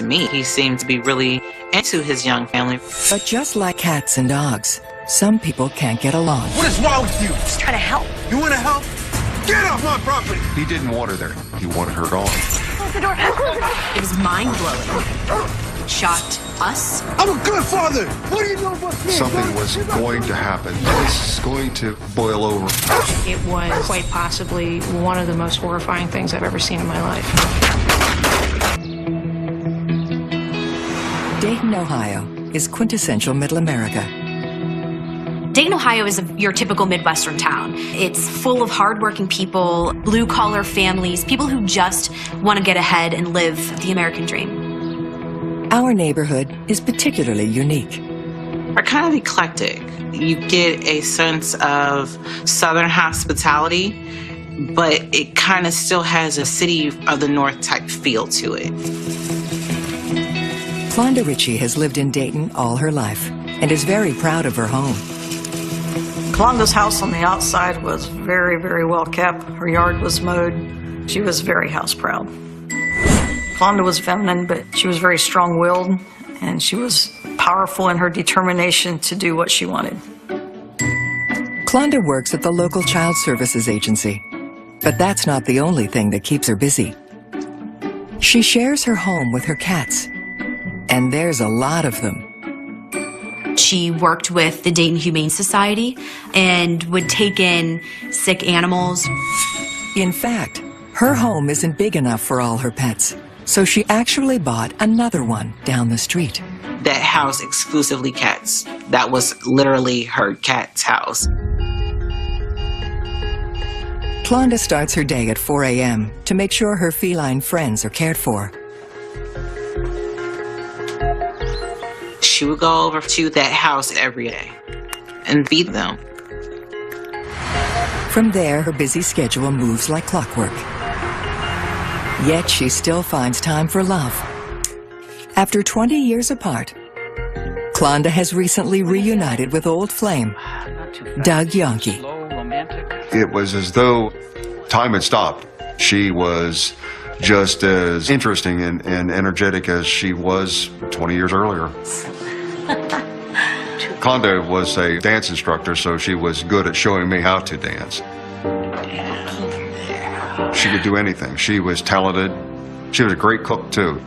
me. He seemed to be really into his young family. But just like cats and dogs, some people can't get along. What is wrong with you? Just trying to help. You want to help? Get off my property! He didn't want her there. He wanted her gone. Close the door. It was mind-blowing. Shocked us. I'm a good father! What do you know about me? Something was going to happen. This is going to boil over. It was quite possibly one of the most horrifying things I've ever seen in my life. Dayton, Ohio is quintessential Middle America. Dayton, Ohio is your typical Midwestern town. It's full of hardworking people, blue-collar families, people who just want to get ahead and live the American dream. Our neighborhood is particularly unique. Are kind of eclectic. You get a sense of Southern hospitality, but it kind of still has a city of the North type feel to it. Klonda Ritchie has lived in Dayton all her life and is very proud of her home. Klonda's house on the outside was very, very well kept. Her yard was mowed. She was very house proud. Klonda was feminine, but she was very strong-willed, and she was powerful in her determination to do what she wanted. Klonda works at the local child services agency, but that's not the only thing that keeps her busy. She shares her home with her cats, and there's a lot of them. She worked with the Dayton Humane Society and would take in sick animals. In fact, her home isn't big enough for all her pets, so she actually bought another one down the street. That house exclusively cats. That was literally her cat's house. Klonda starts her day at 4 a.m. to make sure her feline friends are cared for. She would go over to that house every day and feed them. From there, her busy schedule moves like clockwork. Yet she still finds time for love. After 20 years apart, Klonda has recently reunited with old flame, Doug Yonke. It was as though time had stopped. She was just as interesting and energetic as she was 20 years earlier. Klonda was a dance instructor, so she was good at showing me how to dance. She could do anything. She was talented. She was a great cook, too.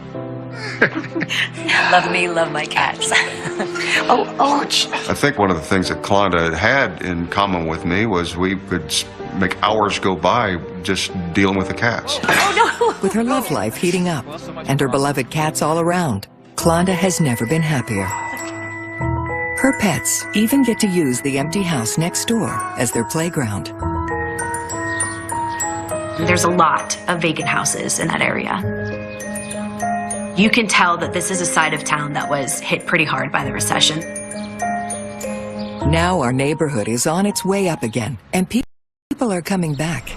Love me, love my cats. oh. I think one of the things that Klonda had in common with me was we could make hours go by just dealing with the cats. Oh, no. With her love life heating up and her beloved cats all around, Klonda has never been happier. Her pets even get to use the empty house next door as their playground. There's a lot of vacant houses in that area. You can tell that this is a side of town that was hit pretty hard by the recession. Now our neighborhood is on its way up again, and people are coming back.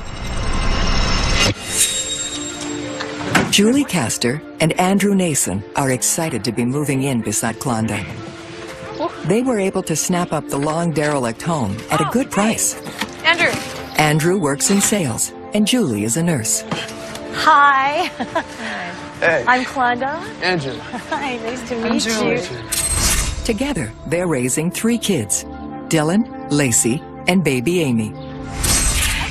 Julie Castor and Andrew Nason are excited to be moving in beside Klonda. They were able to snap up the long derelict home at a good price. Andrew. Andrew works in sales, and Julie is a nurse. Hi. Hey. I'm Klonda. Andrew. Hi, nice to meet you. Together, they're raising 3 kids, Dylan, Lacey, and baby Amy.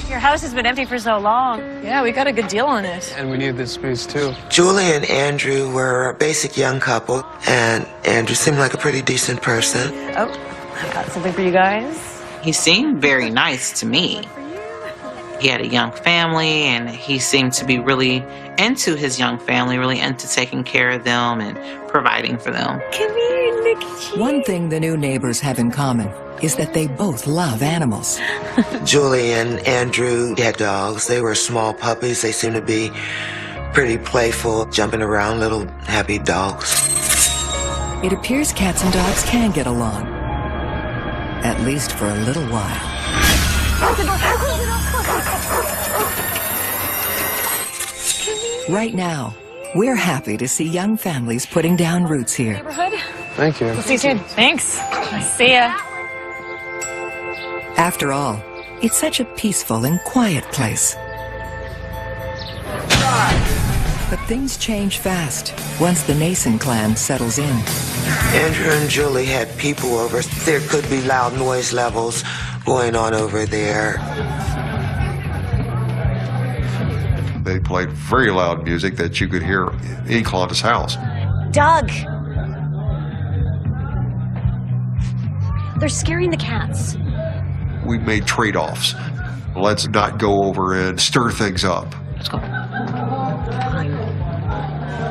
Your house has been empty for so long. Yeah, we got a good deal on it. And we need this space, too. Julie and Andrew were a basic young couple, and Andrew seemed like a pretty decent person. Oh, I've got something for you guys. He seemed very nice to me. He had a young family, and he seemed to be really into his young family, really into taking care of them and providing for them. Come here, look at you. One thing the new neighbors have in common is that they both love animals. Julie and Andrew had dogs. They were small puppies. They seemed to be pretty playful, jumping around, little happy dogs. It appears cats and dogs can get along, at least for a little while. Right now, we're happy to see young families putting down roots here. Neighborhood. Thank you. We'll see you soon. Thanks. See ya. After all, it's such a peaceful and quiet place. But things change fast once the Nason clan settles in. Andrew and Julie had people over. There could be loud noise levels going on over there. They played very loud music that you could hear in Clonda's house. Doug! They're scaring the cats. We made trade-offs. Let's not go over and stir things up. Let's go.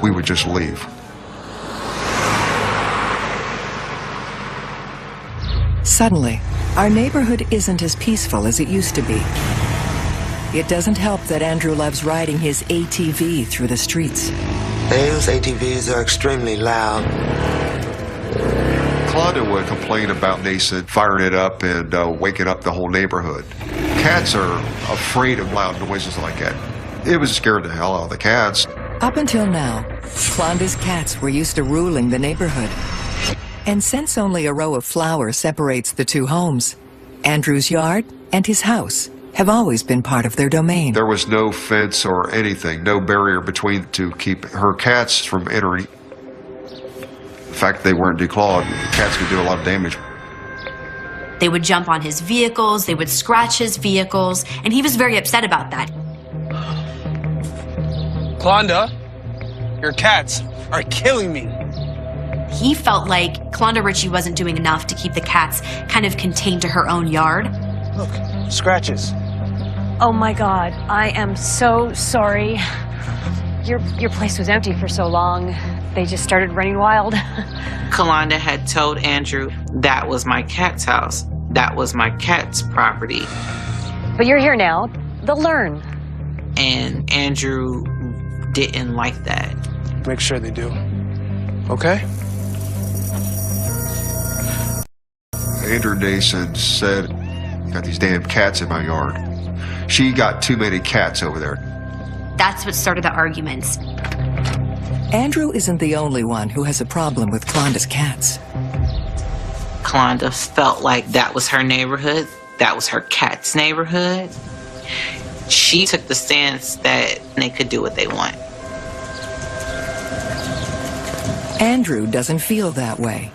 We would just leave. Suddenly, our neighborhood isn't as peaceful as it used to be. It doesn't help that Andrew loves riding his ATV through the streets. Those ATVs are extremely loud. Klonda would complain about Nason firing it up and waking up the whole neighborhood. Cats are afraid of loud noises like that. It was scared the hell out of the cats. Up until now, Klonda's cats were used to ruling the neighborhood. And since only a row of flowers separates the two homes, Andrew's yard and his house have always been part of their domain. There was no fence or anything, no barrier between to keep her cats from entering. The fact they weren't declawed, cats could do a lot of damage. They would jump on his vehicles, they would scratch his vehicles, and he was very upset about that. Klonda, your cats are killing me. He felt like Klonda Ritchie wasn't doing enough to keep the cats kind of contained to her own yard. Look, scratches. Oh my God, I am so sorry. Your place was empty for so long. They just started running wild. Klonda had told Andrew, that was my cat's house. That was my cat's property. But you're here now. They'll learn. And Andrew didn't like that. Make sure they do. Okay? Andrew Nason said, "You got these damn cats in my yard." She got too many cats over there. That's what started the arguments. Andrew isn't the only one who has a problem with Klonda's cats. Klonda felt like that was her neighborhood. That was her cat's neighborhood. She took the stance that they could do what they want. Andrew doesn't feel that way.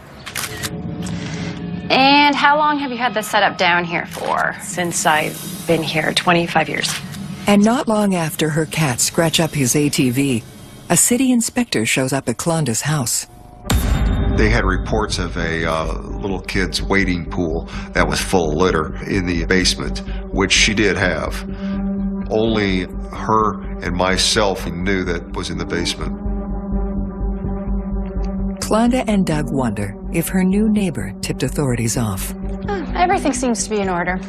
And how long have you had this set up down here for? Since I've been here, 25 years. And not long after her cats scratch up his ATV, a city inspector shows up at Klonda's house. They had reports of a little kid's wading pool that was full of litter in the basement, which she did have. Only her and myself knew that was in the basement. Klonda and Doug wonder if her new neighbor tipped authorities off. Everything seems to be in order.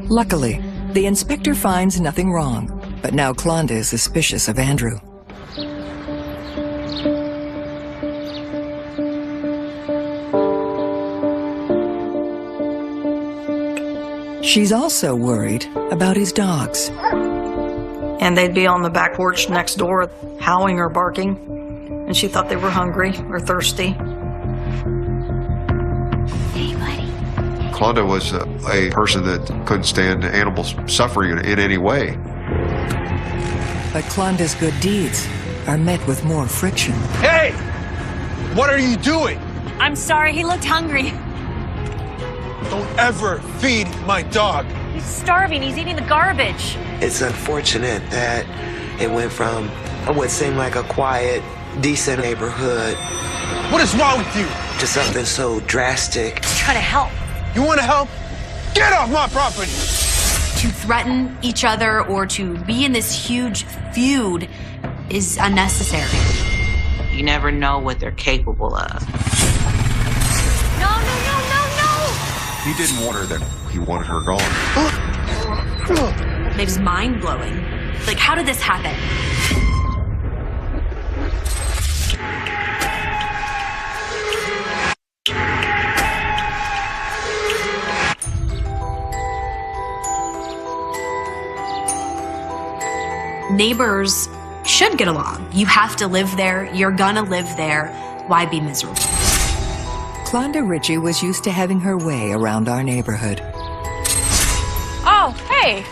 Luckily, the inspector finds nothing wrong, but now Klonda is suspicious of Andrew. She's also worried about his dogs. And they'd be on the back porch next door, howling or barking. And she thought they were hungry or thirsty. Hey, buddy. Klonda was a person that couldn't stand animals suffering in any way. But Klonda's good deeds are met with more friction. Hey! What are you doing? I'm sorry, he looked hungry. Don't ever feed my dog. He's starving, he's eating the garbage. It's unfortunate that it went from what seemed like a quiet, decent neighborhood What is wrong with you? to something so drastic. I'm trying to help. You want to help? Get off my property! To threaten each other or to be in this huge feud is unnecessary. You never know what they're capable of. No, no, no, no, no! He didn't want her there. He wanted her gone. It was mind-blowing. Like, how did this happen? Neighbors should get along. You have to live there. You're gonna live there. Why be miserable? Klonda Ritchie was used to having her way around our neighborhood. Oh, hey!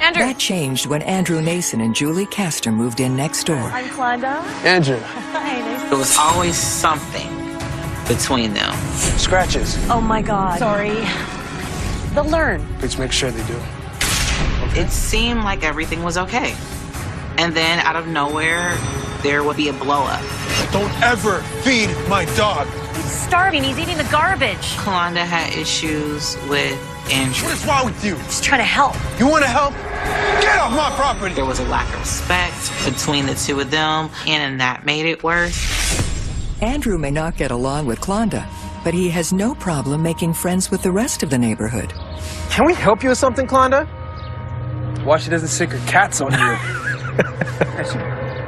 Andrew. That changed when Andrew Nason and Julie Castor moved in next door. I'm Klonda. Andrew, Hi, nice. There was always something between them. scratches. Oh my God. Sorry. They'll learn. Please make sure they do. It seemed like everything was okay. And then out of nowhere, there would be a blow up. Don't ever feed my dog. He's starving. He's eating the garbage. Kalonda had issues with Andrew. What is wrong with you? He's trying to help. You want to help? Get off my property! There was a lack of respect between the two of them, and that made it worse. Andrew may not get along with Klonda, but he has no problem making friends with the rest of the neighborhood. Can we help you with something, Klonda? Watch it doesn't sick her cats on you.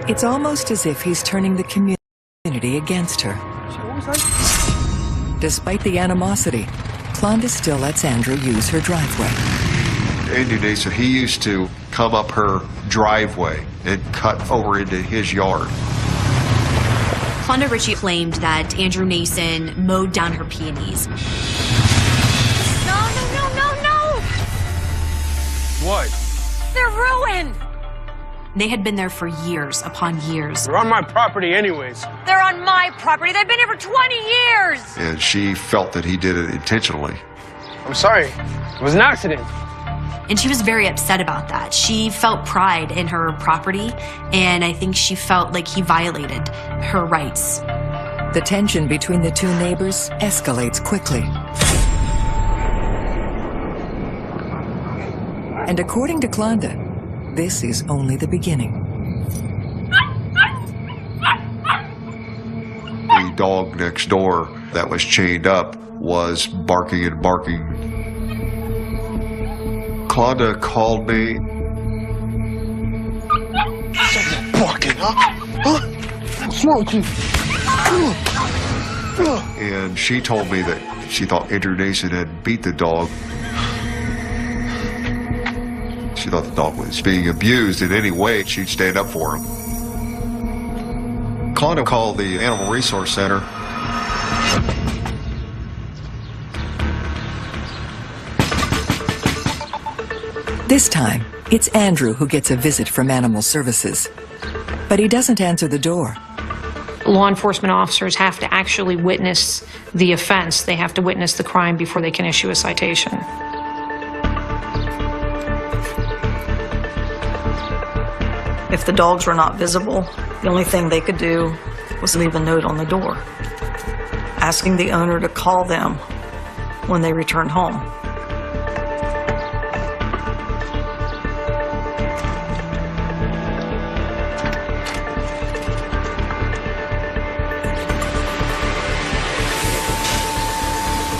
It's almost as if he's turning the community against her. Despite the animosity, Klonda still lets Andrew use her driveway. Andrew Nason, he used to come up her driveway and cut over into his yard. Klonda Ritchie claimed that Andrew Nason mowed down her peonies. No. What? They're ruined. They had been there for years upon years. They're on my property anyways. They're on my property. They've been here for 20 years. And she felt that he did it intentionally. I'm sorry. It was an accident. And she was very upset about that. She felt pride in her property, and I think she felt like he violated her rights. The tension between the two neighbors escalates quickly. And according to Klonda, this is only the beginning. The dog next door that was chained up was barking and barking. Klonda called me. Barking, huh? What's wrong with you? And she told me that she thought Andrew Nason had beat the dog. She thought the dog was being abused in any way. She'd stand up for him. Klonda called the Animal Resource Center. This time, it's Andrew who gets a visit from Animal Services. But he doesn't answer the door. Law enforcement officers have to actually witness the offense. They have to witness the crime before they can issue a citation. If the dogs were not visible, the only thing they could do was leave a note on the door, asking the owner to call them when they returned home.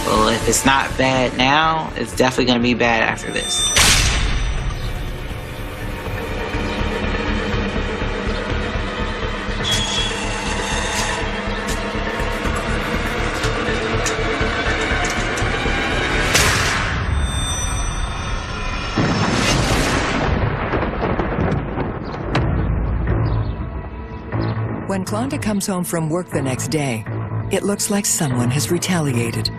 Well, if it's not bad now, it's definitely going to be bad after this. When Klonda comes home from work the next day, it looks like someone has retaliated.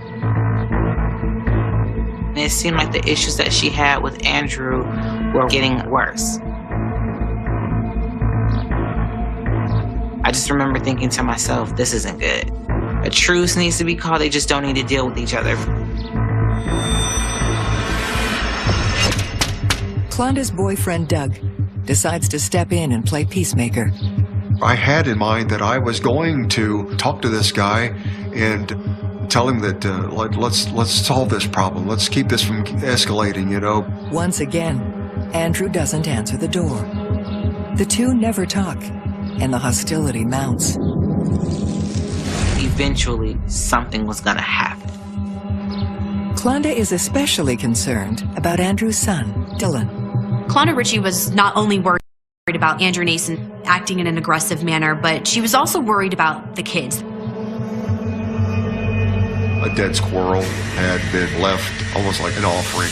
And it seemed like the issues that she had with Andrew were getting worse. I just remember thinking to myself, this isn't good. A truce needs to be called. They just don't need to deal with each other. Klonda's boyfriend, Doug, decides to step in and play peacemaker. I had in mind that I was going to talk to this guy and tell him that let's solve this problem. Let's keep this from escalating, you know. Once again, Andrew doesn't answer the door. The two never talk, and the hostility mounts. Eventually, something was going to happen. Klonda is especially concerned about Andrew's son, Dylan. Klonda Ritchie was not only worried about Andrew Nason acting in an aggressive manner, but she was also worried about the kids. A dead squirrel had been left almost like an offering.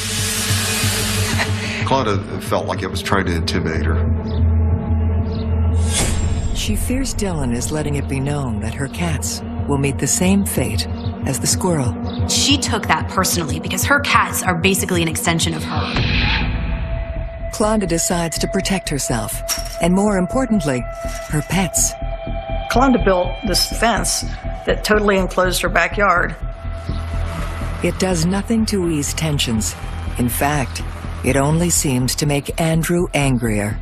Klonda felt like it was trying to intimidate her. She fears Dylan is letting it be known that her cats will meet the same fate as the squirrel. She took that personally because her cats are basically an extension of her. Klonda decides to protect herself, and more importantly, her pets. Klonda built this fence that totally enclosed her backyard. It does nothing to ease tensions. In fact, it only seems to make Andrew angrier.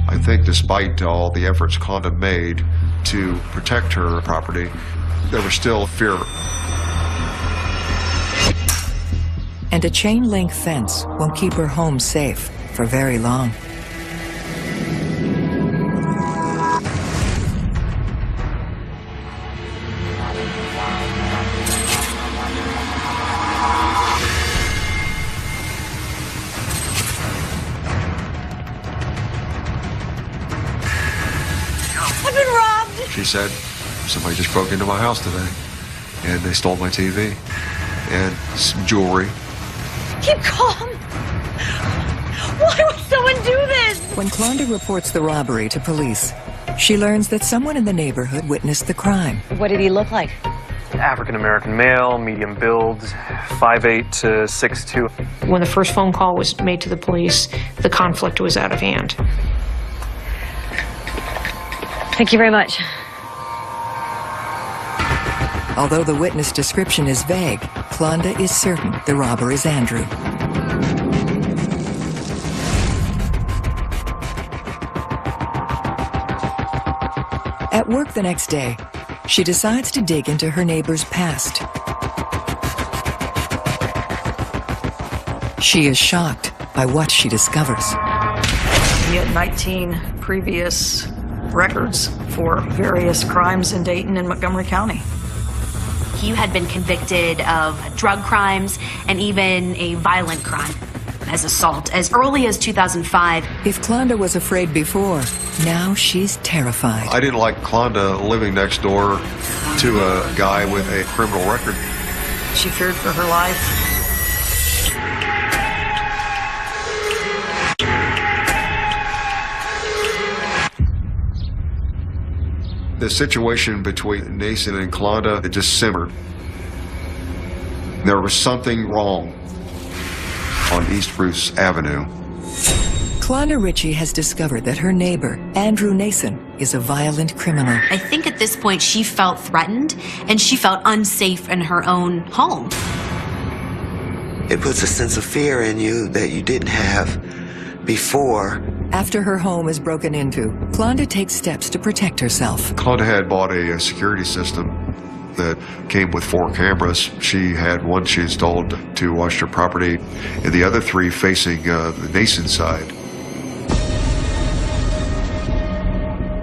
I think despite all the efforts Klonda made to protect her property, there was still fear. And a chain-link fence won't keep her home safe for very long. I've been robbed! She said, somebody just broke into my house today, and they stole my TV and some jewelry. Keep calm! Why would someone do this? When Klonda reports the robbery to police, she learns that someone in the neighborhood witnessed the crime. What did he look like? African-American male, medium build, 5'8" to 6'2". When the first phone call was made to the police, the conflict was out of hand. Thank you very much. Although the witness description is vague, Klonda is certain the robber is Andrew. At work the next day, she decides to dig into her neighbor's past. She is shocked by what she discovers. He had 19 previous records for various crimes in Dayton and Montgomery County. He had been convicted of drug crimes and even a violent crime as assault as early as 2005. If Klonda was afraid before, now she's terrified. I didn't like Klonda living next door to a guy with a criminal record. She feared for her life. The situation between Nason and Klonda, it just simmered. There was something wrong on East Bruce Avenue. Klonda Ritchie has discovered that her neighbor, Andrew Nason, is a violent criminal. I think at this point she felt threatened and she felt unsafe in her own home. It puts a sense of fear in you that you didn't have before. After her home is broken into, Klonda takes steps to protect herself. Klonda had bought a security system that came with 4 cameras. She had one she installed to watch her property, and the other 3 facing the Nason side.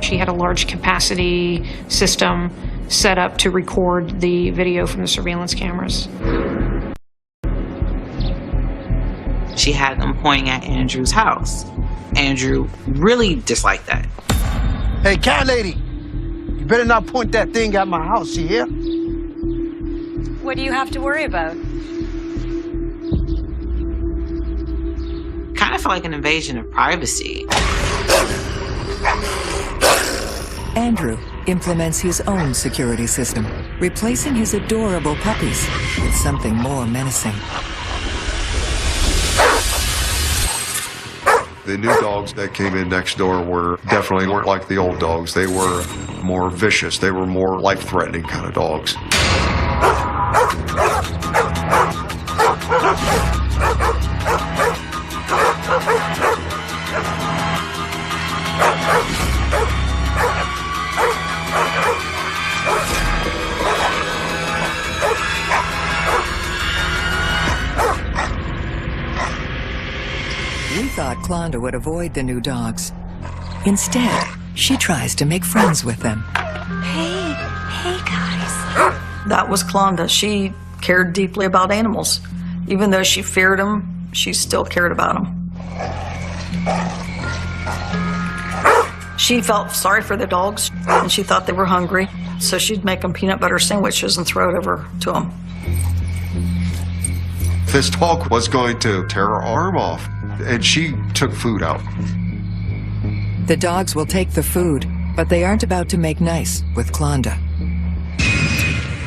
She had a large capacity system set up to record the video from the surveillance cameras. She had them pointing at Andrew's house. Andrew really disliked that. Hey, cat lady, you better not point that thing at my house, you hear? What do you have to worry about? Kind of felt like an invasion of privacy. Andrew implements his own security system, replacing his adorable puppies with something more menacing. The new dogs that came in next door definitely weren't like the old dogs. They were more vicious. They were more life-threatening kind of dogs. We thought Klonda would avoid the new dogs. Instead, she tries to make friends with them. Hey guys. That was Klonda. She cared deeply about animals. Even though she feared them, she still cared about them. She felt sorry for the dogs, and she thought they were hungry, so she'd make them peanut butter sandwiches and throw it over to them. This dog was going to tear her arm off, and she took food out. The dogs will take the food, but they aren't about to make nice with Klonda.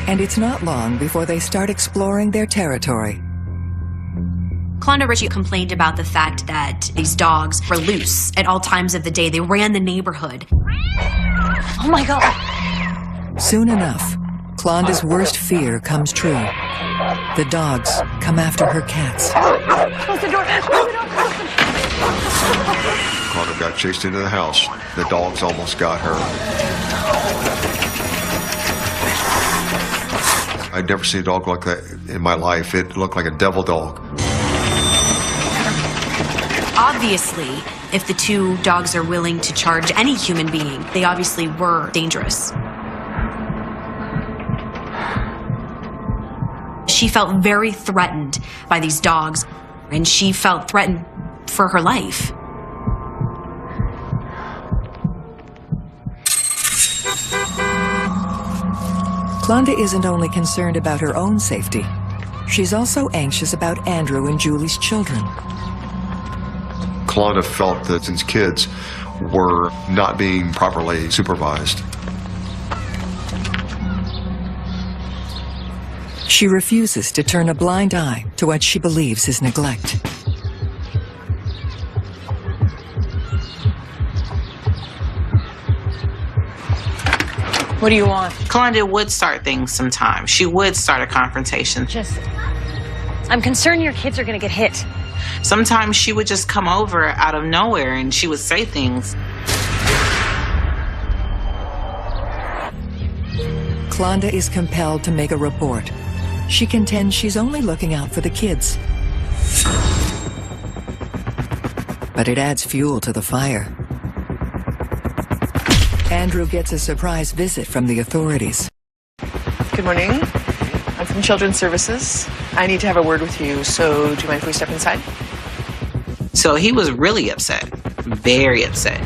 And it's not long before they start exploring their territory. Clonda Ritchie complained about the fact that these dogs were loose at all times of the day. They ran the neighborhood. Oh my God. Soon enough, Clonda's worst fear comes true. The dogs come after her cats. Close the door. Close the door. Clonda got chased into the house. The dogs almost got her. I'd never seen a dog like that in my life. It looked like a devil dog. Obviously, if the two dogs are willing to charge any human being, they obviously were dangerous. She felt very threatened by these dogs, and she felt threatened for her life. Clonda isn't only concerned about her own safety, she's also anxious about Andrew and Julie's children. Clonda felt that his kids were not being properly supervised. She refuses to turn a blind eye to what she believes is neglect. What do you want? Clonda would start things sometimes. She would start a confrontation. I'm concerned your kids are gonna get hit. Sometimes she would just come over out of nowhere and she would say things. Clonda is compelled to make a report. She contends she's only looking out for the kids. But it adds fuel to the fire. Andrew gets a surprise visit from the authorities. Good morning. I'm from Children's Services. I need to have a word with you, so do you mind if we step inside? So he was really upset, very upset.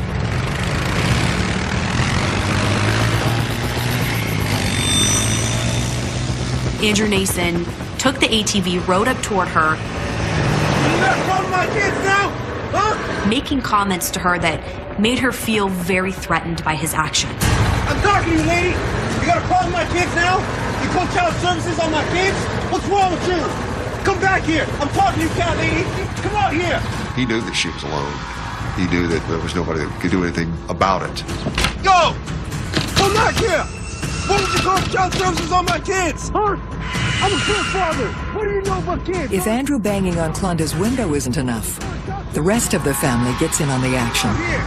Andrew Nason took the ATV, rode up toward her, You got a problem with my kids now? Huh? making comments to her that made her feel very threatened by his actions. I'm talking to you, lady. You got a problem with my kids now? You call child services on my kids? What's wrong with you? Come back here. I'm talking to you, cat lady. Come out here. He knew that she was alone. He knew that there was nobody that could do anything about it. Go! Come back here. Why did you call child services on my kids? Huh? I'm a good father. What do you know about kids? If Andrew banging on Clonda's window isn't enough, the rest of the family gets in on the action. Here.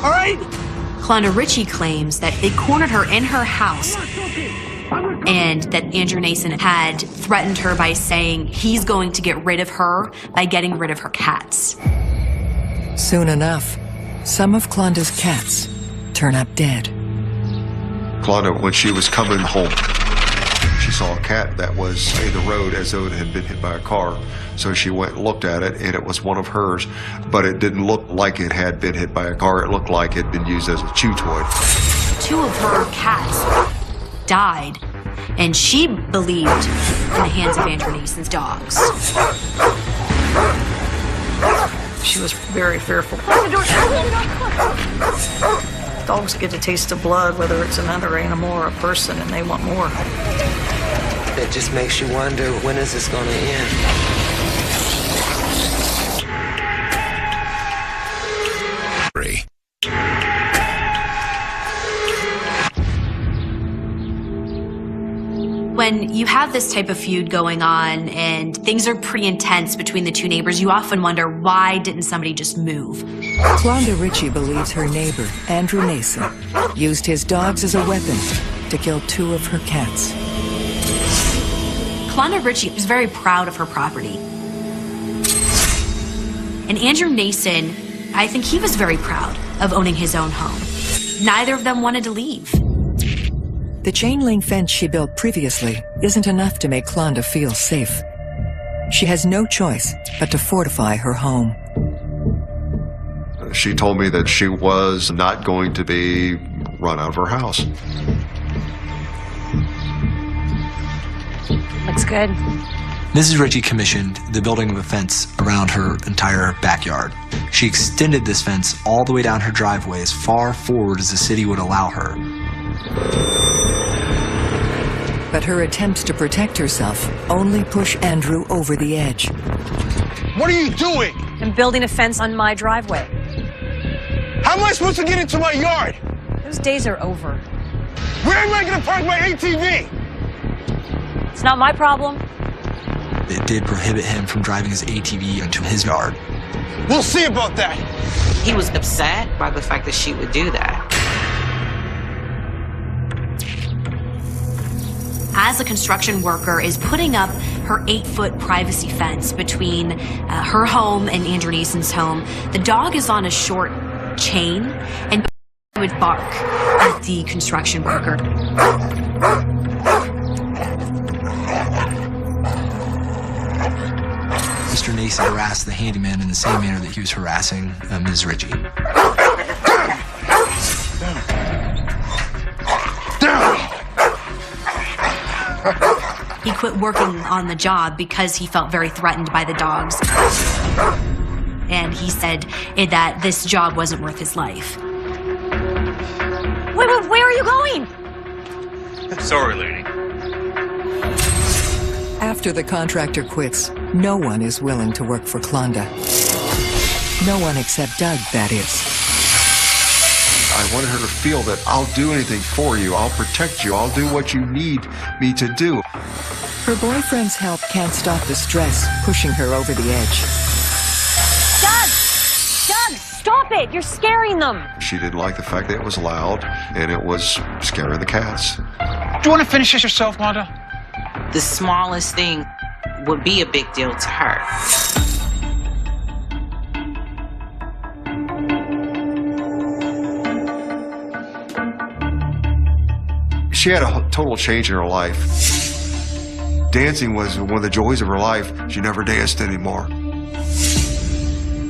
All right? Clonda Ritchie claims that they cornered her in her house and that Andrew Nason had threatened her by saying he's going to get rid of her by getting rid of her cats. Soon enough, some of Clonda's cats turn up dead. Clonda, when she was coming home, she saw a cat that was in the road as though it had been hit by a car. So she went and looked at it, and it was one of hers, but it didn't look like it had been hit by a car. It looked like it had been used as a chew toy. Two of her cats died, and she believed in the hands of Andrew Nason's dogs. She was very fearful. Dogs get a taste of blood, whether it's another animal or a person, and they want more. It just makes you wonder, when is this going to end? When you have this type of feud going on and things are pretty intense between the two neighbors, you often wonder, why didn't somebody just move? Clonda Ritchie believes her neighbor, Andrew Nason, used his dogs as a weapon to kill two of her cats. Clonda Ritchie was very proud of her property. And Andrew Nason, I think he was very proud of owning his own home. Neither of them wanted to leave. The chain link fence she built previously isn't enough to make Clonda feel safe. She has no choice but to fortify her home. She told me that she was not going to be run out of her house. Looks good. Mrs. Ritchie commissioned the building of a fence around her entire backyard. She extended this fence all the way down her driveway as far forward as the city would allow her. But her attempts to protect herself only push Andrew over the edge. What are you doing? I'm building a fence on my driveway. How am I supposed to get into my yard? Those days are over. Where am I gonna park my ATV? It's not my problem. It did prohibit him from driving his ATV into his yard. We'll see about that. He was upset by the fact that she would do that. As a construction worker is putting up her 8-foot privacy fence between her home and Andrew Nason's home, the dog is on a short chain and would bark at the construction worker. Mr. Nason harassed the handyman in the same manner that he was harassing Ms. Ritchie. He quit working on the job because he felt very threatened by the dogs. And he said that this job wasn't worth his life. Wait, where are you going? Sorry, lady. After the contractor quits, no one is willing to work for Klonda. No one except Doug, that is. I wanted her to feel that I'll do anything for you. I'll protect you. I'll do what you need me to do. Her boyfriend's help can't stop the stress pushing her over the edge. Doug! Doug, stop it! You're scaring them! She didn't like the fact that it was loud and it was scaring the cats. Do you want to finish this yourself, Wanda? The smallest thing would be a big deal to her. She had a total change in her life. Dancing was one of the joys of her life. She never danced anymore.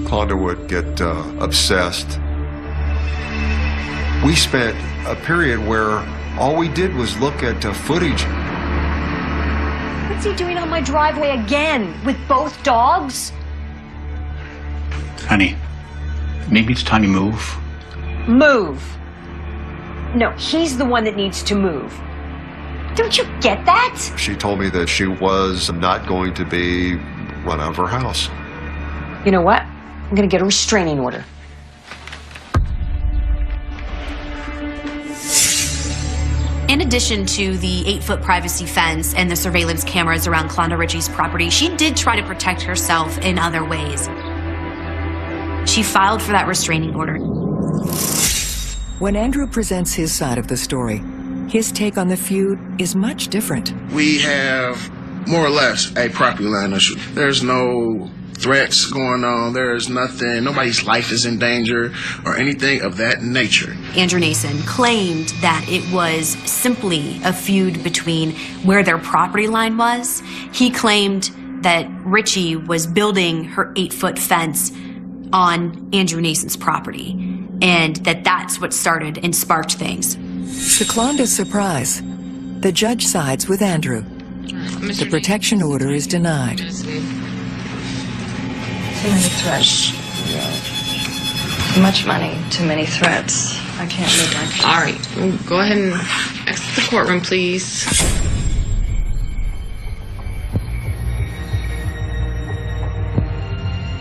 Klonda would get obsessed. We spent a period where all we did was look at footage. What's he doing on my driveway again? With both dogs? Honey, maybe it's time you move. Move. No, he's the one that needs to move. Don't you get that? She told me that she was not going to be run out of her house. You know what? I'm gonna get a restraining order. In addition to the 8-foot privacy fence and the surveillance cameras around Klonda Ritchie's property, she did try to protect herself in other ways. She filed for that restraining order. When Andrew presents his side of the story, his take on the feud is much different. We have more or less a property line issue. There's no threats going on. There's nothing. Nobody's life is in danger or anything of that nature. Andrew Nason claimed that it was simply a feud between where their property line was. He claimed that Ritchie was building her 8-foot fence on Andrew Nason's property, and that's what started and sparked things. To Klonda's surprise, the judge sides with Andrew. The protection order is denied. Too many threats. Too much money, too many threats. I can't live like that. All right, go ahead and exit the courtroom, please.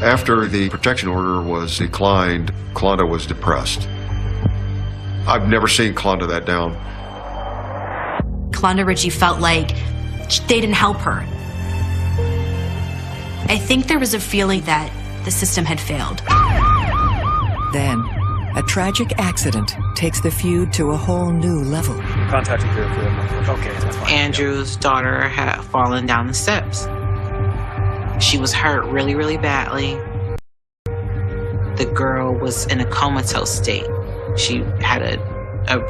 After the protection order was declined, Klonda was depressed. I've never seen Klonda that down. Klonda Ritchie felt like they didn't help her. I think there was a feeling that the system had failed. Then, a tragic accident takes the feud to a whole new level. Contacting Fairfield. Okay, that's fine. Andrew's daughter had fallen down the steps. She was hurt really, really badly. The girl was in a comatose state. She had a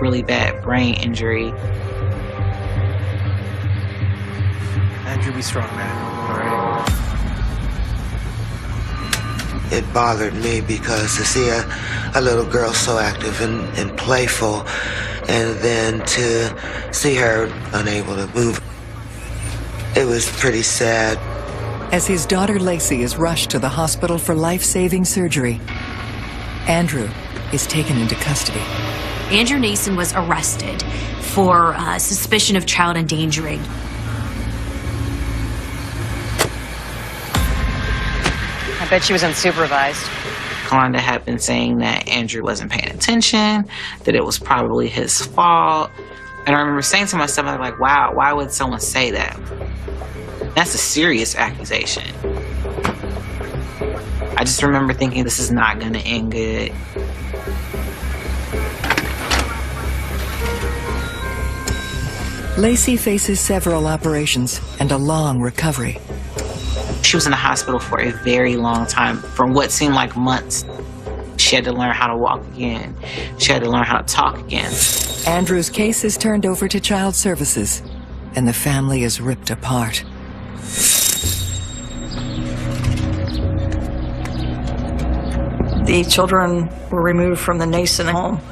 really bad brain injury. Andrew, be strong, man. All right. It bothered me because to see a little girl so active and playful, and then to see her unable to move, it was pretty sad. As his daughter Lacey is rushed to the hospital for life-saving surgery, Andrew is taken into custody. Andrew Nason was arrested for suspicion of child endangering. I bet she was unsupervised. Klonda had been saying that Andrew wasn't paying attention, that it was probably his fault. And I remember saying to myself, I'm like, wow, why would someone say that? That's a serious accusation. I just remember thinking this is not going to end good. Lacey faces several operations and a long recovery. She was in the hospital for a very long time, from what seemed like months. She had to learn how to walk again. She had to learn how to talk again. Andrew's case is turned over to Child Services, and the family is ripped apart. The children were removed from the Nason home.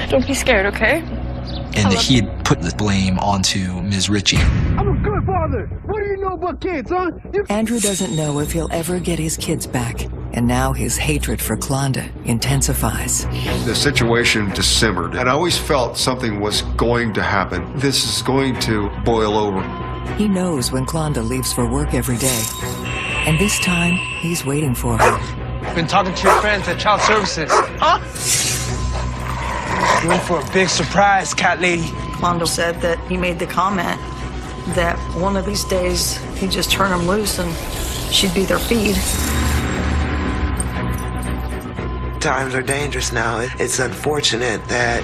Don't be scared, okay? And that he had put the blame onto Ms. Ritchie. I'm a good father. What do you know about kids, huh? Andrew doesn't know if he'll ever get his kids back, and now his hatred for Klonda intensifies. The situation just simmered, and I always felt something was going to happen. This is going to boil over. He knows when Klonda leaves for work every day, and this time he's waiting for her. Been talking to your friends at Child Services. Huh? You're in for a big surprise, cat lady. Klonda said that he made the comment that one of these days he'd just turn them loose and she'd be their feed. Times are dangerous now. It's unfortunate that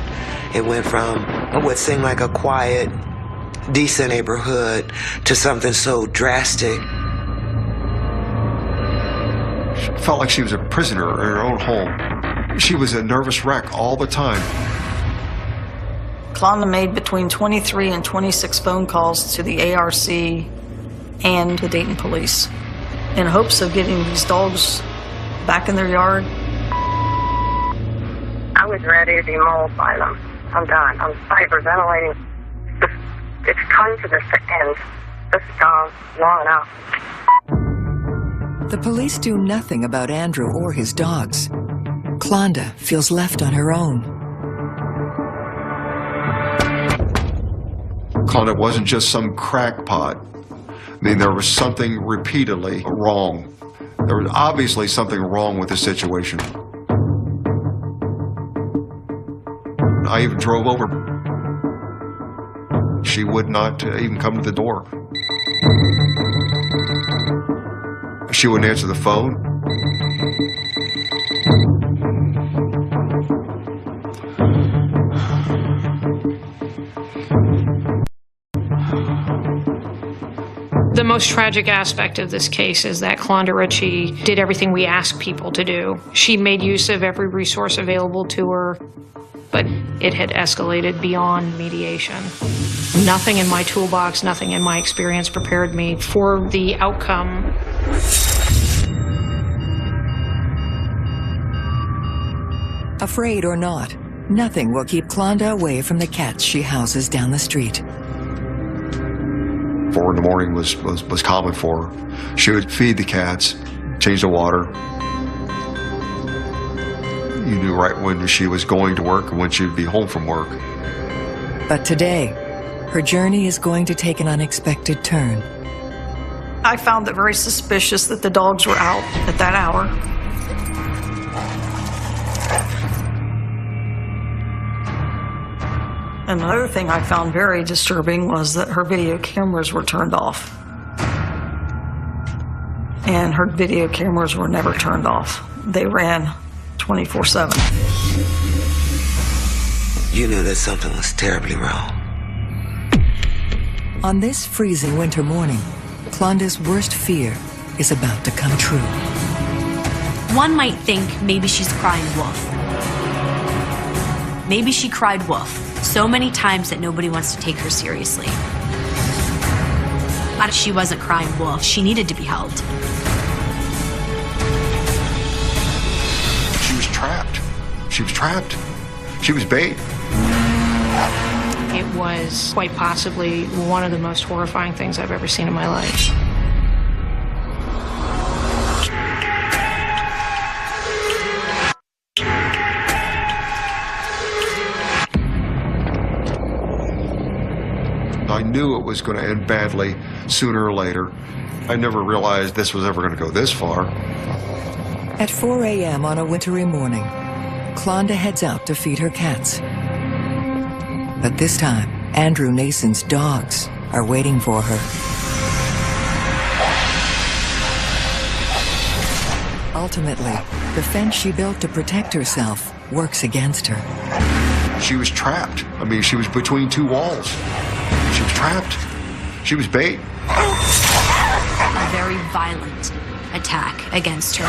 it went from what seemed like a quiet, decent neighborhood to something so drastic. She felt like she was a prisoner in her own home. She was a nervous wreck all the time. Klonda made between 23 and 26 phone calls to the ARC and the Dayton police in hopes of getting these dogs back in their yard. I was ready to be mauled by them. I'm done. I'm hyperventilating. It's come to this end. This has gone long enough. The police do nothing about Andrew or his dogs. Klonda feels left on her own. Klonda wasn't just some crackpot. I mean, there was something repeatedly wrong. There was obviously something wrong with the situation. I even drove over. She would not even come to the door. She wouldn't answer the phone. The most tragic aspect of this case is that Klonda Ritchie did everything we asked people to do. She made use of every resource available to her, but it had escalated beyond mediation. Nothing in my toolbox, nothing in my experience prepared me for the outcome. Afraid or not, nothing will keep Klonda away from the cats she houses down the street. 4 in the morning was common for her. She would feed the cats, change the water. You knew right when she was going to work and when she would be home from work. But today, her journey is going to take an unexpected turn. I found it very suspicious that the dogs were out at that hour. And another thing I found very disturbing was that her video cameras were turned off. And her video cameras were never turned off. They ran 24/7. You knew that something was terribly wrong. On this freezing winter morning, Klonda's worst fear is about to come true. One might think maybe she's crying wolf. Maybe she cried wolf so many times that nobody wants to take her seriously. But she wasn't crying wolf. She needed to be held. She was trapped. She was trapped. She was bait. It was quite possibly one of the most horrifying things I've ever seen in my life. I knew it was going to end badly sooner or later. I never realized this was ever going to go this far. At 4 a.m. on a wintry morning, Klonda heads out to feed her cats. But this time, Andrew Nason's dogs are waiting for her. Ultimately, the fence she built to protect herself works against her. She was trapped. I mean, she was between two walls. She was trapped. She was bait. A very violent attack against her.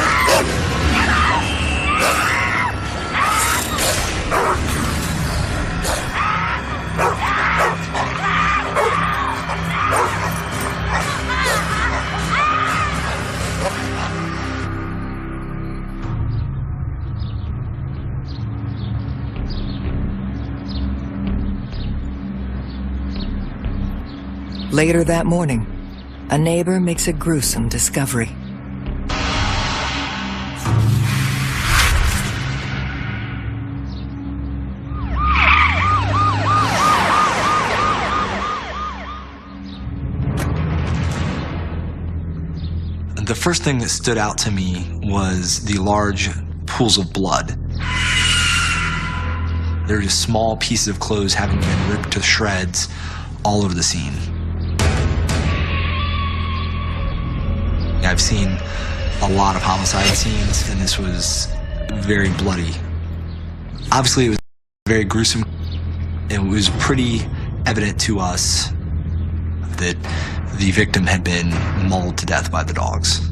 Later that morning, a neighbor makes a gruesome discovery. The first thing that stood out to me was the large pools of blood. There were just small pieces of clothes having been ripped to shreds all over the scene. I've seen a lot of homicide scenes, and this was very bloody. Obviously, it was very gruesome. It was pretty evident to us that the victim had been mauled to death by the dogs.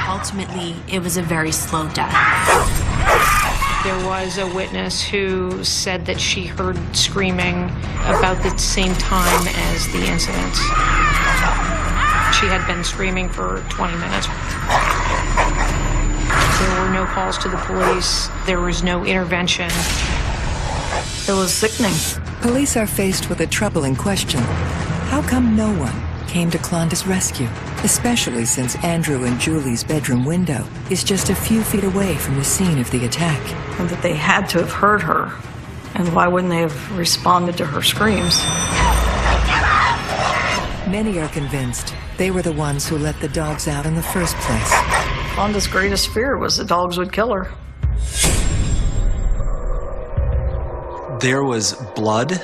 Ultimately, it was a very slow death. There was a witness who said that she heard screaming about the same time as the incident. She had been screaming for 20 minutes. There were no calls to the police. There was no intervention. It was sickening. Police are faced with a troubling question. How come no one came to Klonda's rescue? Especially since Andrew and Julie's bedroom window is just a few feet away from the scene of the attack. And that they had to have heard her. And why wouldn't they have responded to her screams? Many are convinced they were the ones who let the dogs out in the first place. Klonda's greatest fear was the dogs would kill her. There was blood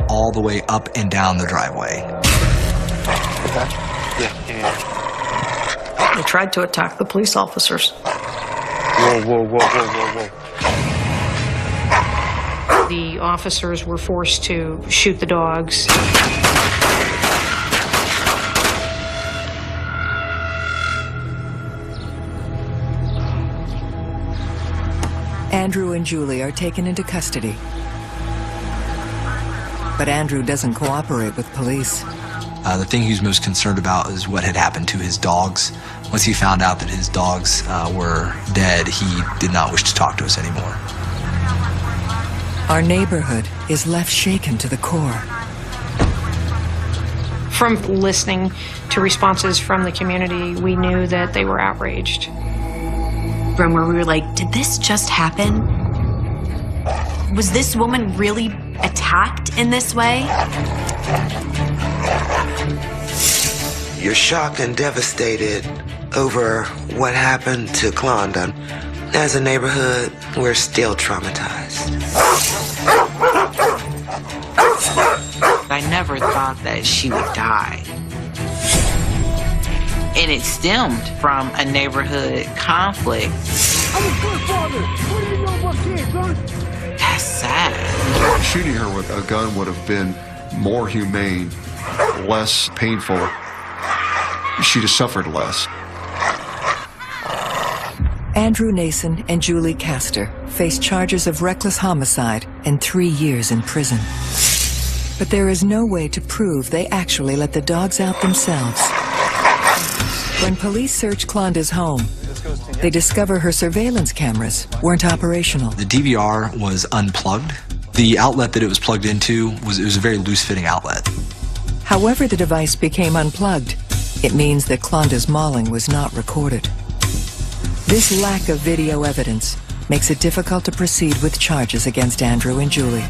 all the way up and down the driveway. They tried to attack the police officers. Whoa, whoa, whoa, whoa, whoa, whoa. The officers were forced to shoot the dogs. Andrew and Julie are taken into custody. But Andrew doesn't cooperate with police. The thing he was most concerned about is what had happened to his dogs. Once he found out that his dogs were dead, he did not wish to talk to us anymore. Our neighborhood is left shaken to the core. From listening to responses from the community, we knew that they were outraged. From where we were like, did this just happen? Was this woman really attacked in this way? You're shocked and devastated over what happened to Klonda. As a neighborhood, we're still traumatized. I never thought that she would die. And it stemmed from a neighborhood conflict. I'm a good father. What do you know about kids, son? That's sad. Shooting her with a gun would have been more humane, less painful. She'd have suffered less. Andrew Nason and Julie Castor face charges of reckless homicide and 3 years in prison. But there is no way to prove they actually let the dogs out themselves. When police search Klonda's home, they discover her surveillance cameras weren't operational. The DVR was unplugged. The outlet that it was plugged into was a very loose-fitting outlet. However the device became unplugged, it means that Klonda's mauling was not recorded. This lack of video evidence makes it difficult to proceed with charges against Andrew and Julie.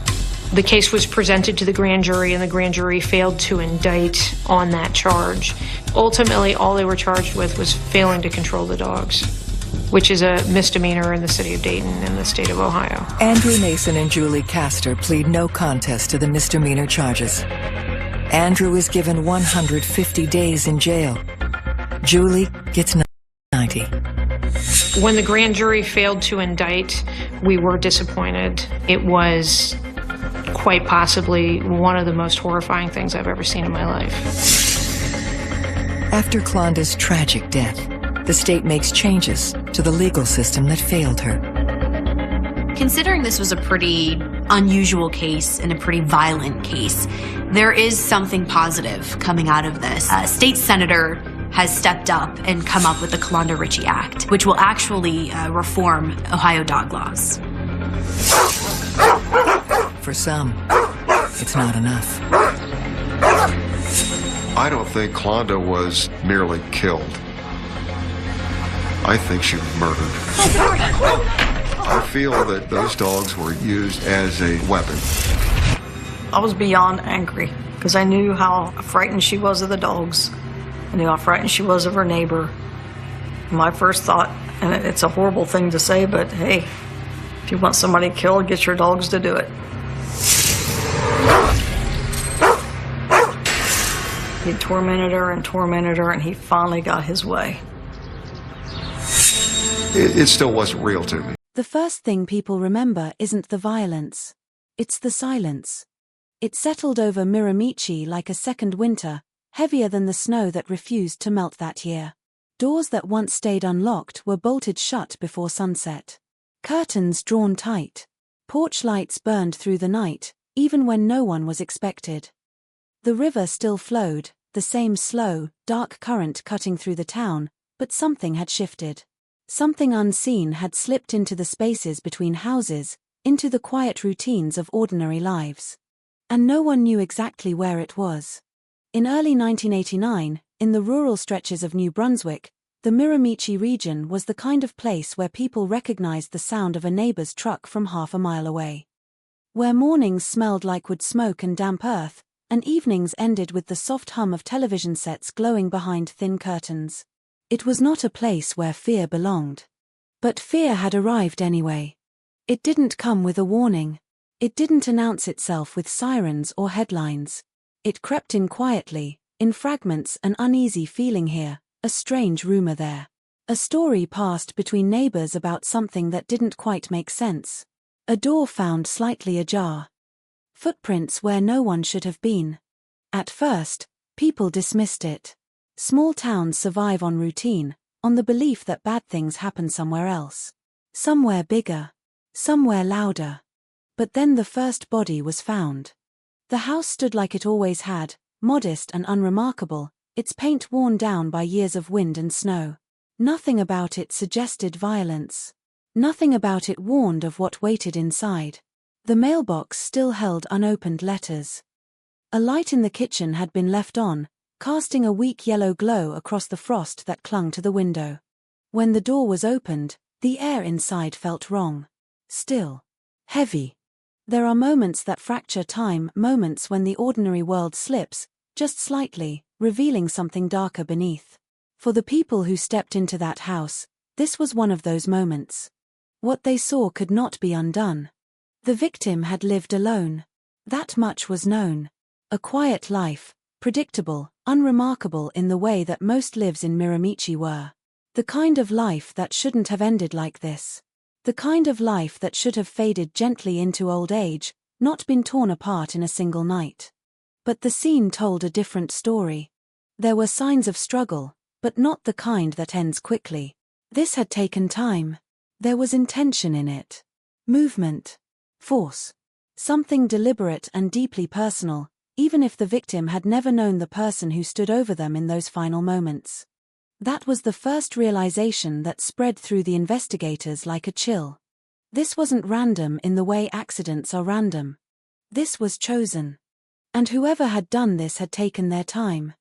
The case was presented to the grand jury, and the grand jury failed to indict on that charge. Ultimately, all they were charged with was failing to control the dogs, which is a misdemeanor in the city of Dayton in the state of Ohio. Andrew Nason and Julie Castor plead no contest to the misdemeanor charges. Andrew is given 150 days in jail. Julie gets 90. When the grand jury failed to indict, we were disappointed. It was quite possibly one of the most horrifying things I've ever seen in my life. After Klonda's tragic death, the state makes changes to the legal system that failed her. Considering this was a pretty unusual case and a pretty violent case, there is something positive coming out of this. A state senator has stepped up and come up with the Klonda Ritchie Act, which will actually reform Ohio dog laws. For some, it's not enough. I don't think Klonda was merely killed. I think she was murdered. I feel that those dogs were used as a weapon. I was beyond angry because I knew how frightened she was of the dogs. I knew how frightened she was of her neighbor. My first thought, and it's a horrible thing to say, but hey, if you want somebody killed, get your dogs to do it. He tormented her, and he finally got his way. It still wasn't real to me. The first thing people remember isn't the violence. It's the silence. It settled over Miramichi like a second winter, heavier than the snow that refused to melt that year. Doors that once stayed unlocked were bolted shut before sunset. Curtains drawn tight. Porch lights burned through the night, even when no one was expected. The river still flowed, the same slow, dark current cutting through the town, but something had shifted. Something unseen had slipped into the spaces between houses, into the quiet routines of ordinary lives. And no one knew exactly where it was. In early 1989, in the rural stretches of New Brunswick, the Miramichi region was the kind of place where people recognized the sound of a neighbor's truck from half a mile away. Where mornings smelled like wood smoke and damp earth, and evenings ended with the soft hum of television sets glowing behind thin curtains. It was not a place where fear belonged. But fear had arrived anyway. It didn't come with a warning. It didn't announce itself with sirens or headlines. It crept in quietly, in fragments, an uneasy feeling here, a strange rumor there. A story passed between neighbors about something that didn't quite make sense. A door found slightly ajar. Footprints where no one should have been. At first, people dismissed it. Small towns survive on routine, on the belief that bad things happen somewhere else. Somewhere bigger. Somewhere louder. But then the first body was found. The house stood like it always had, modest and unremarkable, its paint worn down by years of wind and snow. Nothing about it suggested violence. Nothing about it warned of what waited inside. The mailbox still held unopened letters. A light in the kitchen had been left on, casting a weak yellow glow across the frost that clung to the window. When the door was opened, the air inside felt wrong. Still. Heavy. There are moments that fracture time, moments when the ordinary world slips, just slightly, revealing something darker beneath. For the people who stepped into that house, this was one of those moments. What they saw could not be undone. The victim had lived alone. That much was known. A quiet life, predictable, unremarkable in the way that most lives in Miramichi were. The kind of life that shouldn't have ended like this. The kind of life that should have faded gently into old age, not been torn apart in a single night. But the scene told a different story. There were signs of struggle, but not the kind that ends quickly. This had taken time. There was intention in it. Movement. Force. Something deliberate and deeply personal, even if the victim had never known the person who stood over them in those final moments. That was the first realization that spread through the investigators like a chill. This wasn't random in the way accidents are random. This was chosen. And whoever had done this had taken their time.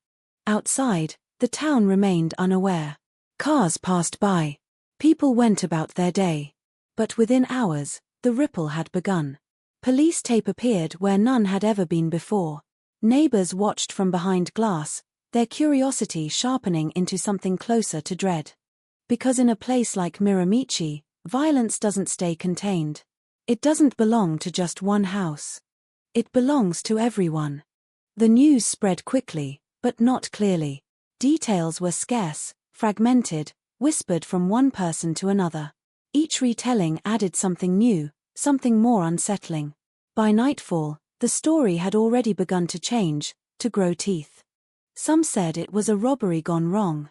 Outside, the town remained unaware. Cars passed by. People went about their day. But within hours, the ripple had begun. Police tape appeared where none had ever been before. Neighbors watched from behind glass, their curiosity sharpening into something closer to dread. Because in a place like Miramichi, violence doesn't stay contained. It doesn't belong to just one house. It belongs to everyone. The news spread quickly, but not clearly. Details were scarce, fragmented, whispered from one person to another. Each retelling added something new, something more unsettling. By nightfall, the story had already begun to change, to grow teeth. Some said it was a robbery gone wrong.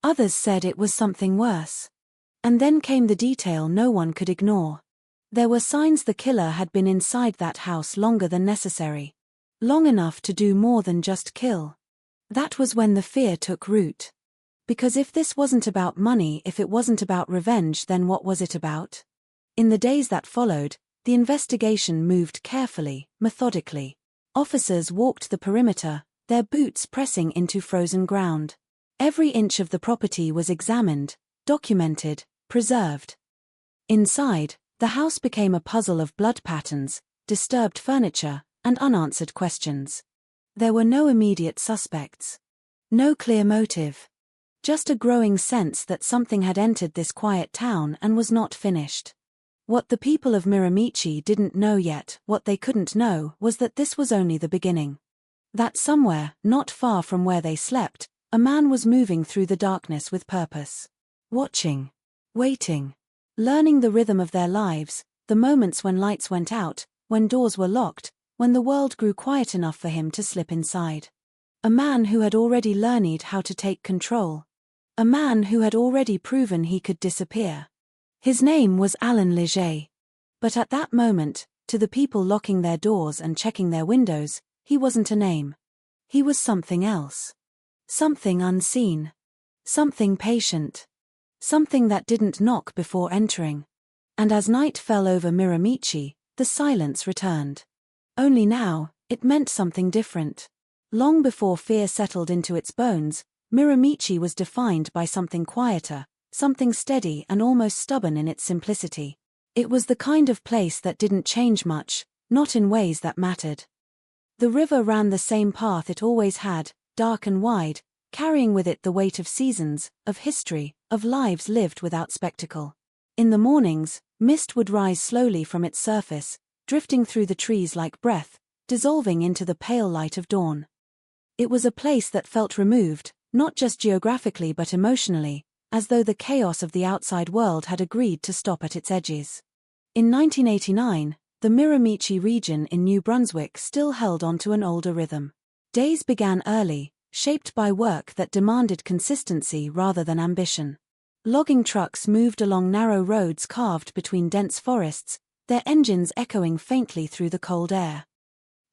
Others said it was something worse. And then came the detail no one could ignore. There were signs the killer had been inside that house longer than necessary. Long enough to do more than just kill. That was when the fear took root. Because if this wasn't about money, if it wasn't about revenge, then what was it about? In the days that followed, the investigation moved carefully, methodically. Officers walked the perimeter, their boots pressing into frozen ground. Every inch of the property was examined, documented, preserved. Inside, the house became a puzzle of blood patterns, disturbed furniture, and unanswered questions. There were no immediate suspects. No clear motive. Just a growing sense that something had entered this quiet town and was not finished. What the people of Miramichi didn't know yet, what they couldn't know, was that this was only the beginning. That somewhere, not far from where they slept, a man was moving through the darkness with purpose. Watching. Waiting. Learning the rhythm of their lives, the moments when lights went out, when doors were locked, when the world grew quiet enough for him to slip inside. A man who had already learned how to take control. A man who had already proven he could disappear. His name was Alan Leger. But at that moment, to the people locking their doors and checking their windows, he wasn't a name. He was something else. Something unseen. Something patient. Something that didn't knock before entering. And as night fell over Miramichi, the silence returned. Only now, it meant something different. Long before fear settled into its bones, Miramichi was defined by something quieter, something steady and almost stubborn in its simplicity. It was the kind of place that didn't change much, not in ways that mattered. The river ran the same path it always had, dark and wide, carrying with it the weight of seasons, of history, of lives lived without spectacle. In the mornings, mist would rise slowly from its surface, drifting through the trees like breath, dissolving into the pale light of dawn. It was a place that felt removed, not just geographically but emotionally, as though the chaos of the outside world had agreed to stop at its edges. In 1989, the Miramichi region in New Brunswick still held onto an older rhythm. Days began early, shaped by work that demanded consistency rather than ambition. Logging trucks moved along narrow roads carved between dense forests, their engines echoing faintly through the cold air.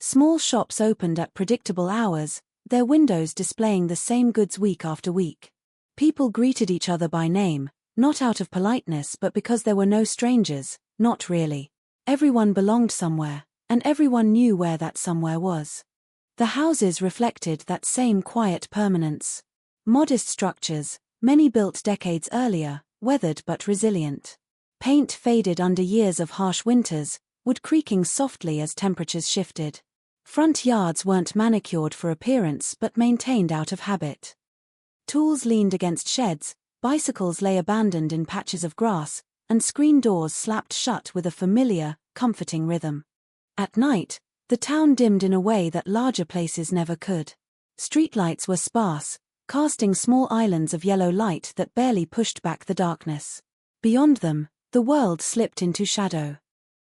Small shops opened at predictable hours, their windows displaying the same goods week after week. People greeted each other by name, not out of politeness but because there were no strangers, not really. Everyone belonged somewhere, and everyone knew where that somewhere was. The houses reflected that same quiet permanence. Modest structures, many built decades earlier, weathered but resilient. Paint faded under years of harsh winters, wood creaking softly as temperatures shifted. Front yards weren't manicured for appearance but maintained out of habit. Tools leaned against sheds, bicycles lay abandoned in patches of grass, and screen doors slapped shut with a familiar, comforting rhythm. At night, the town dimmed in a way that larger places never could. Streetlights were sparse, casting small islands of yellow light that barely pushed back the darkness. Beyond them, the world slipped into shadow.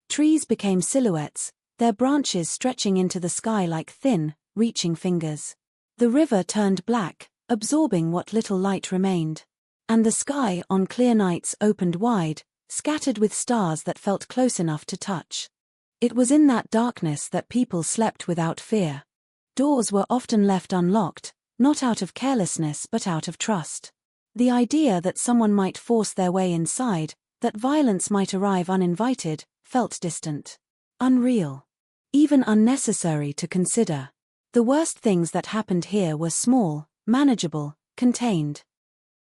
Trees became silhouettes, their branches stretching into the sky like thin, reaching fingers. The river turned black, absorbing what little light remained. And the sky on clear nights opened wide, scattered with stars that felt close enough to touch. It was in that darkness that people slept without fear. Doors were often left unlocked, not out of carelessness but out of trust. The idea that someone might force their way inside, that violence might arrive uninvited, felt distant. Unreal. Even unnecessary to consider. The worst things that happened here were small, manageable, contained.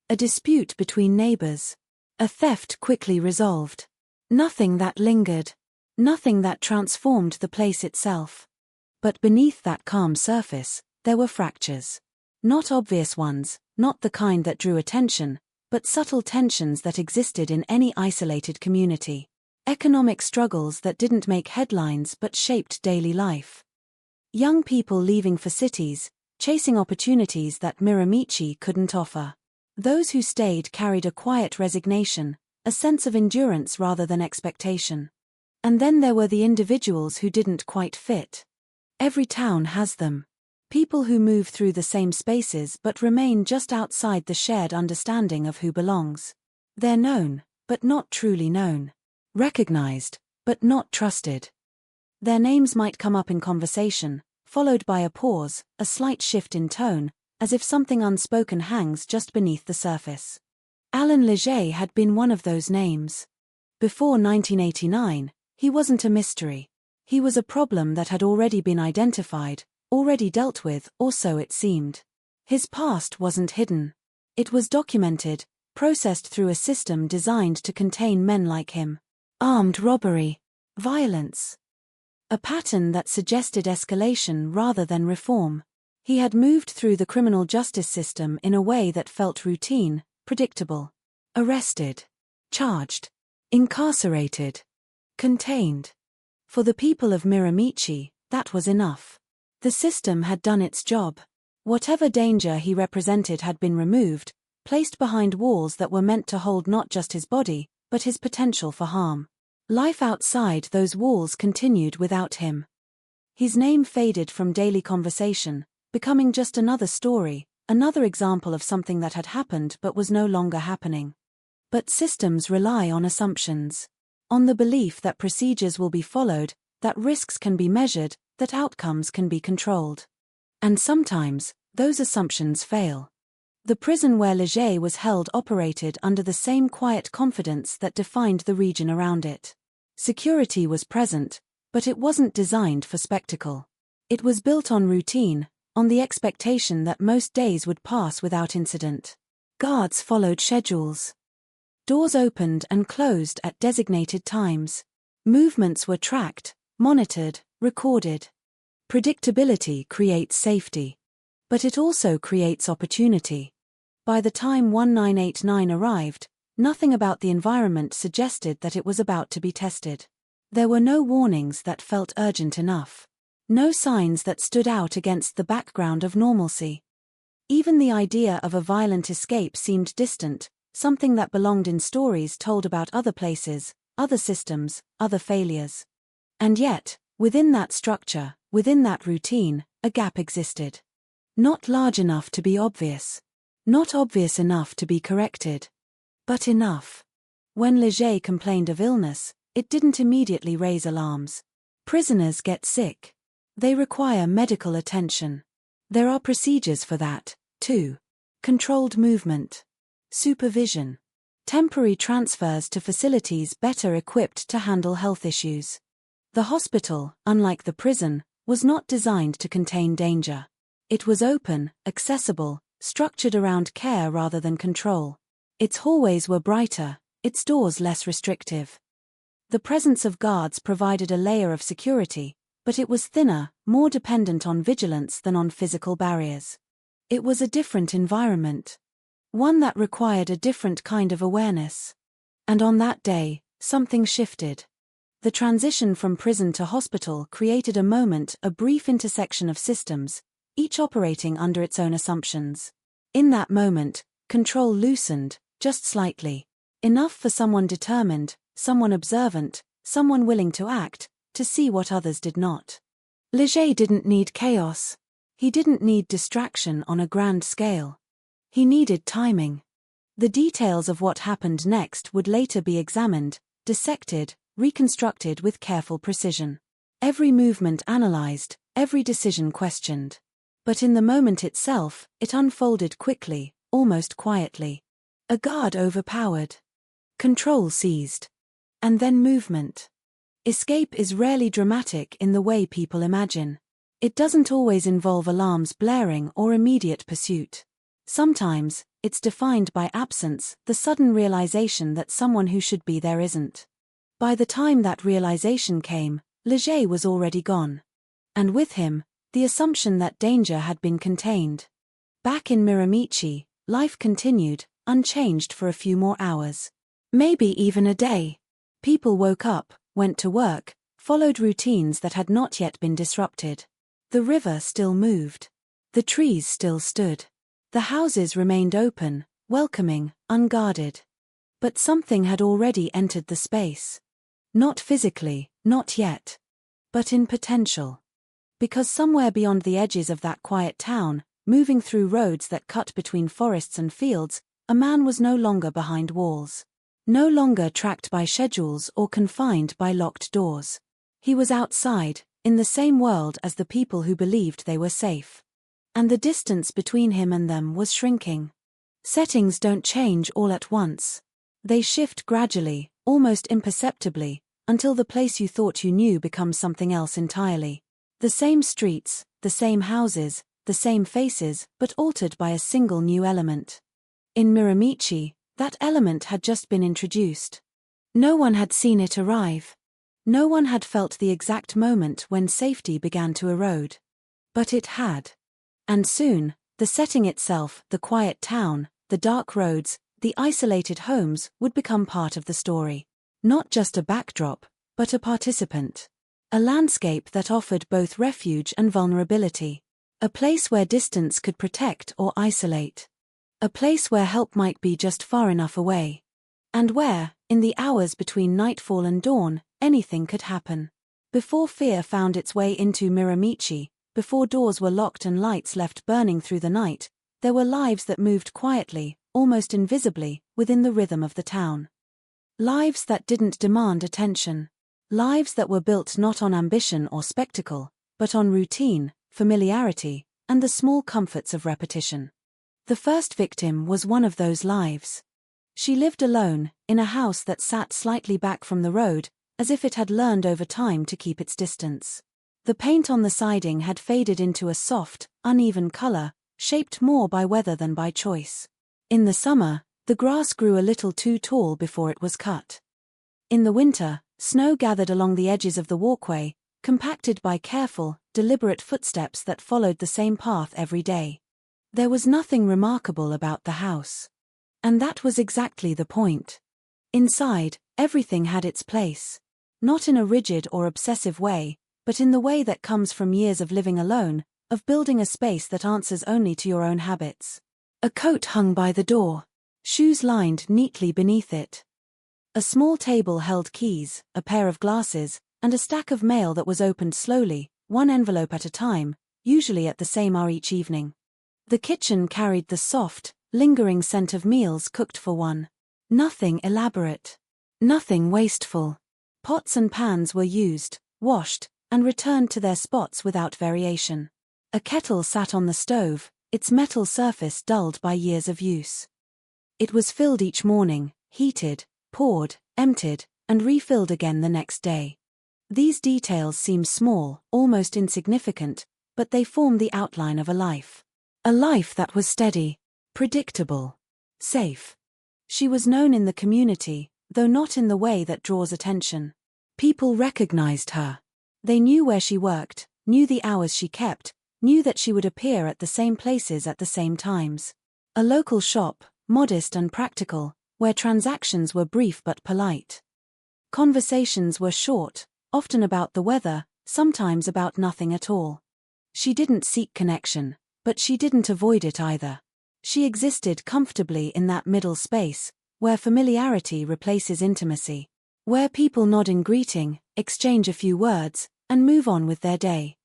A dispute between neighbors. A theft quickly resolved. Nothing that lingered. Nothing that transformed the place itself. But beneath that calm surface, there were fractures. Not obvious ones, not the kind that drew attention, but subtle tensions that existed in any isolated community. Economic struggles that didn't make headlines but shaped daily life. Young people leaving for cities, chasing opportunities that Miramichi couldn't offer. Those who stayed carried a quiet resignation, a sense of endurance rather than expectation. And then there were the individuals who didn't quite fit. Every town has them. People who move through the same spaces but remain just outside the shared understanding of who belongs. They're known, but not truly known. Recognized, but not trusted. Their names might come up in conversation, followed by a pause, a slight shift in tone, as if something unspoken hangs just beneath the surface. Alan Leger had been one of those names. Before 1989, he wasn't a mystery. He was a problem that had already been identified, already dealt with, or so it seemed. His past wasn't hidden. It was documented, processed through a system designed to contain men like him. Armed robbery. Violence. A pattern that suggested escalation rather than reform. He had moved through the criminal justice system in a way that felt routine, predictable. Arrested. Charged. Incarcerated. Contained. For the people of Miramichi, that was enough. The system had done its job. Whatever danger he represented had been removed, placed behind walls that were meant to hold not just his body, but his potential for harm. Life outside those walls continued without him. His name faded from daily conversation, becoming just another story, another example of something that had happened but was no longer happening. But systems rely on assumptions. On the belief that procedures will be followed, that risks can be measured, that outcomes can be controlled. And sometimes, those assumptions fail. The prison where Leger was held operated under the same quiet confidence that defined the region around it. Security was present, but it wasn't designed for spectacle. It was built on routine, on the expectation that most days would pass without incident. Guards followed schedules. Doors opened and closed at designated times. Movements were tracked, monitored, recorded. Predictability creates safety. But it also creates opportunity. By the time 1989 arrived, nothing about the environment suggested that it was about to be tested. There were no warnings that felt urgent enough. No signs that stood out against the background of normalcy. Even the idea of a violent escape seemed distant, something that belonged in stories told about other places, other systems, other failures. And yet, within that structure, within that routine, a gap existed. Not large enough to be obvious. Not obvious enough to be corrected. But enough. When Leger complained of illness, it didn't immediately raise alarms. Prisoners get sick. They require medical attention. There are procedures for that, too. Controlled movement. Supervision. Temporary transfers to facilities better equipped to handle health issues. The hospital, unlike the prison, was not designed to contain danger. It was open, accessible, structured around care rather than control. Its hallways were brighter, its doors less restrictive. The presence of guards provided a layer of security, but it was thinner, more dependent on vigilance than on physical barriers. It was a different environment. One that required a different kind of awareness. And on that day, something shifted. The transition from prison to hospital created a moment, a brief intersection of systems, each operating under its own assumptions. In that moment, control loosened, just slightly. Enough for someone determined, someone observant, someone willing to act, to see what others did not. Leger didn't need chaos. He didn't need distraction on a grand scale. He needed timing. The details of what happened next would later be examined, dissected, reconstructed with careful precision. Every movement analyzed, every decision questioned. But in the moment itself, it unfolded quickly, almost quietly. A guard overpowered. Control seized. And then movement. Escape is rarely dramatic in the way people imagine. It doesn't always involve alarms blaring or immediate pursuit. Sometimes, it's defined by absence, the sudden realization that someone who should be there isn't. By the time that realization came, Leger was already gone. And with him, the assumption that danger had been contained. Back in Miramichi, life continued, unchanged for a few more hours. Maybe even a day. People woke up, went to work, followed routines that had not yet been disrupted. The river still moved. The trees still stood. The houses remained open, welcoming, unguarded. But something had already entered the space. Not physically, not yet. But in potential. Because somewhere beyond the edges of that quiet town, moving through roads that cut between forests and fields, a man was no longer behind walls. No longer tracked by schedules or confined by locked doors. He was outside, in the same world as the people who believed they were safe. And the distance between him and them was shrinking. Settings don't change all at once. They shift gradually, almost imperceptibly, until the place you thought you knew becomes something else entirely. The same streets, the same houses, the same faces, but altered by a single new element. In Miramichi, that element had just been introduced. No one had seen it arrive. No one had felt the exact moment when safety began to erode. But it had. And soon, the setting itself, the quiet town, the dark roads, the isolated homes would become part of the story. Not just a backdrop, but a participant. A landscape that offered both refuge and vulnerability. A place where distance could protect or isolate. A place where help might be just far enough away. And where, in the hours between nightfall and dawn, anything could happen. Before fear found its way into Miramichi, before doors were locked and lights left burning through the night, there were lives that moved quietly, almost invisibly, within the rhythm of the town. Lives that didn't demand attention. Lives that were built not on ambition or spectacle, but on routine, familiarity, and the small comforts of repetition. The first victim was one of those lives. She lived alone, in a house that sat slightly back from the road, as if it had learned over time to keep its distance. The paint on the siding had faded into a soft, uneven color, shaped more by weather than by choice. In the summer, the grass grew a little too tall before it was cut. In the winter, snow gathered along the edges of the walkway, compacted by careful, deliberate footsteps that followed the same path every day. There was nothing remarkable about the house. And that was exactly the point. Inside, everything had its place. Not in a rigid or obsessive way, but in the way that comes from years of living alone, of building a space that answers only to your own habits. A coat hung by the door. Shoes lined neatly beneath it. A small table held keys, a pair of glasses, and a stack of mail that was opened slowly, one envelope at a time, usually at the same hour each evening. The kitchen carried the soft, lingering scent of meals cooked for one. Nothing elaborate. Nothing wasteful. Pots and pans were used, washed, and returned to their spots without variation. A kettle sat on the stove, its metal surface dulled by years of use. It was filled each morning, heated, poured, emptied, and refilled again the next day. These details seem small, almost insignificant, but they form the outline of a life. A life that was steady, predictable, safe. She was known in the community, though not in the way that draws attention. People recognized her. They knew where she worked, knew the hours she kept, knew that she would appear at the same places at the same times. A local shop, modest and practical, where transactions were brief but polite. Conversations were short, often about the weather, sometimes about nothing at all. She didn't seek connection, but she didn't avoid it either. She existed comfortably in that middle space, where familiarity replaces intimacy. Where people nod in greeting, exchange a few words, and move on with their day.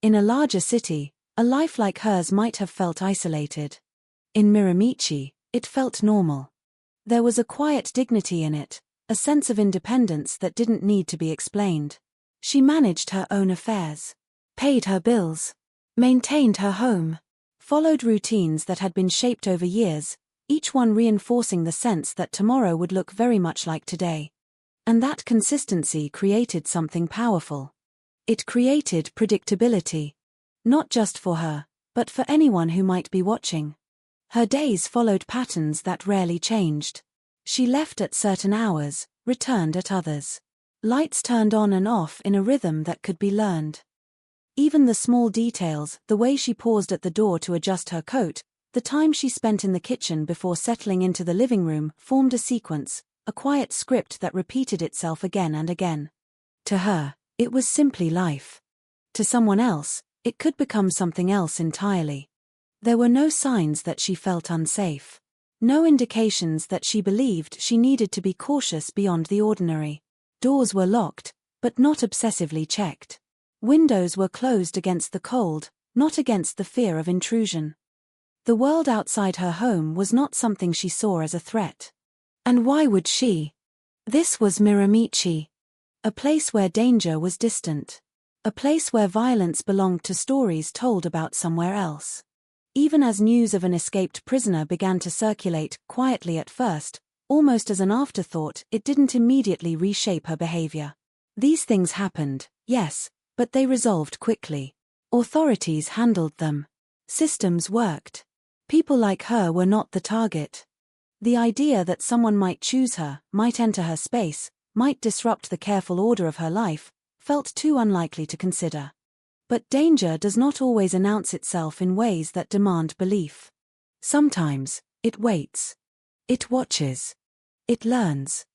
In a larger city, a life like hers might have felt isolated. In Miramichi, it felt normal. There was a quiet dignity in it, a sense of independence that didn't need to be explained. She managed her own affairs, paid her bills, maintained her home, followed routines that had been shaped over years, each one reinforcing the sense that tomorrow would look very much like today. And that consistency created something powerful. It created predictability. Not just for her, but for anyone who might be watching. Her days followed patterns that rarely changed. She left at certain hours, returned at others. Lights turned on and off in a rhythm that could be learned. Even the small details, the way she paused at the door to adjust her coat, the time she spent in the kitchen before settling into the living room, formed a sequence, a quiet script that repeated itself again and again. To her, it was simply life. To someone else, it could become something else entirely. There were no signs that she felt unsafe. No indications that she believed she needed to be cautious beyond the ordinary. Doors were locked, but not obsessively checked. Windows were closed against the cold, not against the fear of intrusion. The world outside her home was not something she saw as a threat. And why would she? This was Miramichi. A place where danger was distant. A place where violence belonged to stories told about somewhere else. Even as news of an escaped prisoner began to circulate, quietly at first, almost as an afterthought, it didn't immediately reshape her behavior. These things happened, yes, but they resolved quickly. Authorities handled them. Systems worked. People like her were not the target. The idea that someone might choose her, might enter her space, might disrupt the careful order of her life, felt too unlikely to consider. But danger does not always announce itself in ways that demand belief. Sometimes, it waits. It watches. It learns.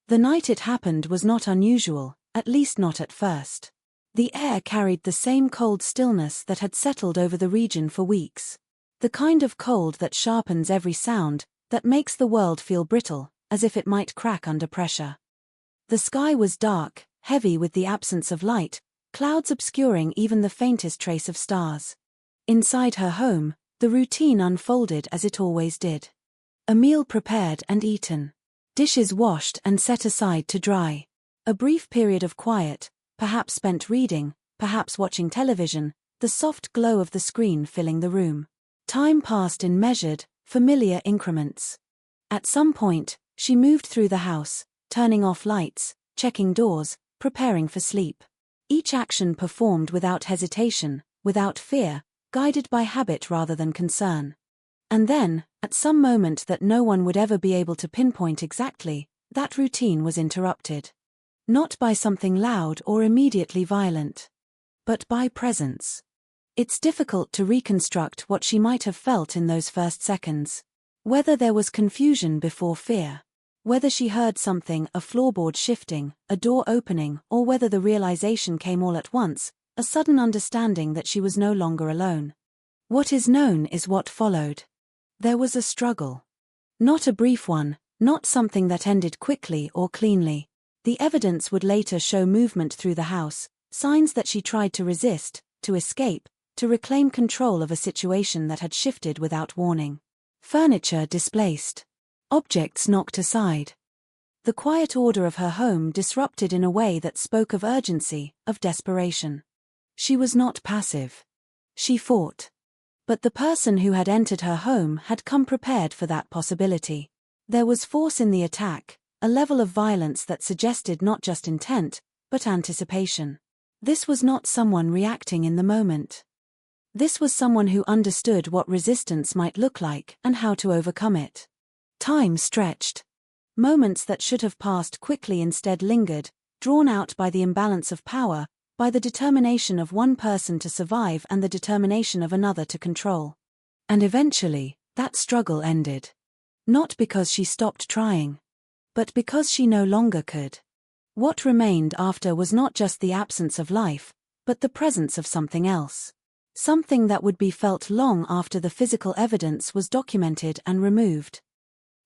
The night it happened was not unusual, at least not at first. The air carried the same cold stillness that had settled over the region for weeks. The kind of cold that sharpens every sound, that makes the world feel brittle, as if it might crack under pressure. The sky was dark, heavy with the absence of light, clouds obscuring even the faintest trace of stars. Inside her home, the routine unfolded as it always did. A meal prepared and eaten. Dishes washed and set aside to dry. A brief period of quiet, perhaps spent reading, perhaps watching television, the soft glow of the screen filling the room. Time passed in measured, familiar increments. At some point, she moved through the house, turning off lights, checking doors, preparing for sleep. Each action performed without hesitation, without fear, guided by habit rather than concern. And then, at some moment that no one would ever be able to pinpoint exactly, that routine was interrupted. Not by something loud or immediately violent, but by presence. It's difficult to reconstruct what she might have felt in those first seconds. Whether there was confusion before fear. Whether she heard something, a floorboard shifting, a door opening, or whether the realization came all at once, a sudden understanding that she was no longer alone. What is known is what followed. There was a struggle. Not a brief one, not something that ended quickly or cleanly. The evidence would later show movement through the house, signs that she tried to resist, to escape, to reclaim control of a situation that had shifted without warning. Furniture displaced. Objects knocked aside. The quiet order of her home disrupted in a way that spoke of urgency, of desperation. She was not passive. She fought. But the person who had entered her home had come prepared for that possibility. There was force in the attack, a level of violence that suggested not just intent, but anticipation. This was not someone reacting in the moment. This was someone who understood what resistance might look like and how to overcome it. Time stretched. Moments that should have passed quickly instead lingered, drawn out by the imbalance of power, by the determination of one person to survive and the determination of another to control. And eventually, that struggle ended. Not because she stopped trying, but because she no longer could. What remained after was not just the absence of life, but the presence of something else. Something that would be felt long after the physical evidence was documented and removed.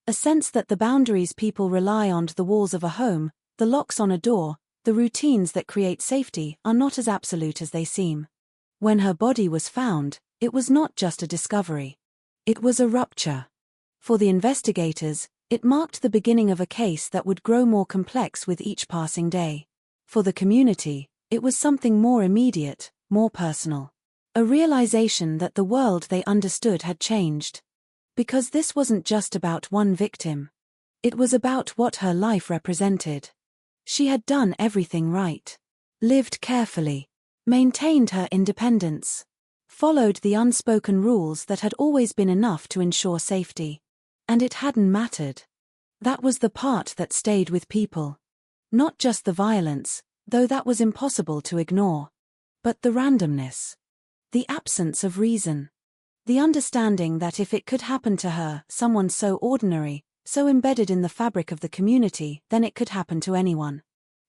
A sense that the boundaries people rely on, the walls of a home, the locks on a door, the routines that create safety, are not as absolute as they seem. When her body was found, it was not just a discovery. It was a rupture. For the investigators, it marked the beginning of a case that would grow more complex with each passing day. For the community, it was something more immediate, more personal. A realization that the world they understood had changed. Because this wasn't just about one victim. It was about what her life represented. She had done everything right. Lived carefully. Maintained her independence. Followed the unspoken rules that had always been enough to ensure safety. And it hadn't mattered. That was the part that stayed with people. Not just the violence, though that was impossible to ignore, but the randomness. The absence of reason. The understanding that if it could happen to her, someone so ordinary, so embedded in the fabric of the community, then it could happen to anyone.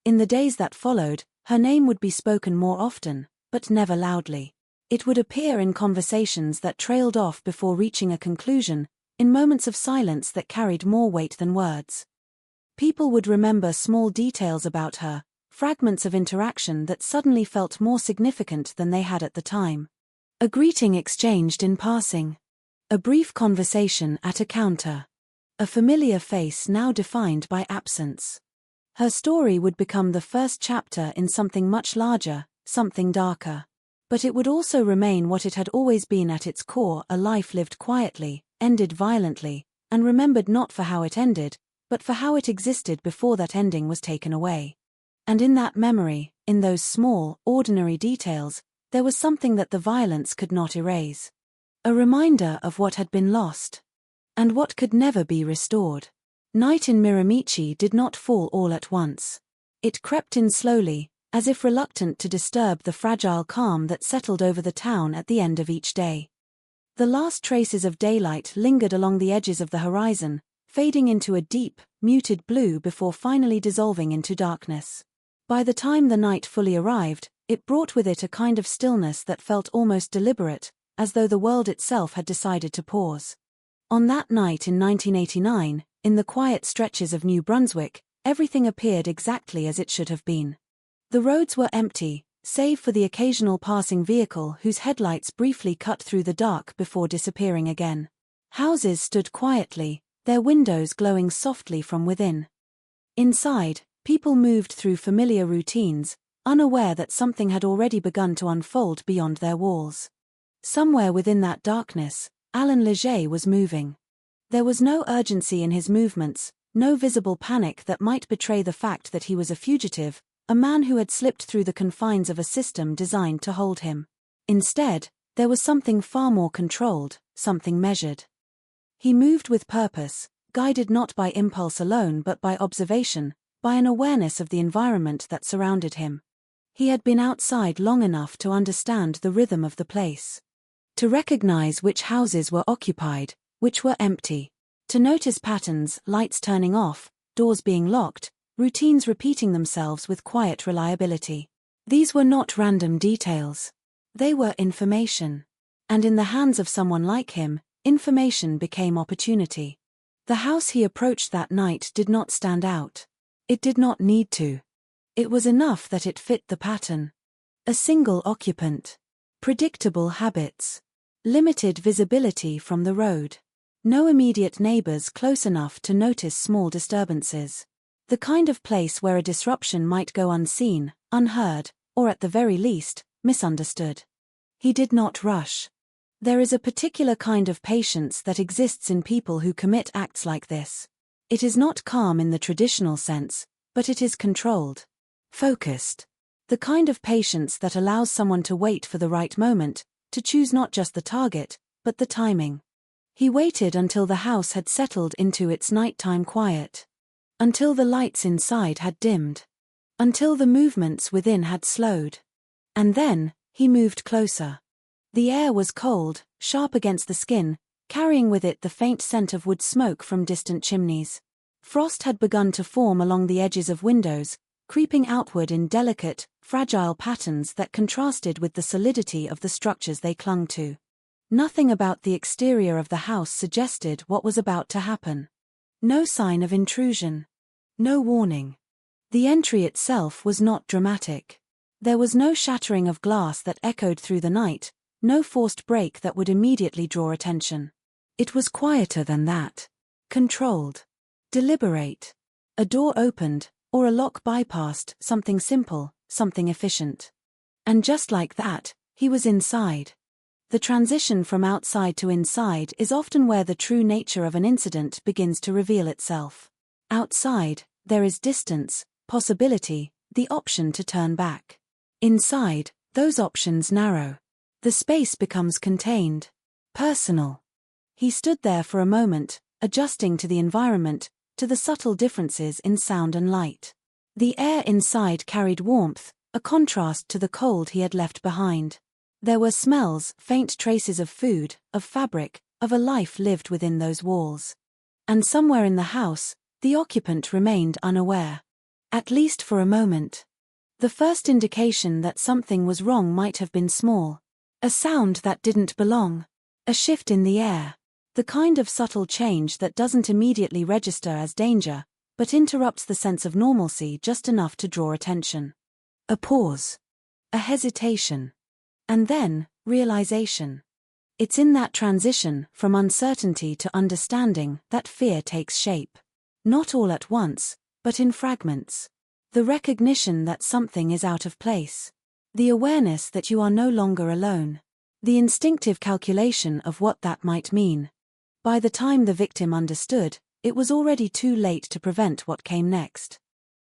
In the days that followed, her name would be spoken more often, but never loudly. It would appear in conversations that trailed off before reaching a conclusion, in moments of silence that carried more weight than words. People would remember small details about her, fragments of interaction that suddenly felt more significant than they had at the time. A greeting exchanged in passing. A brief conversation at a counter. A familiar face now defined by absence. Her story would become the first chapter in something much larger, something darker. But it would also remain what it had always been at its core, a life lived quietly, ended violently, and remembered not for how it ended, but for how it existed before that ending was taken away. And in that memory, in those small, ordinary details, there was something that the violence could not erase. A reminder of what had been lost. And what could never be restored. Night in Miramichi did not fall all at once. It crept in slowly, as if reluctant to disturb the fragile calm that settled over the town at the end of each day. The last traces of daylight lingered along the edges of the horizon, fading into a deep, muted blue before finally dissolving into darkness. By the time the night fully arrived, it brought with it a kind of stillness that felt almost deliberate, as though the world itself had decided to pause. On that night in 1989, in the quiet stretches of New Brunswick, everything appeared exactly as it should have been. The roads were empty, save for the occasional passing vehicle whose headlights briefly cut through the dark before disappearing again. Houses stood quietly, their windows glowing softly from within. Inside, people moved through familiar routines, unaware that something had already begun to unfold beyond their walls. Somewhere within that darkness, Alan Leger was moving. There was no urgency in his movements, no visible panic that might betray the fact that he was a fugitive, a man who had slipped through the confines of a system designed to hold him. Instead, there was something far more controlled, something measured. He moved with purpose, guided not by impulse alone but by observation, by an awareness of the environment that surrounded him. He had been outside long enough to understand the rhythm of the place. To recognize which houses were occupied, which were empty. To notice patterns, lights turning off, doors being locked, routines repeating themselves with quiet reliability. These were not random details. They were information. And in the hands of someone like him, information became opportunity. The house he approached that night did not stand out. It did not need to. It was enough that it fit the pattern. A single occupant. Predictable habits. Limited visibility from the road. No immediate neighbors close enough to notice small disturbances. The kind of place where a disruption might go unseen, unheard, or at the very least, misunderstood. He did not rush. There is a particular kind of patience that exists in people who commit acts like this. It is not calm in the traditional sense, but it is controlled. Focused. The kind of patience that allows someone to wait for the right moment, to choose not just the target, but the timing. He waited until the house had settled into its nighttime quiet. Until the lights inside had dimmed. Until the movements within had slowed. And then, he moved closer. The air was cold, sharp against the skin, carrying with it the faint scent of wood smoke from distant chimneys. Frost had begun to form along the edges of windows, creeping outward in delicate, fragile patterns that contrasted with the solidity of the structures they clung to. Nothing about the exterior of the house suggested what was about to happen. No sign of intrusion. No warning. The entry itself was not dramatic. There was no shattering of glass that echoed through the night, no forced break that would immediately draw attention. It was quieter than that. Controlled. Deliberate. A door opened, or a lock bypassed, something simple, something efficient. And just like that, he was inside. The transition from outside to inside is often where the true nature of an incident begins to reveal itself. Outside, there is distance, possibility, the option to turn back. Inside, those options narrow. The space becomes contained. Personal. He stood there for a moment, adjusting to the environment, to the subtle differences in sound and light. The air inside carried warmth, a contrast to the cold he had left behind. There were smells, faint traces of food, of fabric, of a life lived within those walls. And somewhere in the house, the occupant remained unaware. At least for a moment. The first indication that something was wrong might have been small. A sound that didn't belong. A shift in the air. The kind of subtle change that doesn't immediately register as danger, but interrupts the sense of normalcy just enough to draw attention. A pause. A hesitation. And then, realization. It's in that transition from uncertainty to understanding that fear takes shape. Not all at once, but in fragments. The recognition that something is out of place. The awareness that you are no longer alone. The instinctive calculation of what that might mean. By the time the victim understood, it was already too late to prevent what came next.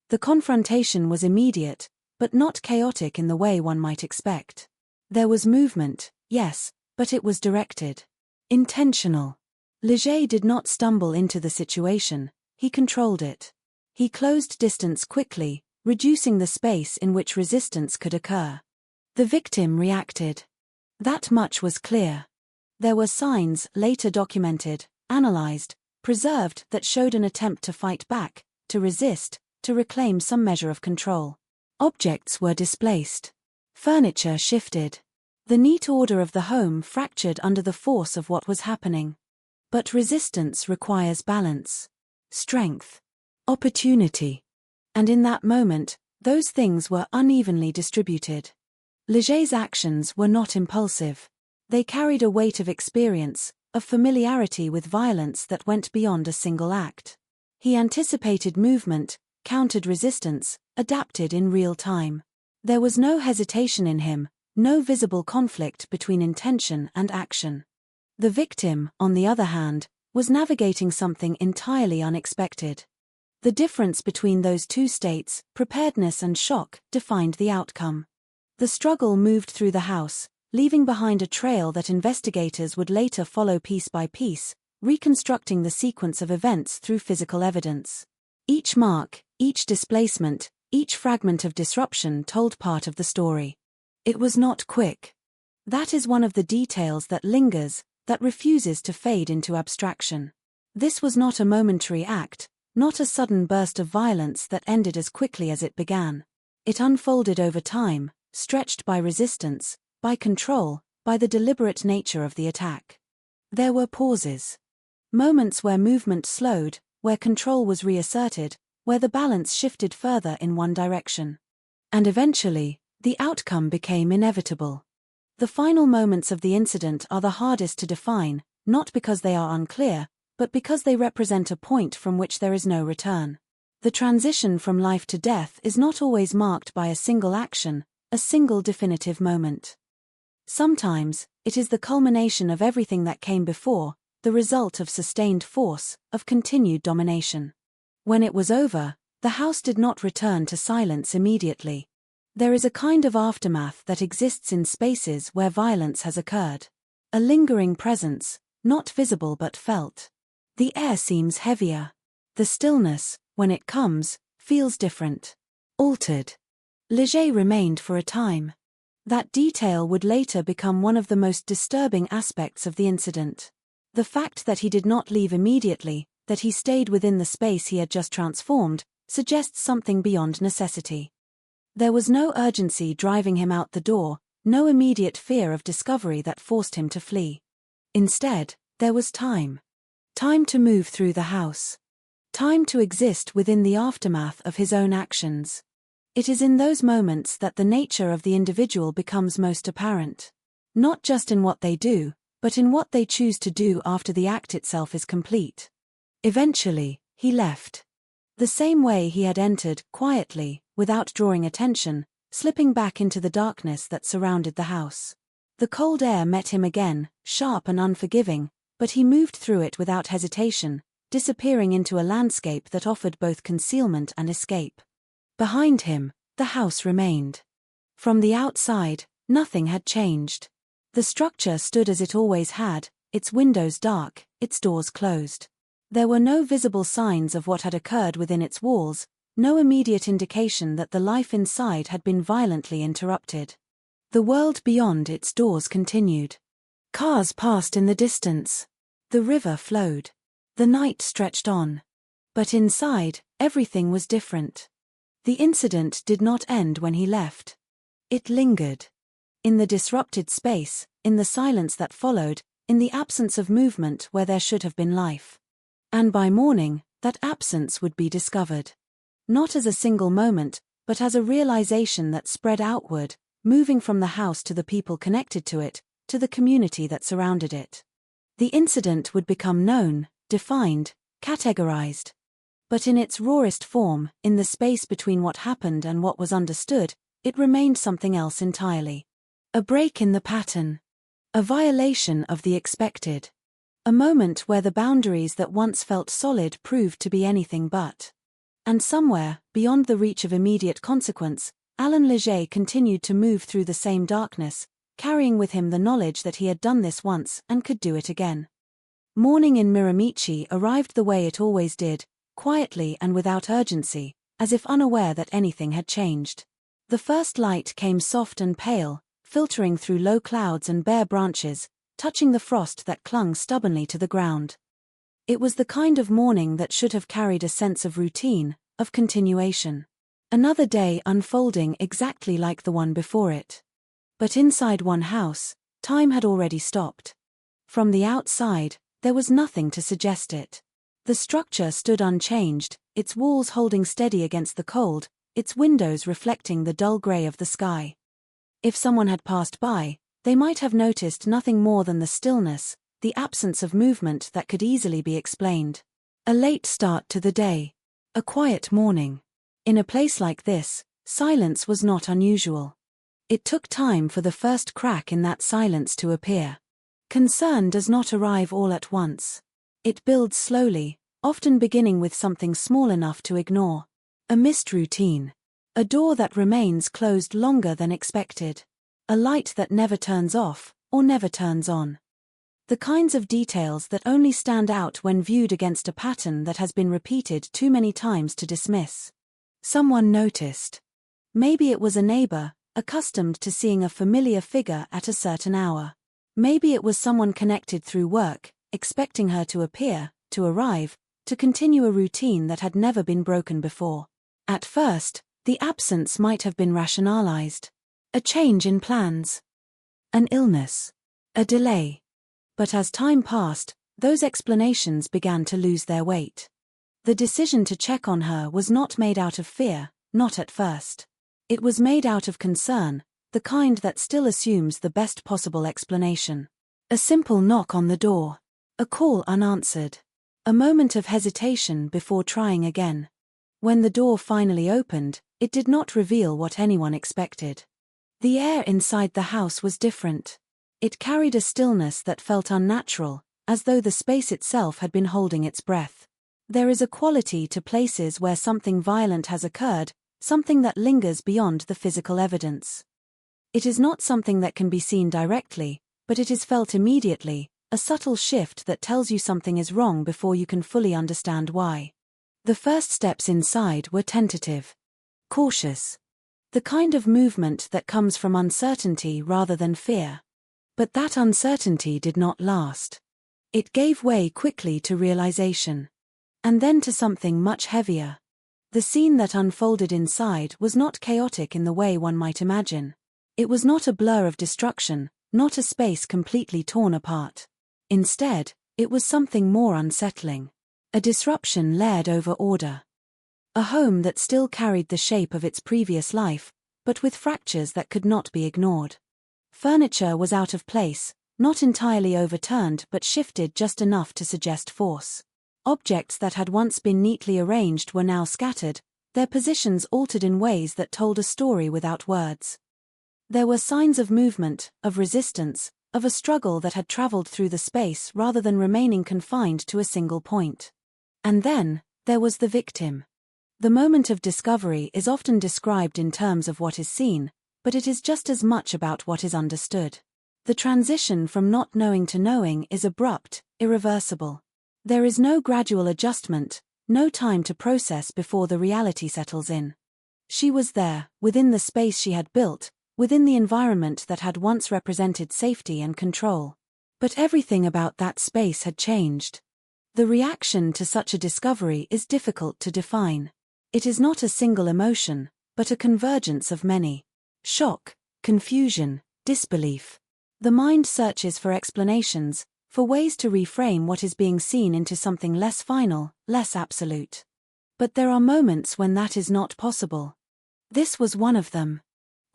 The confrontation was immediate, but not chaotic in the way one might expect. There was movement, yes, but it was directed. Intentional. Leger did not stumble into the situation, he controlled it. He closed distance quickly, reducing the space in which resistance could occur. The victim reacted. That much was clear. There were signs, later documented, analyzed, preserved, that showed an attempt to fight back, to resist, to reclaim some measure of control. Objects were displaced. Furniture shifted. The neat order of the home fractured under the force of what was happening. But resistance requires balance, strength, opportunity. And in that moment, those things were unevenly distributed. Leger's actions were not impulsive. They carried a weight of experience, of familiarity with violence that went beyond a single act. He anticipated movement, countered resistance, adapted in real time. There was no hesitation in him, no visible conflict between intention and action. The victim, on the other hand, was navigating something entirely unexpected. The difference between those two states, preparedness and shock, defined the outcome. The struggle moved through the house, leaving behind a trail that investigators would later follow piece by piece, reconstructing the sequence of events through physical evidence. Each mark, each displacement, each fragment of disruption told part of the story. It was not quick. That is one of the details that lingers, that refuses to fade into abstraction. This was not a momentary act, not a sudden burst of violence that ended as quickly as it began. It unfolded over time, stretched by resistance, by control, by the deliberate nature of the attack. There were pauses. Moments where movement slowed, where control was reasserted, where the balance shifted further in one direction. And eventually, the outcome became inevitable. The final moments of the incident are the hardest to define, not because they are unclear, but because they represent a point from which there is no return. The transition from life to death is not always marked by a single action, a single definitive moment. Sometimes, it is the culmination of everything that came before, the result of sustained force, of continued domination. When it was over, the house did not return to silence immediately. There is a kind of aftermath that exists in spaces where violence has occurred. A lingering presence, not visible but felt. The air seems heavier. The stillness, when it comes, feels different. Altered. Leger remained for a time. That detail would later become one of the most disturbing aspects of the incident. The fact that he did not leave immediately, that he stayed within the space he had just transformed, suggests something beyond necessity. There was no urgency driving him out the door, no immediate fear of discovery that forced him to flee. Instead, there was time. Time to move through the house. Time to exist within the aftermath of his own actions. It is in those moments that the nature of the individual becomes most apparent. Not just in what they do, but in what they choose to do after the act itself is complete. Eventually, he left. The same way he had entered, quietly, without drawing attention, slipping back into the darkness that surrounded the house. The cold air met him again, sharp and unforgiving, but he moved through it without hesitation, disappearing into a landscape that offered both concealment and escape. Behind him, the house remained. From the outside, nothing had changed. The structure stood as it always had, its windows dark, its doors closed. There were no visible signs of what had occurred within its walls, no immediate indication that the life inside had been violently interrupted. The world beyond its doors continued. Cars passed in the distance. The river flowed. The night stretched on. But inside, everything was different. The incident did not end when he left. It lingered. In the disrupted space, in the silence that followed, in the absence of movement where there should have been life. And by morning, that absence would be discovered. Not as a single moment, but as a realization that spread outward, moving from the house to the people connected to it, to the community that surrounded it. The incident would become known, defined, categorized. But in its rawest form, in the space between what happened and what was understood, it remained something else entirely. A break in the pattern. A violation of the expected. A moment where the boundaries that once felt solid proved to be anything but. And somewhere, beyond the reach of immediate consequence, Alan Leger continued to move through the same darkness, carrying with him the knowledge that he had done this once and could do it again. Morning in Miramichi arrived the way it always did, quietly and without urgency, as if unaware that anything had changed. The first light came soft and pale, filtering through low clouds and bare branches, touching the frost that clung stubbornly to the ground. It was the kind of morning that should have carried a sense of routine, of continuation. Another day unfolding exactly like the one before it. But inside one house, time had already stopped. From the outside, there was nothing to suggest it. The structure stood unchanged, its walls holding steady against the cold, its windows reflecting the dull grey of the sky. If someone had passed by, they might have noticed nothing more than the stillness, the absence of movement that could easily be explained. A late start to the day. A quiet morning. In a place like this, silence was not unusual. It took time for the first crack in that silence to appear. Concern does not arrive all at once. It builds slowly, often beginning with something small enough to ignore. A missed routine. A door that remains closed longer than expected. A light that never turns off, or never turns on. The kinds of details that only stand out when viewed against a pattern that has been repeated too many times to dismiss. Someone noticed. Maybe it was a neighbor, accustomed to seeing a familiar figure at a certain hour. Maybe it was someone connected through work, expecting her to appear, to arrive, to continue a routine that had never been broken before. At first, the absence might have been rationalized. A change in plans. An illness. A delay. But as time passed, those explanations began to lose their weight. The decision to check on her was not made out of fear, not at first. It was made out of concern, the kind that still assumes the best possible explanation. A simple knock on the door. A call unanswered. A moment of hesitation before trying again. When the door finally opened, it did not reveal what anyone expected. The air inside the house was different. It carried a stillness that felt unnatural, as though the space itself had been holding its breath. There is a quality to places where something violent has occurred, something that lingers beyond the physical evidence. It is not something that can be seen directly, but it is felt immediately, a subtle shift that tells you something is wrong before you can fully understand why. The first steps inside were tentative. Cautious. The kind of movement that comes from uncertainty rather than fear. But that uncertainty did not last. It gave way quickly to realization. And then to something much heavier. The scene that unfolded inside was not chaotic in the way one might imagine. It was not a blur of destruction, not a space completely torn apart. Instead, it was something more unsettling. A disruption layered over order. A home that still carried the shape of its previous life, but with fractures that could not be ignored. Furniture was out of place, not entirely overturned but shifted just enough to suggest force. Objects that had once been neatly arranged were now scattered, their positions altered in ways that told a story without words. There were signs of movement, of resistance, of a struggle that had traveled through the space rather than remaining confined to a single point. And then, there was the victim. The moment of discovery is often described in terms of what is seen, but it is just as much about what is understood. The transition from not knowing to knowing is abrupt, irreversible. There is no gradual adjustment, No time to process before the reality settles in. She was there, within the space she had built, within the environment that had once represented safety and control. But everything about that space had changed. The reaction to such a discovery is difficult to define. It is not a single emotion, but a convergence of many. Shock, confusion, disbelief. The mind searches for explanations, for ways to reframe what is being seen into something less final, less absolute. But there are moments when that is not possible. This was one of them.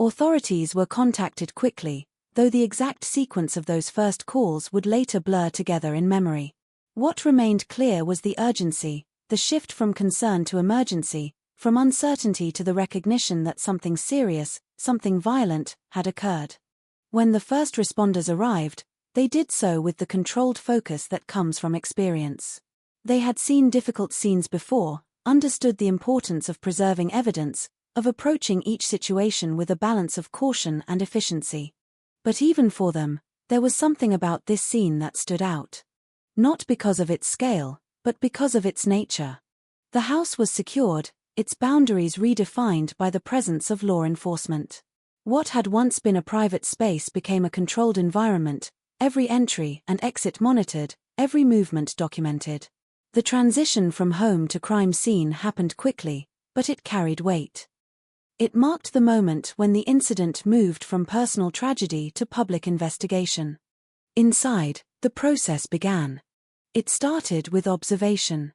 Authorities were contacted quickly, though the exact sequence of those first calls would later blur together in memory. What remained clear was the urgency, the shift from concern to emergency, from uncertainty to the recognition that something serious, something violent, had occurred. When the first responders arrived, they did so with the controlled focus that comes from experience. They had seen difficult scenes before, understood the importance of preserving evidence, of approaching each situation with a balance of caution and efficiency. But even for them, there was something about this scene that stood out. Not because of its scale, but because of its nature. The house was secured, its boundaries redefined by the presence of law enforcement. What had once been a private space became a controlled environment, every entry and exit monitored, every movement documented. The transition from home to crime scene happened quickly, but it carried weight. It marked the moment when the incident moved from personal tragedy to public investigation. Inside, the process began. It started with observation.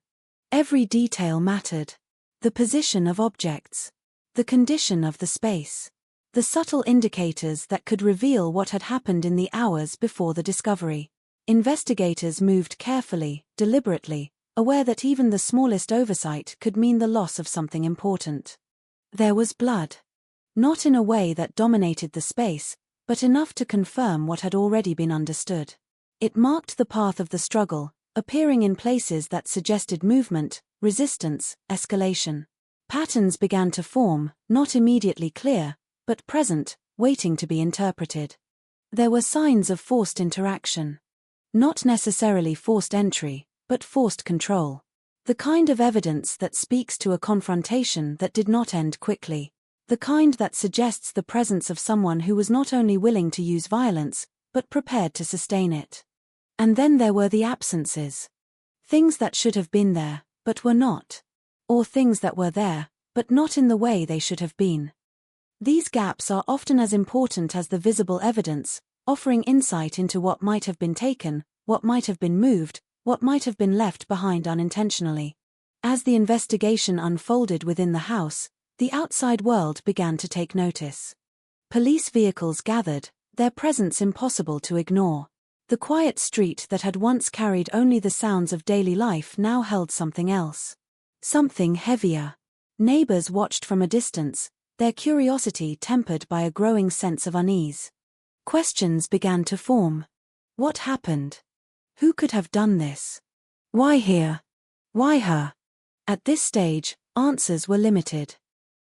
Every detail mattered. The position of objects. The condition of the space. The subtle indicators that could reveal what had happened in the hours before the discovery. Investigators moved carefully, deliberately, aware that even the smallest oversight could mean the loss of something important. There was blood. Not in a way that dominated the space, but enough to confirm what had already been understood. It marked the path of the struggle, appearing in places that suggested movement, resistance, escalation. Patterns began to form, not immediately clear, but present, waiting to be interpreted. There were signs of forced interaction. Not necessarily forced entry, but forced control. The kind of evidence that speaks to a confrontation that did not end quickly. The kind that suggests the presence of someone who was not only willing to use violence, but prepared to sustain it. And then there were the absences. Things that should have been there, but were not. Or things that were there, but not in the way they should have been. These gaps are often as important as the visible evidence, offering insight into what might have been taken, what might have been moved, what might have been left behind unintentionally. As the investigation unfolded within the house, the outside world began to take notice. Police vehicles gathered, their presence impossible to ignore. The quiet street that had once carried only the sounds of daily life now held something else. Something heavier. Neighbors watched from a distance, their curiosity tempered by a growing sense of unease. Questions began to form. What happened? Who could have done this? Why here? Why her? At this stage, answers were limited.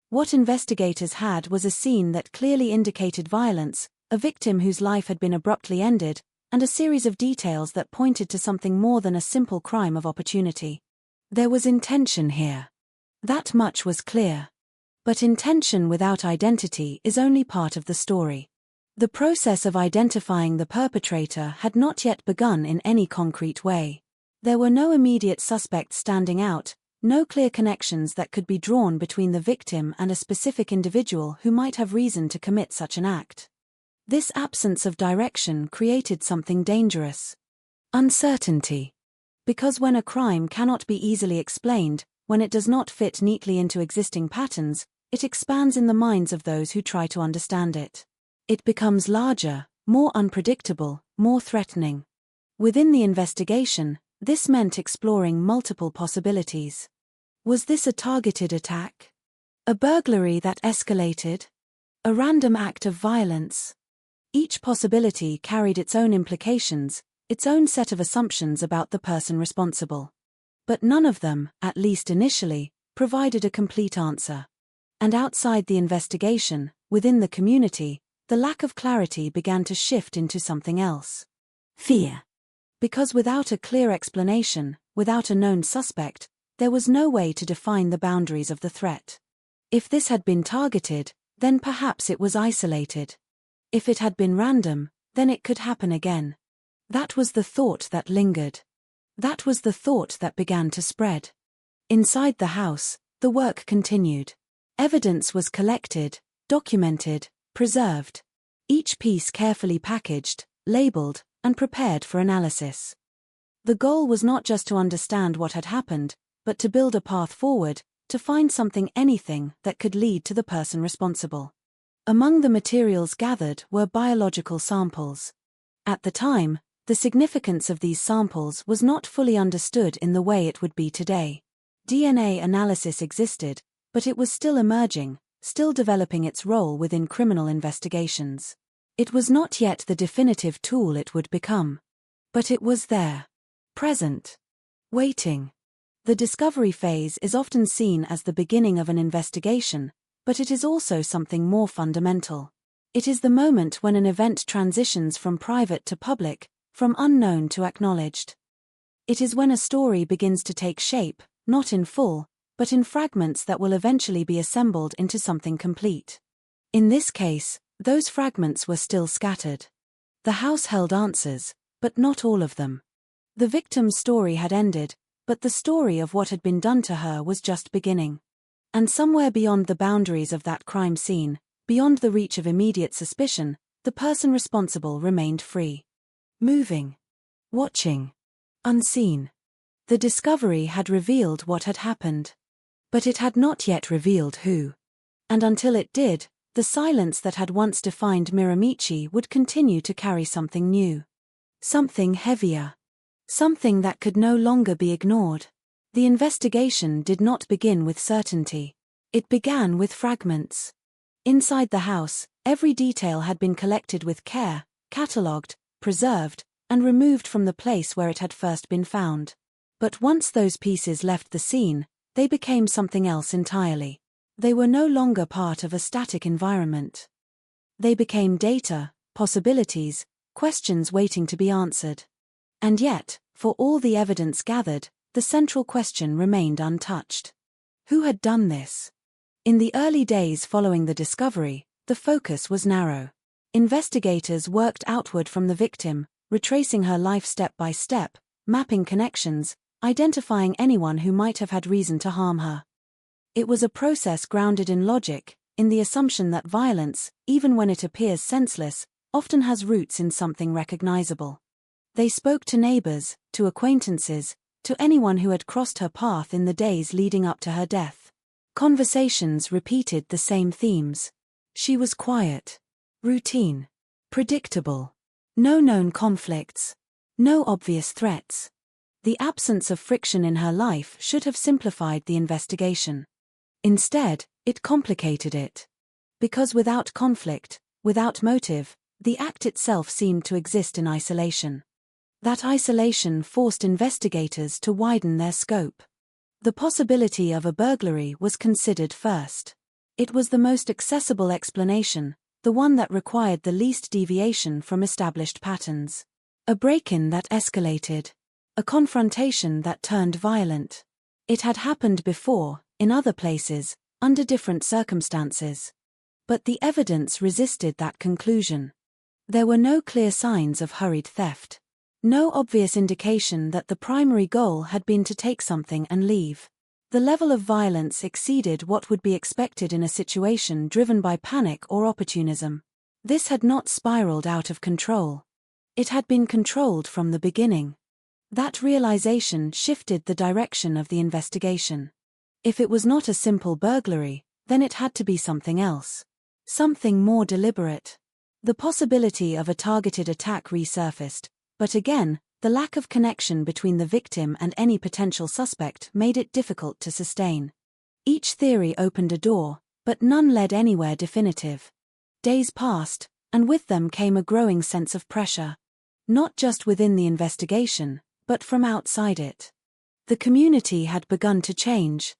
What investigators had was a scene that clearly indicated violence, a victim whose life had been abruptly ended, and a series of details that pointed to something more than a simple crime of opportunity. There was intention here. That much was clear. But intention without identity is only part of the story. The process of identifying the perpetrator had not yet begun in any concrete way. There were no immediate suspects standing out, no clear connections that could be drawn between the victim and a specific individual who might have reason to commit such an act. This absence of direction created something dangerous. Uncertainty. Because when a crime cannot be easily explained, when it does not fit neatly into existing patterns, it expands in the minds of those who try to understand it. It becomes larger, more unpredictable, more threatening. Within the investigation, this meant exploring multiple possibilities. Was this a targeted attack? A burglary that escalated? A random act of violence? Each possibility carried its own implications, its own set of assumptions about the person responsible. But none of them, at least initially, provided a complete answer. And outside the investigation, within the community, the lack of clarity began to shift into something else. Fear. Because without a clear explanation, without a known suspect, there was no way to define the boundaries of the threat. If this had been targeted, then perhaps it was isolated. If it had been random, then it could happen again. That was the thought that lingered. That was the thought that began to spread. Inside the house, the work continued. Evidence was collected, documented, preserved. Each piece carefully packaged, labeled, and prepared for analysis. The goal was not just to understand what had happened, but to build a path forward, to find anything that could lead to the person responsible. Among the materials gathered were biological samples. At the time, the significance of these samples was not fully understood in the way it would be today. DNA analysis existed, but it was still emerging, still developing its role within criminal investigations. It was not yet the definitive tool it would become. But it was there. Present. Waiting. The discovery phase is often seen as the beginning of an investigation, but it is also something more fundamental. It is the moment when an event transitions from private to public, from unknown to acknowledged. It is when a story begins to take shape, not in full, but in fragments that will eventually be assembled into something complete. In this case, those fragments were still scattered. The house held answers, but not all of them. The victim's story had ended, but the story of what had been done to her was just beginning. And somewhere beyond the boundaries of that crime scene, beyond the reach of immediate suspicion, the person responsible remained free. Moving. Watching. Unseen. The discovery had revealed what had happened. But it had not yet revealed who. And until it did, the silence that had once defined Miramichi would continue to carry something new. Something heavier. Something that could no longer be ignored. The investigation did not begin with certainty. It began with fragments. Inside the house, every detail had been collected with care, catalogued, preserved, and removed from the place where it had first been found. But once those pieces left the scene, they became something else entirely. They were no longer part of a static environment. They became data, possibilities, questions waiting to be answered. And yet, for all the evidence gathered, the central question remained untouched. Who had done this? In the early days following the discovery, the focus was narrow. Investigators worked outward from the victim, retracing her life step by step, mapping connections, identifying anyone who might have had reason to harm her. It was a process grounded in logic, in the assumption that violence, even when it appears senseless, often has roots in something recognizable. They spoke to neighbors, to acquaintances, to anyone who had crossed her path in the days leading up to her death. Conversations repeated the same themes. She was quiet, routine, predictable. No known conflicts. No obvious threats. The absence of friction in her life should have simplified the investigation. Instead, it complicated it. Because without conflict, without motive, the act itself seemed to exist in isolation. That isolation forced investigators to widen their scope. The possibility of a burglary was considered first. It was the most accessible explanation, the one that required the least deviation from established patterns. A break-in that escalated. A confrontation that turned violent. It had happened before, in other places, under different circumstances. But the evidence resisted that conclusion. There were no clear signs of hurried theft. No obvious indication that the primary goal had been to take something and leave. The level of violence exceeded what would be expected in a situation driven by panic or opportunism. This had not spiraled out of control. It had been controlled from the beginning. That realization shifted the direction of the investigation. If it was not a simple burglary, then it had to be something else. Something more deliberate. The possibility of a targeted attack resurfaced, but again, the lack of connection between the victim and any potential suspect made it difficult to sustain. Each theory opened a door, but none led anywhere definitive. Days passed, and with them came a growing sense of pressure. Not just within the investigation, but from outside it. The community had begun to change.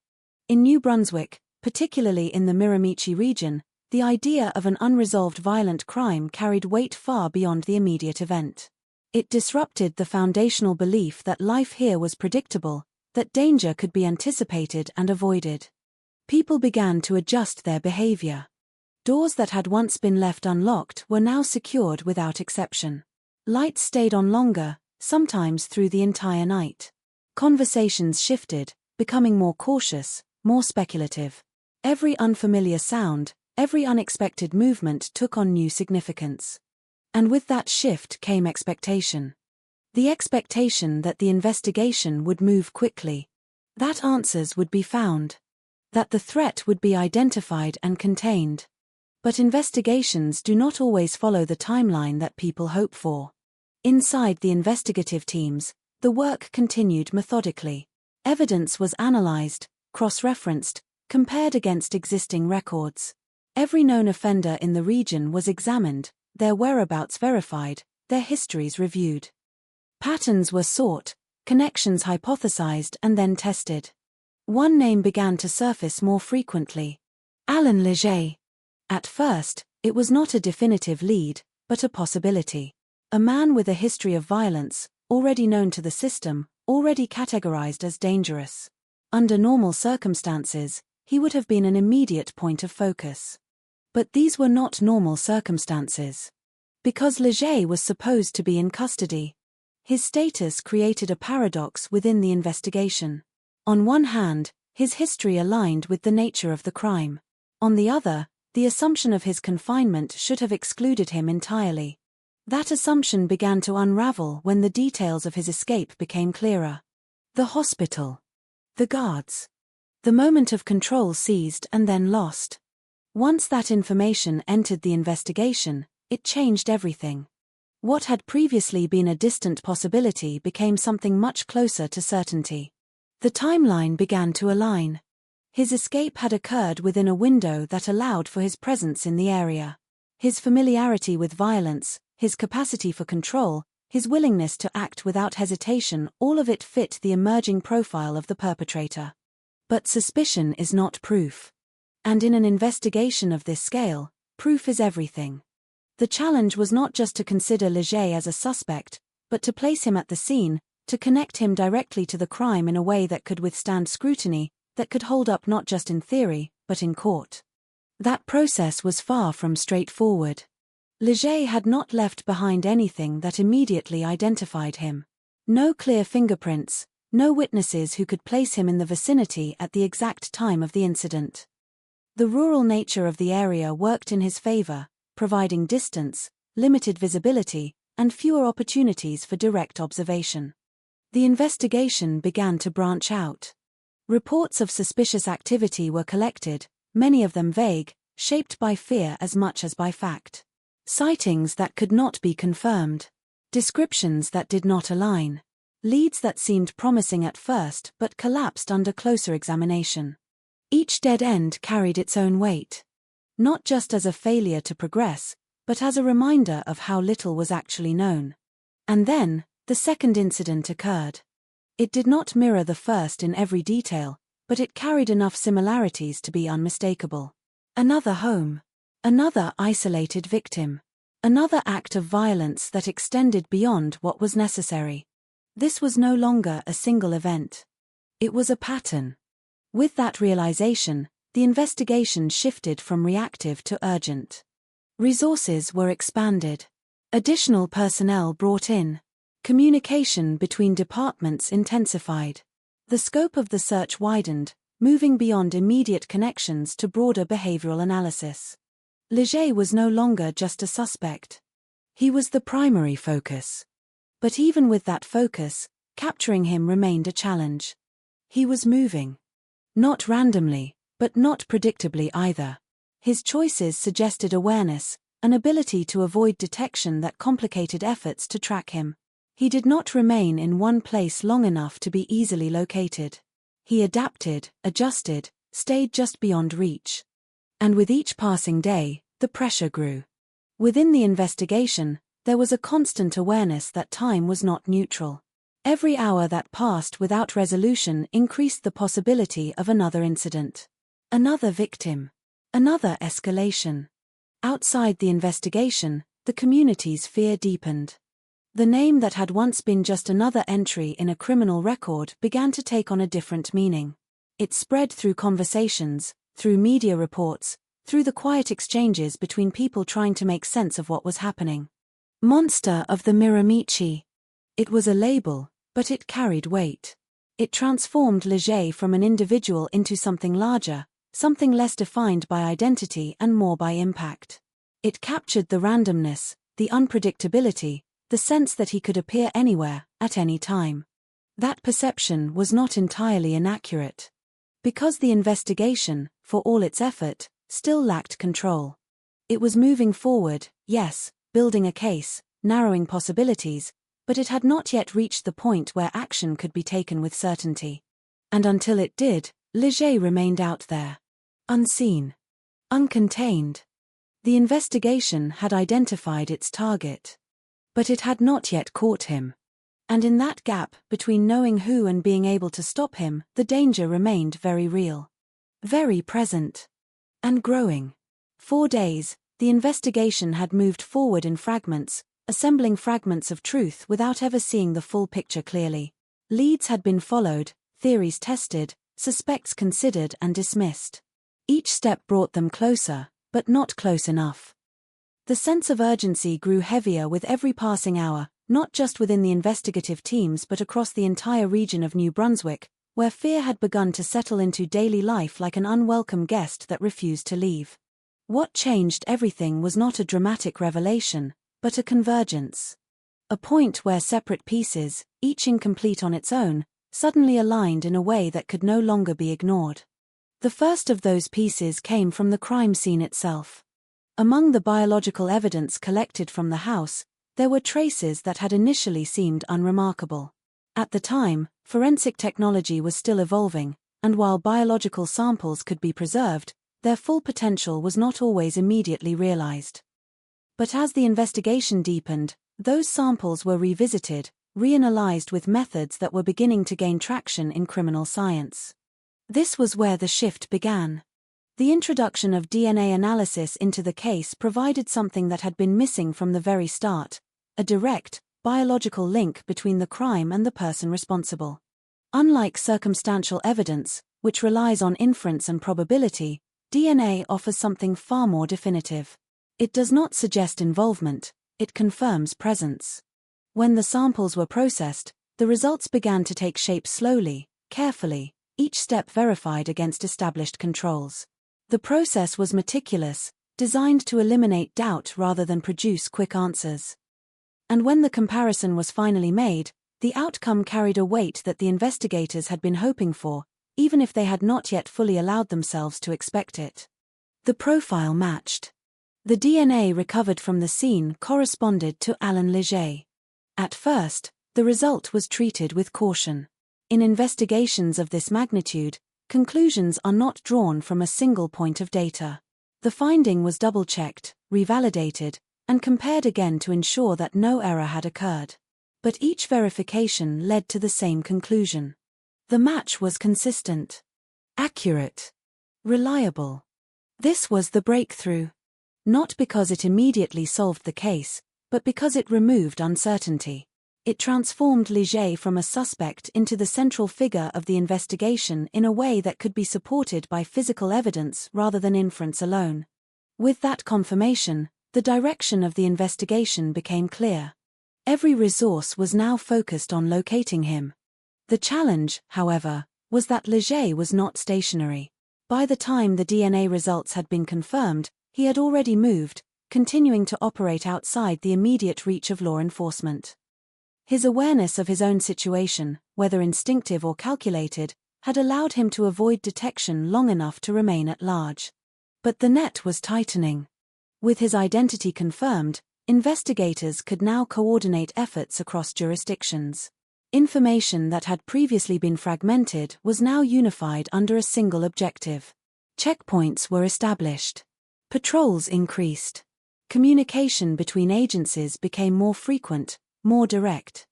In New Brunswick, particularly in the Miramichi region, the idea of an unresolved violent crime carried weight far beyond the immediate event. It disrupted the foundational belief that life here was predictable, that danger could be anticipated and avoided. People began to adjust their behavior. Doors that had once been left unlocked were now secured without exception. Lights stayed on longer, sometimes through the entire night. Conversations shifted, becoming more cautious, more speculative. Every unfamiliar sound, every unexpected movement took on new significance. And with that shift came expectation. The expectation that the investigation would move quickly. That answers would be found. That the threat would be identified and contained. But investigations do not always follow the timeline that people hope for. Inside the investigative teams, the work continued methodically. Evidence was analyzed, cross-referenced, compared against existing records. Every known offender in the region was examined, their whereabouts verified, their histories reviewed. Patterns were sought, connections hypothesized and then tested. One name began to surface more frequently. Alan Leger. At first, it was not a definitive lead, but a possibility. A man with a history of violence, already known to the system, already categorized as dangerous. Under normal circumstances, he would have been an immediate point of focus. But these were not normal circumstances. Because Leger was supposed to be in custody. His status created a paradox within the investigation. On one hand, his history aligned with the nature of the crime. On the other, the assumption of his confinement should have excluded him entirely. That assumption began to unravel when the details of his escape became clearer. The hospital. The guards. The moment of control seized and then lost. Once that information entered the investigation, it changed everything. What had previously been a distant possibility became something much closer to certainty. The timeline began to align. His escape had occurred within a window that allowed for his presence in the area. His familiarity with violence, his capacity for control, his willingness to act without hesitation, all of it fit the emerging profile of the perpetrator. But suspicion is not proof. And in an investigation of this scale, proof is everything. The challenge was not just to consider Leger as a suspect, but to place him at the scene, to connect him directly to the crime in a way that could withstand scrutiny, that could hold up not just in theory, but in court. That process was far from straightforward. Leger had not left behind anything that immediately identified him. No clear fingerprints, no witnesses who could place him in the vicinity at the exact time of the incident. The rural nature of the area worked in his favor, providing distance, limited visibility, and fewer opportunities for direct observation. The investigation began to branch out. Reports of suspicious activity were collected, many of them vague, shaped by fear as much as by fact. Sightings that could not be confirmed. Descriptions that did not align. Leads that seemed promising at first but collapsed under closer examination. Each dead end carried its own weight. Not just as a failure to progress, but as a reminder of how little was actually known. And then, the second incident occurred. It did not mirror the first in every detail, but it carried enough similarities to be unmistakable. Another home. Another isolated victim. Another act of violence that extended beyond what was necessary. This was no longer a single event. It was a pattern. With that realization, the investigation shifted from reactive to urgent. Resources were expanded. Additional personnel brought in. Communication between departments intensified. The scope of the search widened, moving beyond immediate connections to broader behavioral analysis. Leger was no longer just a suspect. He was the primary focus. But even with that focus, capturing him remained a challenge. He was moving. Not randomly, but not predictably either. His choices suggested awareness, an ability to avoid detection that complicated efforts to track him. He did not remain in one place long enough to be easily located. He adapted, adjusted, stayed just beyond reach. And with each passing day, the pressure grew. Within the investigation, there was a constant awareness that time was not neutral. Every hour that passed without resolution increased the possibility of another incident. Another victim. Another escalation. Outside the investigation, the community's fear deepened. The name that had once been just another entry in a criminal record began to take on a different meaning. It spread through conversations, through media reports, through the quiet exchanges between people trying to make sense of what was happening. Monster of the Miramichi. It was a label, but it carried weight. It transformed Leger from an individual into something larger, something less defined by identity and more by impact. It captured the randomness, the unpredictability, the sense that he could appear anywhere, at any time. That perception was not entirely inaccurate. Because the investigation, for all its effort, still lacked control. It was moving forward, yes, building a case, narrowing possibilities, but it had not yet reached the point where action could be taken with certainty. And until it did, Leger remained out there. Unseen. Uncontained. The investigation had identified its target. But it had not yet caught him. And in that gap, between knowing who and being able to stop him, the danger remained very real. Very present. And growing. 4 days, the investigation had moved forward in fragments, assembling fragments of truth without ever seeing the full picture clearly. Leads had been followed, theories tested, suspects considered and dismissed. Each step brought them closer, but not close enough. The sense of urgency grew heavier with every passing hour, not just within the investigative teams but across the entire region of New Brunswick, where fear had begun to settle into daily life like an unwelcome guest that refused to leave. What changed everything was not a dramatic revelation, but a convergence. A point where separate pieces, each incomplete on its own, suddenly aligned in a way that could no longer be ignored. The first of those pieces came from the crime scene itself. Among the biological evidence collected from the house, there were traces that had initially seemed unremarkable. At the time, forensic technology was still evolving, and while biological samples could be preserved, their full potential was not always immediately realized. But as the investigation deepened, those samples were revisited, reanalyzed with methods that were beginning to gain traction in criminal science. This was where the shift began. The introduction of DNA analysis into the case provided something that had been missing from the very start: a direct, biological link between the crime and the person responsible. Unlike circumstantial evidence, which relies on inference and probability, DNA offers something far more definitive. It does not suggest involvement, it confirms presence. When the samples were processed, the results began to take shape slowly, carefully, each step verified against established controls. The process was meticulous, designed to eliminate doubt rather than produce quick answers. And when the comparison was finally made, the outcome carried a weight that the investigators had been hoping for, even if they had not yet fully allowed themselves to expect it. The profile matched. The DNA recovered from the scene corresponded to Alan Leger. At first, the result was treated with caution. In investigations of this magnitude, conclusions are not drawn from a single point of data. The finding was double-checked, revalidated, and compared again to ensure that no error had occurred. But each verification led to the same conclusion. The match was consistent, accurate, reliable. This was the breakthrough. Not because it immediately solved the case, but because it removed uncertainty. It transformed Leger from a suspect into the central figure of the investigation in a way that could be supported by physical evidence rather than inference alone. With that confirmation, the direction of the investigation became clear. Every resource was now focused on locating him. The challenge, however, was that Leger was not stationary. By the time the DNA results had been confirmed, he had already moved, continuing to operate outside the immediate reach of law enforcement. His awareness of his own situation, whether instinctive or calculated, had allowed him to avoid detection long enough to remain at large. But the net was tightening. With his identity confirmed, investigators could now coordinate efforts across jurisdictions. Information that had previously been fragmented was now unified under a single objective. Checkpoints were established. Patrols increased. Communication between agencies became more frequent, more direct.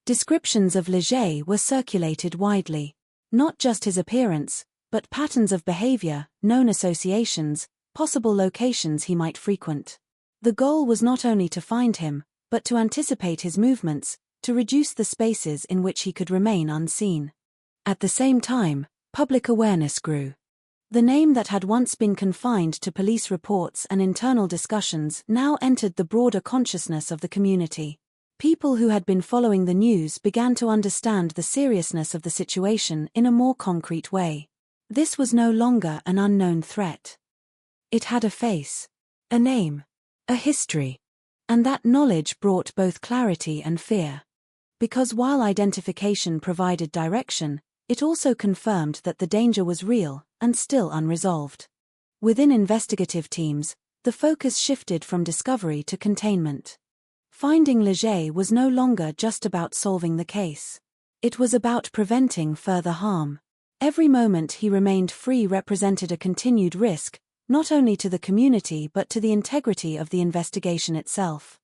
Descriptions of Leger were circulated widely. Not just his appearance, but patterns of behavior, known associations, possible locations he might frequent. The goal was not only to find him, but to anticipate his movements, to reduce the spaces in which he could remain unseen. At the same time, public awareness grew. The name that had once been confined to police reports and internal discussions now entered the broader consciousness of the community. People who had been following the news began to understand the seriousness of the situation in a more concrete way. This was no longer an unknown threat. It had a face, a name, a history, and that knowledge brought both clarity and fear. Because while identification provided direction, it also confirmed that the danger was real and still unresolved. Within investigative teams, the focus shifted from discovery to containment. Finding Leger was no longer just about solving the case. It was about preventing further harm. Every moment he remained free represented a continued risk, not only to the community but to the integrity of the investigation itself.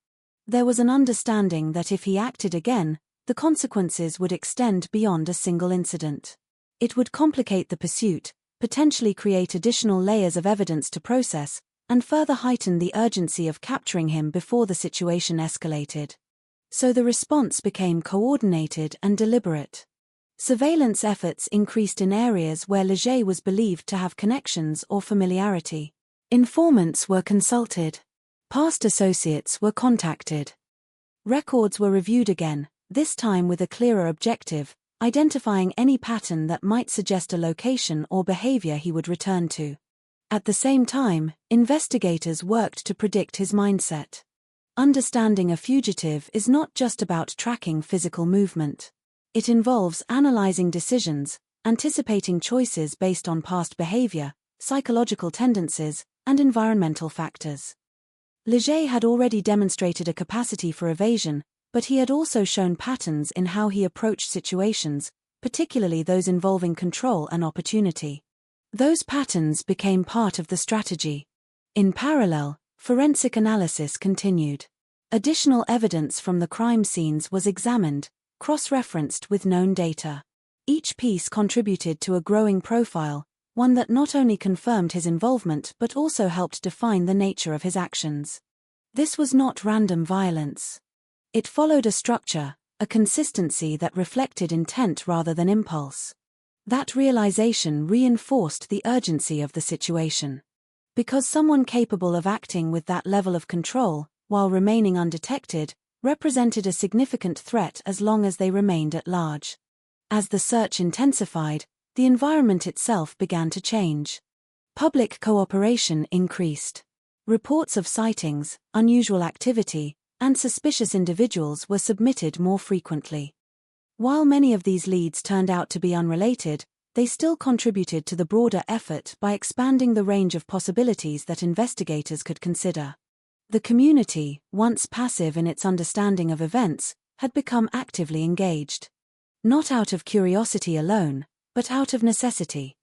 There was an understanding that if he acted again, the consequences would extend beyond a single incident. It would complicate the pursuit, potentially create additional layers of evidence to process, and further heighten the urgency of capturing him before the situation escalated. So the response became coordinated and deliberate. Surveillance efforts increased in areas where Leger was believed to have connections or familiarity. Informants were consulted. Past associates were contacted. Records were reviewed again, this time with a clearer objective, identifying any pattern that might suggest a location or behavior he would return to. At the same time, investigators worked to predict his mindset. Understanding a fugitive is not just about tracking physical movement. It involves analyzing decisions, anticipating choices based on past behavior, psychological tendencies, and environmental factors. Leger had already demonstrated a capacity for evasion, but he had also shown patterns in how he approached situations, particularly those involving control and opportunity. Those patterns became part of the strategy. In parallel, forensic analysis continued. Additional evidence from the crime scenes was examined, cross-referenced with known data. Each piece contributed to a growing profile, one that not only confirmed his involvement but also helped define the nature of his actions. This was not random violence. It followed a structure, a consistency that reflected intent rather than impulse. That realization reinforced the urgency of the situation. Because someone capable of acting with that level of control, while remaining undetected, represented a significant threat as long as they remained at large. As the search intensified, the environment itself began to change. Public cooperation increased. Reports of sightings, unusual activity, and suspicious individuals were submitted more frequently. While many of these leads turned out to be unrelated, they still contributed to the broader effort by expanding the range of possibilities that investigators could consider. The community, once passive in its understanding of events, had become actively engaged. Not out of curiosity alone, but out of necessity.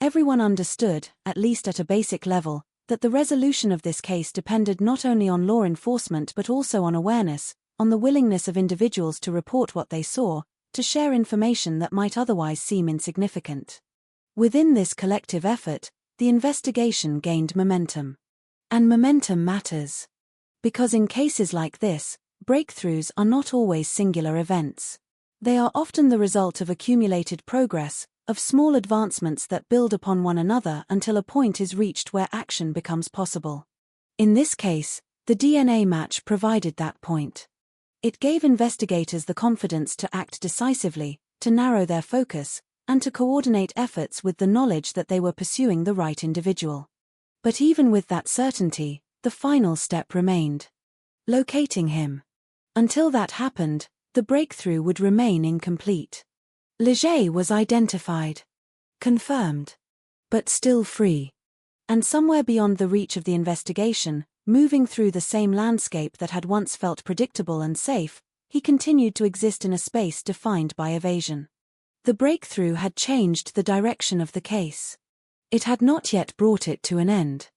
Everyone understood, at least at a basic level, that the resolution of this case depended not only on law enforcement but also on awareness, on the willingness of individuals to report what they saw, to share information that might otherwise seem insignificant. Within this collective effort, the investigation gained momentum. And momentum matters. Because in cases like this, breakthroughs are not always singular events. They are often the result of accumulated progress, of small advancements that build upon one another until a point is reached where action becomes possible. In this case, the DNA match provided that point. It gave investigators the confidence to act decisively, to narrow their focus, and to coordinate efforts with the knowledge that they were pursuing the right individual. But even with that certainty, the final step remained: locating him. Until that happened, the breakthrough would remain incomplete. Leger was identified, confirmed, but still free. And somewhere beyond the reach of the investigation, moving through the same landscape that had once felt predictable and safe, he continued to exist in a space defined by evasion. The breakthrough had changed the direction of the case. It had not yet brought it to an end.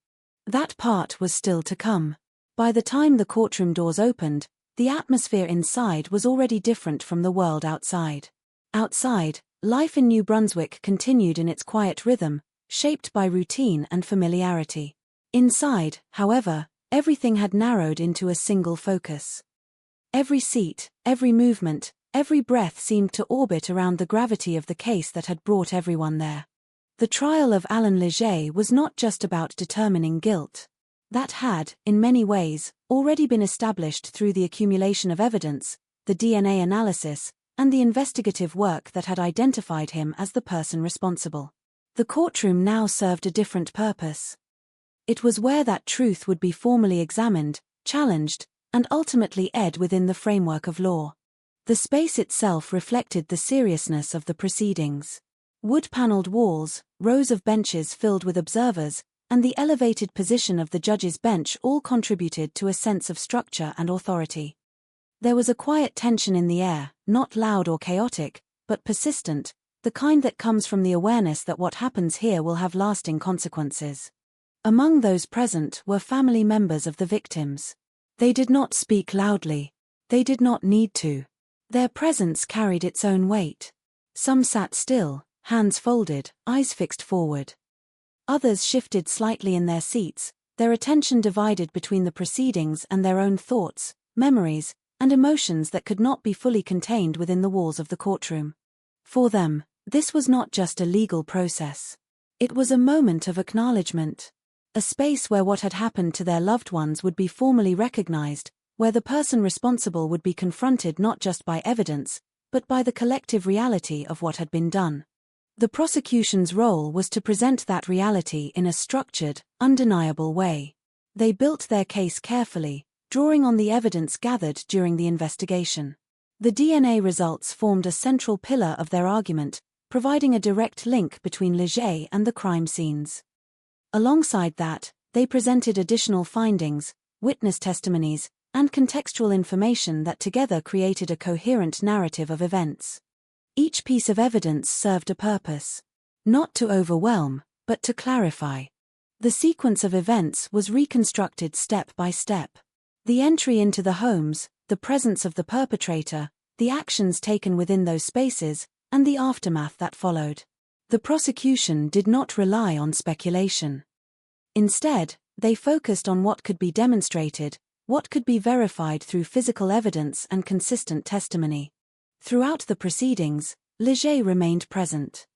That part was still to come. By the time the courtroom doors opened, the atmosphere inside was already different from the world outside. Outside, life in New Brunswick continued in its quiet rhythm, shaped by routine and familiarity. Inside, however, everything had narrowed into a single focus. Every seat, every movement, every breath seemed to orbit around the gravity of the case that had brought everyone there. The trial of Alan Leger was not just about determining guilt. That had, in many ways, already been established through the accumulation of evidence, the DNA analysis, and the investigative work that had identified him as the person responsible. The courtroom now served a different purpose. It was where that truth would be formally examined, challenged, and ultimately aired within the framework of law. The space itself reflected the seriousness of the proceedings. Wood-paneled walls, rows of benches filled with observers, and the elevated position of the judge's bench all contributed to a sense of structure and authority. There was a quiet tension in the air, not loud or chaotic, but persistent, the kind that comes from the awareness that what happens here will have lasting consequences. Among those present were family members of the victims. They did not speak loudly. They did not need to. Their presence carried its own weight. Some sat still, hands folded, eyes fixed forward. Others shifted slightly in their seats, their attention divided between the proceedings and their own thoughts, memories, and emotions that could not be fully contained within the walls of the courtroom. For them, this was not just a legal process. It was a moment of acknowledgement. A space where what had happened to their loved ones would be formally recognized, where the person responsible would be confronted not just by evidence, but by the collective reality of what had been done. The prosecution's role was to present that reality in a structured, undeniable way. They built their case carefully, drawing on the evidence gathered during the investigation. The DNA results formed a central pillar of their argument, providing a direct link between Leger and the crime scenes. Alongside that, they presented additional findings, witness testimonies, and contextual information that together created a coherent narrative of events. Each piece of evidence served a purpose. Not to overwhelm, but to clarify. The sequence of events was reconstructed step by step. The entry into the homes, the presence of the perpetrator, the actions taken within those spaces, and the aftermath that followed. The prosecution did not rely on speculation. Instead, they focused on what could be demonstrated, what could be verified through physical evidence and consistent testimony. Throughout the proceedings, Leger remained present.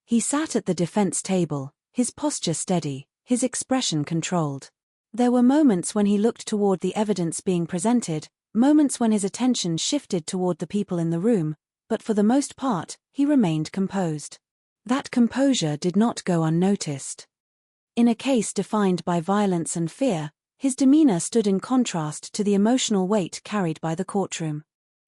He sat at the defense table, his posture steady, his expression controlled. There were moments when he looked toward the evidence being presented, moments when his attention shifted toward the people in the room, but for the most part, he remained composed. That composure did not go unnoticed. In a case defined by violence and fear, his demeanor stood in contrast to the emotional weight carried by the courtroom.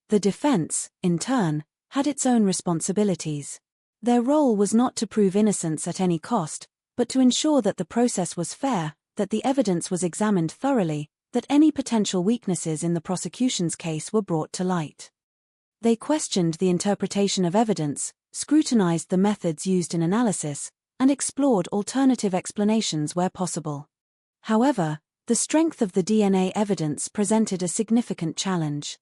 The defense, in turn, had its own responsibilities. Their role was not to prove innocence at any cost, but to ensure that the process was fair, that the evidence was examined thoroughly, that any potential weaknesses in the prosecution's case were brought to light. They questioned the interpretation of evidence, scrutinized the methods used in analysis, and explored alternative explanations where possible. However, the strength of the DNA evidence presented a significant challenge.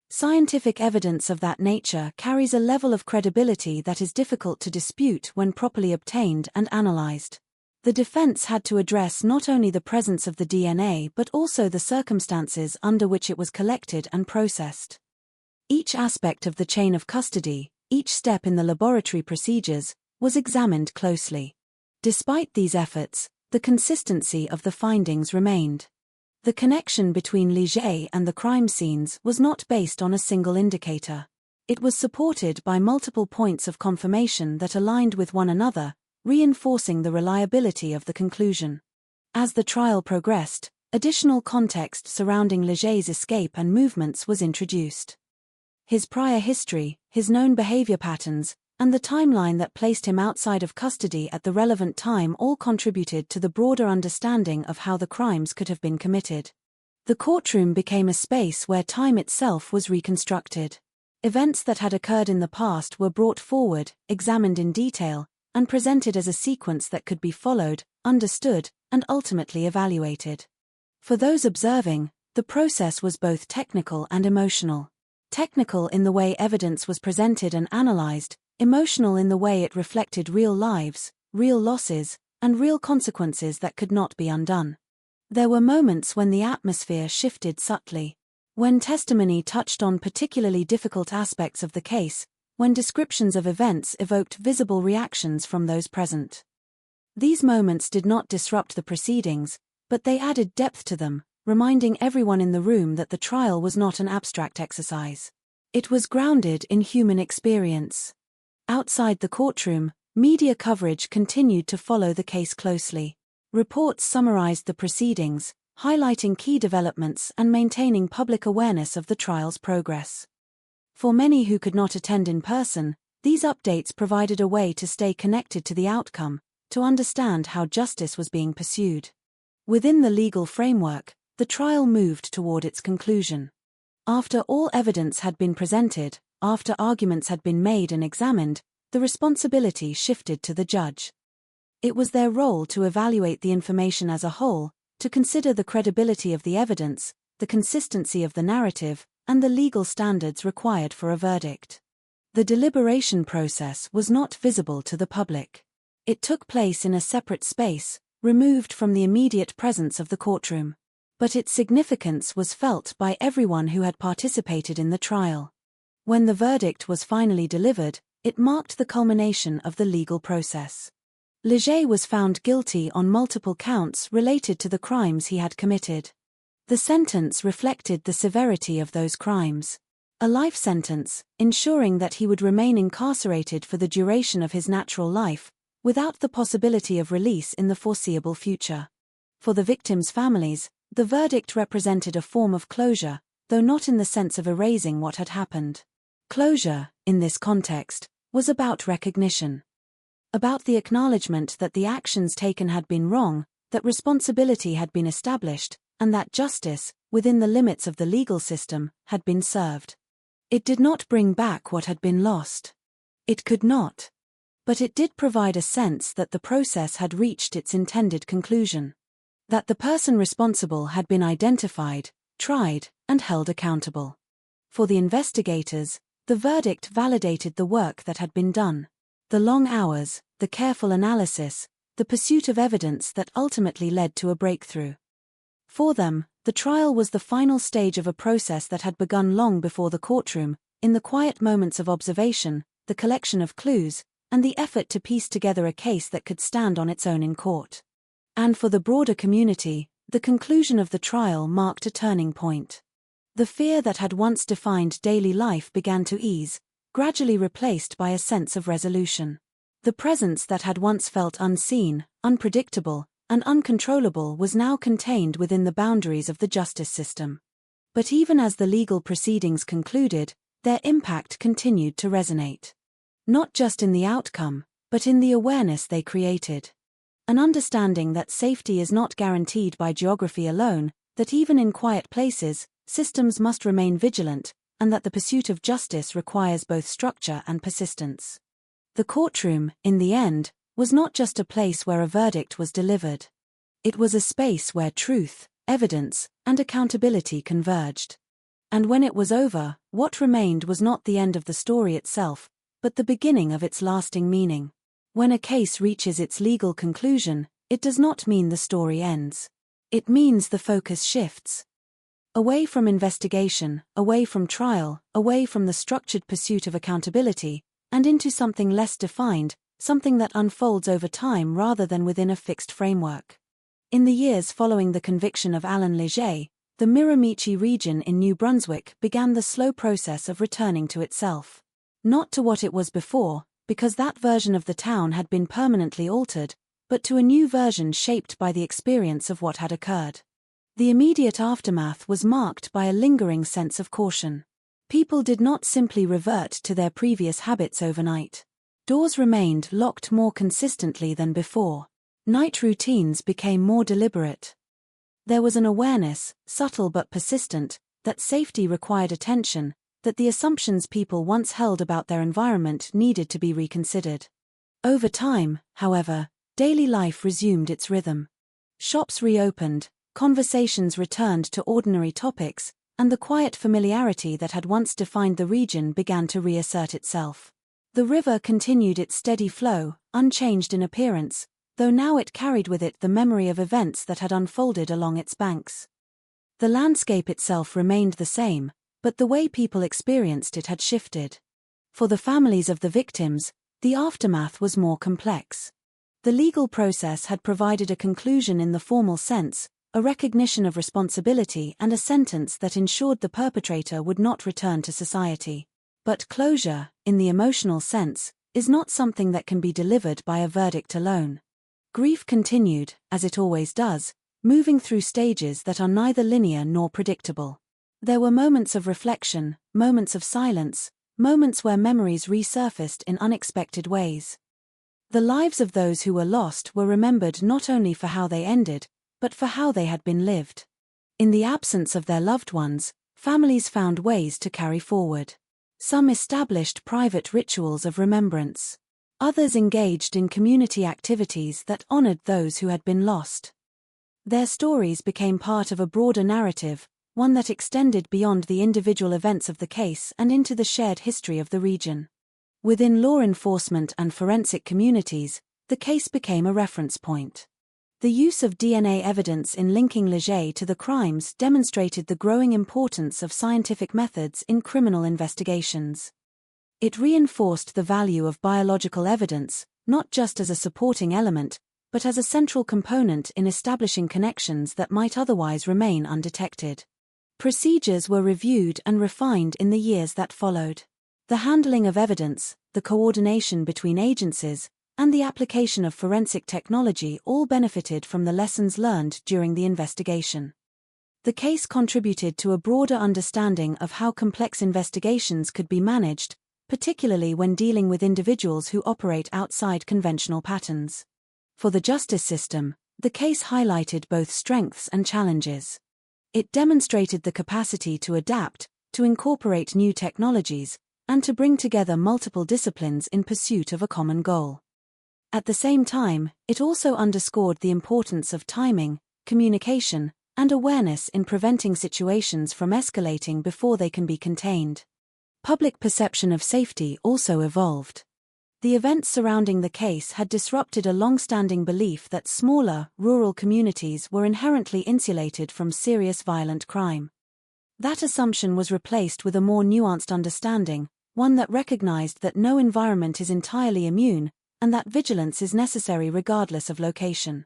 Scientific evidence of that nature carries a level of credibility that is difficult to dispute when properly obtained and analyzed. The defense had to address not only the presence of the DNA but also the circumstances under which it was collected and processed. Each aspect of the chain of custody, each step in the laboratory procedures, was examined closely. Despite these efforts, the consistency of the findings remained. The connection between Leger and the crime scenes was not based on a single indicator. It was supported by multiple points of confirmation that aligned with one another, reinforcing the reliability of the conclusion. As the trial progressed, additional context surrounding Leger's escape and movements was introduced. His prior history, his known behavior patterns, and the timeline that placed him outside of custody at the relevant time all contributed to the broader understanding of how the crimes could have been committed. The courtroom became a space where time itself was reconstructed. Events that had occurred in the past were brought forward, examined in detail, and presented as a sequence that could be followed, understood, and ultimately evaluated. For those observing, the process was both technical and emotional. Technical in the way evidence was presented and analyzed, emotional in the way it reflected real lives, real losses, and real consequences that could not be undone. There were moments when the atmosphere shifted subtly. When testimony touched on particularly difficult aspects of the case, when descriptions of events evoked visible reactions from those present. These moments did not disrupt the proceedings, but they added depth to them, reminding everyone in the room that the trial was not an abstract exercise. It was grounded in human experience. Outside the courtroom, media coverage continued to follow the case closely. Reports summarized the proceedings, highlighting key developments and maintaining public awareness of the trial's progress. For many who could not attend in person, these updates provided a way to stay connected to the outcome, to understand how justice was being pursued. Within the legal framework, the trial moved toward its conclusion. After all evidence had been presented, after arguments had been made and examined, the responsibility shifted to the judge. It was their role to evaluate the information as a whole, to consider the credibility of the evidence, the consistency of the narrative, and the legal standards required for a verdict. The deliberation process was not visible to the public. It took place in a separate space, removed from the immediate presence of the courtroom. But its significance was felt by everyone who had participated in the trial. When the verdict was finally delivered, it marked the culmination of the legal process. Leger was found guilty on multiple counts related to the crimes he had committed. The sentence reflected the severity of those crimes. A life sentence, ensuring that he would remain incarcerated for the duration of his natural life, without the possibility of release in the foreseeable future. For the victims' families, the verdict represented a form of closure, though not in the sense of erasing what had happened. Closure, in this context, was about recognition. About the acknowledgement that the actions taken had been wrong, that responsibility had been established, and that justice, within the limits of the legal system, had been served. It did not bring back what had been lost. It could not. But it did provide a sense that the process had reached its intended conclusion. That the person responsible had been identified, tried, and held accountable. For the investigators, the verdict validated the work that had been done. The long hours, the careful analysis, the pursuit of evidence that ultimately led to a breakthrough. For them, the trial was the final stage of a process that had begun long before the courtroom, in the quiet moments of observation, the collection of clues, and the effort to piece together a case that could stand on its own in court. And for the broader community, the conclusion of the trial marked a turning point. The fear that had once defined daily life began to ease, gradually replaced by a sense of resolution. The presence that had once felt unseen, unpredictable, and uncontrollable was now contained within the boundaries of the justice system. But even as the legal proceedings concluded, their impact continued to resonate. Not just in the outcome, but in the awareness they created. An understanding that safety is not guaranteed by geography alone, that even in quiet places, systems must remain vigilant, and that the pursuit of justice requires both structure and persistence. The courtroom, in the end, was not just a place where a verdict was delivered. It was a space where truth, evidence, and accountability converged. And when it was over, what remained was not the end of the story itself, but the beginning of its lasting meaning. When a case reaches its legal conclusion, it does not mean the story ends. It means the focus shifts. Away from investigation, away from trial, away from the structured pursuit of accountability, and into something less defined, something that unfolds over time rather than within a fixed framework. In the years following the conviction of Alan Leger, the Miramichi region in New Brunswick began the slow process of returning to itself. Not to what it was before, because that version of the town had been permanently altered, but to a new version shaped by the experience of what had occurred. The immediate aftermath was marked by a lingering sense of caution. People did not simply revert to their previous habits overnight. Doors remained locked more consistently than before. Night routines became more deliberate. There was an awareness, subtle but persistent, that safety required attention, that the assumptions people once held about their environment needed to be reconsidered. Over time, however, daily life resumed its rhythm. Shops reopened, conversations returned to ordinary topics, and the quiet familiarity that had once defined the region began to reassert itself. The river continued its steady flow, unchanged in appearance, though now it carried with it the memory of events that had unfolded along its banks. The landscape itself remained the same, but the way people experienced it had shifted. For the families of the victims, the aftermath was more complex. The legal process had provided a conclusion in the formal sense, a recognition of responsibility and a sentence that ensured the perpetrator would not return to society. But closure, in the emotional sense, is not something that can be delivered by a verdict alone. Grief continued, as it always does, moving through stages that are neither linear nor predictable. There were moments of reflection, moments of silence, moments where memories resurfaced in unexpected ways. The lives of those who were lost were remembered not only for how they ended, but for how they had been lived. In the absence of their loved ones, families found ways to carry forward. Some established private rituals of remembrance. Others engaged in community activities that honored those who had been lost. Their stories became part of a broader narrative, one that extended beyond the individual events of the case and into the shared history of the region. Within law enforcement and forensic communities, the case became a reference point. The use of DNA evidence in linking Leger to the crimes demonstrated the growing importance of scientific methods in criminal investigations. It reinforced the value of biological evidence, not just as a supporting element, but as a central component in establishing connections that might otherwise remain undetected. Procedures were reviewed and refined in the years that followed. The handling of evidence, the coordination between agencies, and the application of forensic technology all benefited from the lessons learned during the investigation. The case contributed to a broader understanding of how complex investigations could be managed, particularly when dealing with individuals who operate outside conventional patterns. For the justice system, the case highlighted both strengths and challenges. It demonstrated the capacity to adapt, to incorporate new technologies, and to bring together multiple disciplines in pursuit of a common goal. At the same time, it also underscored the importance of timing, communication, and awareness in preventing situations from escalating before they can be contained. Public perception of safety also evolved. The events surrounding the case had disrupted a long-standing belief that smaller, rural communities were inherently insulated from serious violent crime. That assumption was replaced with a more nuanced understanding, one that recognized that no environment is entirely immune, and that vigilance is necessary regardless of location.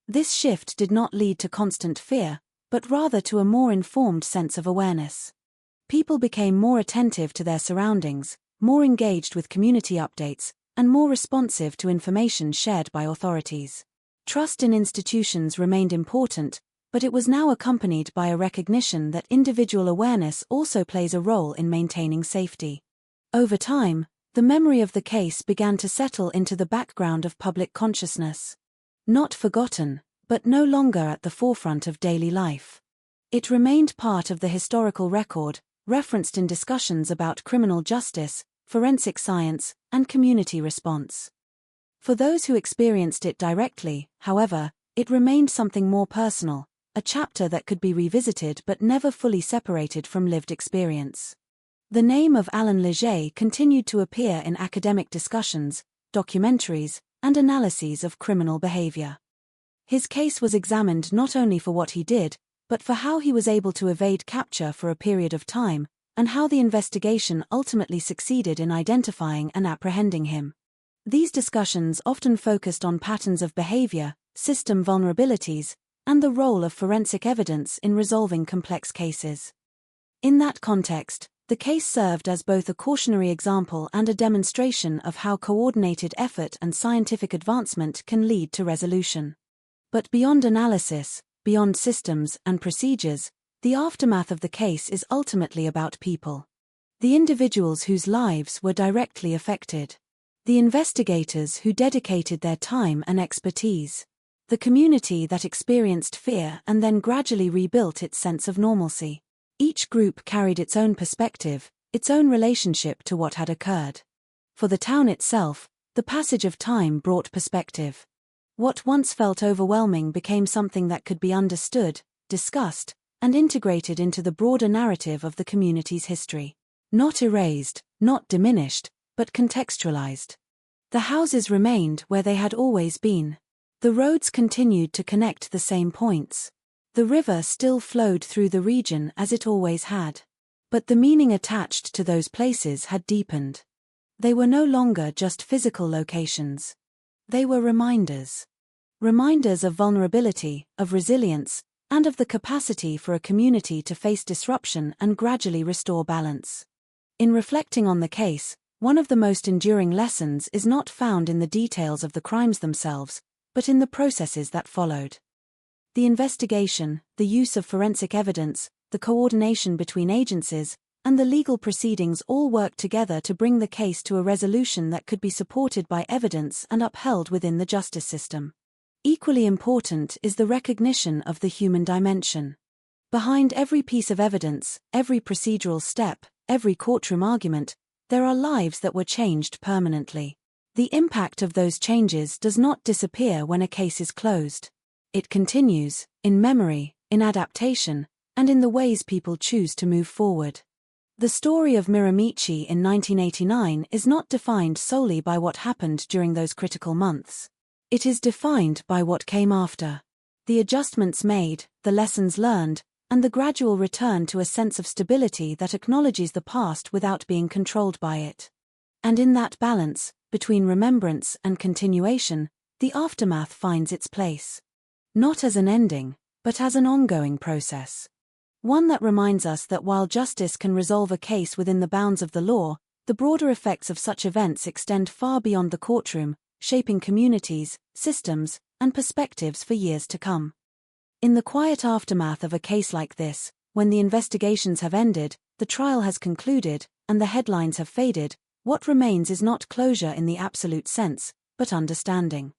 This shift did not lead to constant fear, but rather to a more informed sense of awareness. People became more attentive to their surroundings, more engaged with community updates, and more responsive to information shared by authorities. Trust in institutions remained important, but it was now accompanied by a recognition that individual awareness also plays a role in maintaining safety. Over time, the memory of the case began to settle into the background of public consciousness. Not forgotten, but no longer at the forefront of daily life. It remained part of the historical record, referenced in discussions about criminal justice, forensic science, and community response. For those who experienced it directly, however, it remained something more personal, a chapter that could be revisited but never fully separated from lived experience. The name of Alan Leger continued to appear in academic discussions, documentaries, and analyses of criminal behavior. His case was examined not only for what he did, but for how he was able to evade capture for a period of time, and how the investigation ultimately succeeded in identifying and apprehending him. These discussions often focused on patterns of behavior, system vulnerabilities, and the role of forensic evidence in resolving complex cases. In that context, the case served as both a cautionary example and a demonstration of how coordinated effort and scientific advancement can lead to resolution. But beyond analysis, beyond systems and procedures, the aftermath of the case is ultimately about people. The individuals whose lives were directly affected. The investigators who dedicated their time and expertise. The community that experienced fear and then gradually rebuilt its sense of normalcy. Each group carried its own perspective, its own relationship to what had occurred. For the town itself, the passage of time brought perspective. What once felt overwhelming became something that could be understood, discussed, and integrated into the broader narrative of the community's history. Not erased, not diminished, but contextualized. The houses remained where they had always been. The roads continued to connect the same points. The river still flowed through the region as it always had. But the meaning attached to those places had deepened. They were no longer just physical locations. They were reminders. Reminders of vulnerability, of resilience, and of the capacity for a community to face disruption and gradually restore balance. In reflecting on the case, one of the most enduring lessons is not found in the details of the crimes themselves, but in the processes that followed. The investigation, the use of forensic evidence, the coordination between agencies, and the legal proceedings all worked together to bring the case to a resolution that could be supported by evidence and upheld within the justice system. Equally important is the recognition of the human dimension. Behind every piece of evidence, every procedural step, every courtroom argument, there are lives that were changed permanently. The impact of those changes does not disappear when a case is closed. It continues, in memory, in adaptation, and in the ways people choose to move forward. The story of Miramichi in 1989 is not defined solely by what happened during those critical months. It is defined by what came after. The adjustments made, the lessons learned, and the gradual return to a sense of stability that acknowledges the past without being controlled by it. And in that balance, between remembrance and continuation, the aftermath finds its place. Not as an ending, but as an ongoing process. One that reminds us that while justice can resolve a case within the bounds of the law, the broader effects of such events extend far beyond the courtroom, shaping communities, systems, and perspectives for years to come. In the quiet aftermath of a case like this, when the investigations have ended, the trial has concluded, and the headlines have faded, what remains is not closure in the absolute sense, but understanding.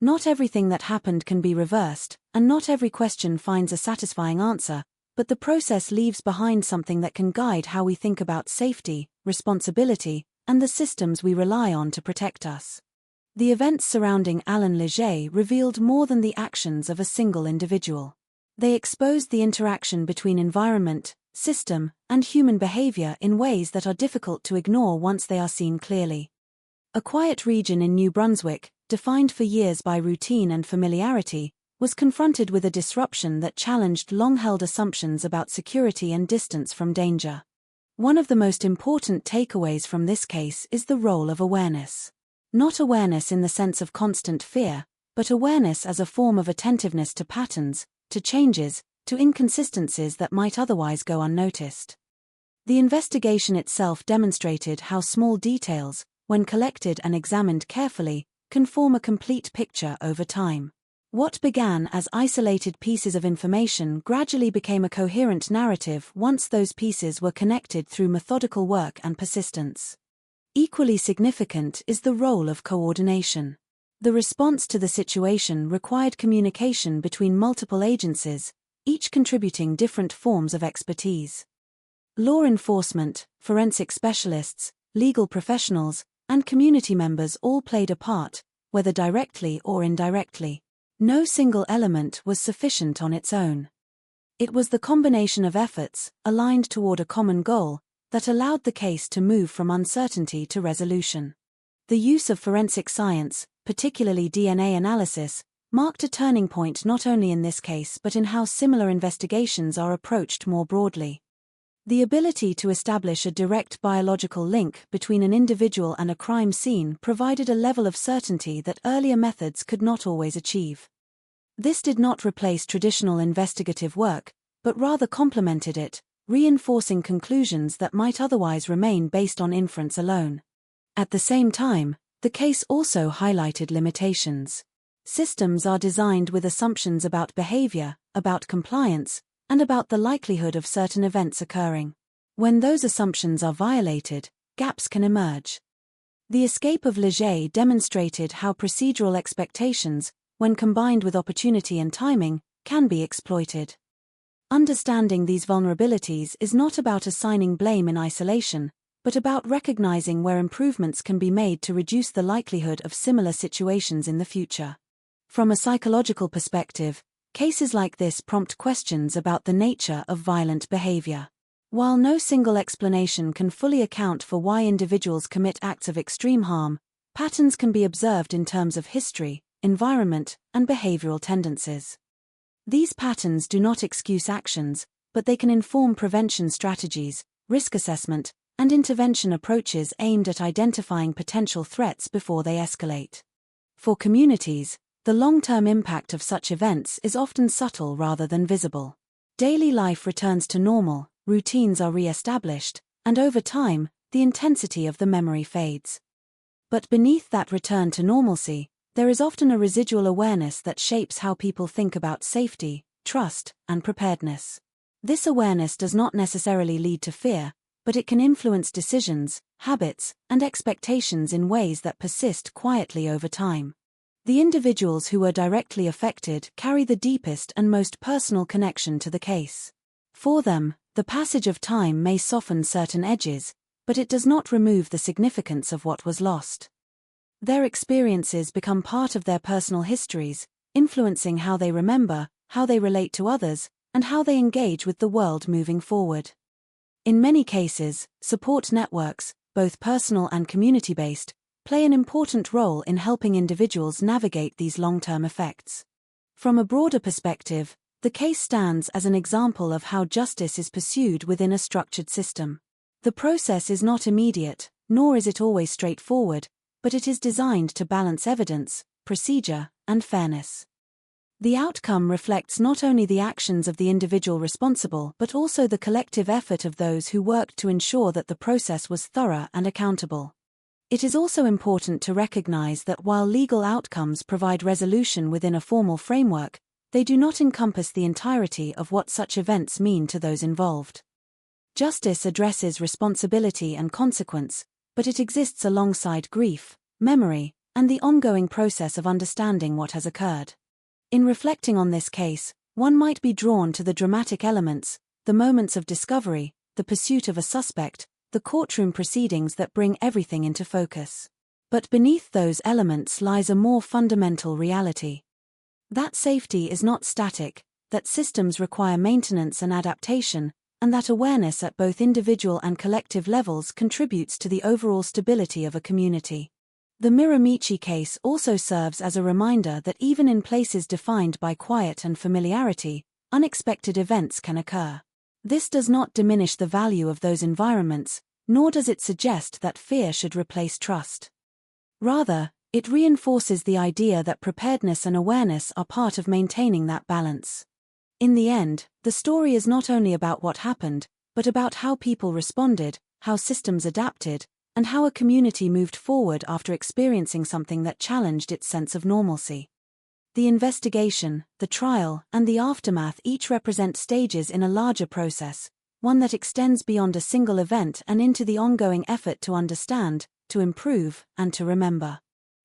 Not everything that happened can be reversed, and not every question finds a satisfying answer, but the process leaves behind something that can guide how we think about safety, responsibility, and the systems we rely on to protect us. The events surrounding Alan Leger revealed more than the actions of a single individual. They exposed the interaction between environment, system, and human behavior in ways that are difficult to ignore once they are seen clearly. A quiet region in New Brunswick, defined for years by routine and familiarity, was confronted with a disruption that challenged long-held assumptions about security and distance from danger. One of the most important takeaways from this case is the role of awareness. Not awareness in the sense of constant fear, but awareness as a form of attentiveness to patterns, to changes, to inconsistencies that might otherwise go unnoticed. The investigation itself demonstrated how small details, when collected and examined carefully, can form a complete picture over time. What began as isolated pieces of information gradually became a coherent narrative once those pieces were connected through methodical work and persistence. Equally significant is the role of coordination. The response to the situation required communication between multiple agencies, each contributing different forms of expertise. Law enforcement, forensic specialists, legal professionals, and community members all played a part, whether directly or indirectly. No single element was sufficient on its own. It was the combination of efforts, aligned toward a common goal, that allowed the case to move from uncertainty to resolution. The use of forensic science, particularly DNA analysis, marked a turning point not only in this case but in how similar investigations are approached more broadly. The ability to establish a direct biological link between an individual and a crime scene provided a level of certainty that earlier methods could not always achieve. This did not replace traditional investigative work, but rather complemented it, reinforcing conclusions that might otherwise remain based on inference alone. At the same time, the case also highlighted limitations. Systems are designed with assumptions about behavior, about compliance, and about the likelihood of certain events occurring. When those assumptions are violated, gaps can emerge. The escape of Leger demonstrated how procedural expectations, when combined with opportunity and timing, can be exploited. Understanding these vulnerabilities is not about assigning blame in isolation, but about recognizing where improvements can be made to reduce the likelihood of similar situations in the future. From a psychological perspective, cases like this prompt questions about the nature of violent behavior. While no single explanation can fully account for why individuals commit acts of extreme harm, patterns can be observed in terms of history, environment, and behavioral tendencies. These patterns do not excuse actions, but they can inform prevention strategies, risk assessment, and intervention approaches aimed at identifying potential threats before they escalate. For communities, the long-term impact of such events is often subtle rather than visible. Daily life returns to normal, routines are re-established, and over time, the intensity of the memory fades. But beneath that return to normalcy, there is often a residual awareness that shapes how people think about safety, trust, and preparedness. This awareness does not necessarily lead to fear, but it can influence decisions, habits, and expectations in ways that persist quietly over time. The individuals who were directly affected carry the deepest and most personal connection to the case. For them, the passage of time may soften certain edges, but it does not remove the significance of what was lost. Their experiences become part of their personal histories, influencing how they remember, how they relate to others, and how they engage with the world moving forward. In many cases, support networks, both personal and community-based, play an important role in helping individuals navigate these long-term effects. From a broader perspective, the case stands as an example of how justice is pursued within a structured system. The process is not immediate, nor is it always straightforward, but it is designed to balance evidence, procedure, and fairness. The outcome reflects not only the actions of the individual responsible but also the collective effort of those who worked to ensure that the process was thorough and accountable. It is also important to recognize that while legal outcomes provide resolution within a formal framework, they do not encompass the entirety of what such events mean to those involved. Justice addresses responsibility and consequence, but it exists alongside grief, memory, and the ongoing process of understanding what has occurred. In reflecting on this case, one might be drawn to the dramatic elements, the moments of discovery, the pursuit of a suspect, the courtroom proceedings that bring everything into focus. But beneath those elements lies a more fundamental reality. That safety is not static, that systems require maintenance and adaptation, and that awareness at both individual and collective levels contributes to the overall stability of a community. The Miramichi case also serves as a reminder that even in places defined by quiet and familiarity, unexpected events can occur. This does not diminish the value of those environments, nor does it suggest that fear should replace trust. Rather, it reinforces the idea that preparedness and awareness are part of maintaining that balance. In the end, the story is not only about what happened, but about how people responded, how systems adapted, and how a community moved forward after experiencing something that challenged its sense of normalcy. The investigation, the trial, and the aftermath each represent stages in a larger process, one that extends beyond a single event and into the ongoing effort to understand, to improve, and to remember.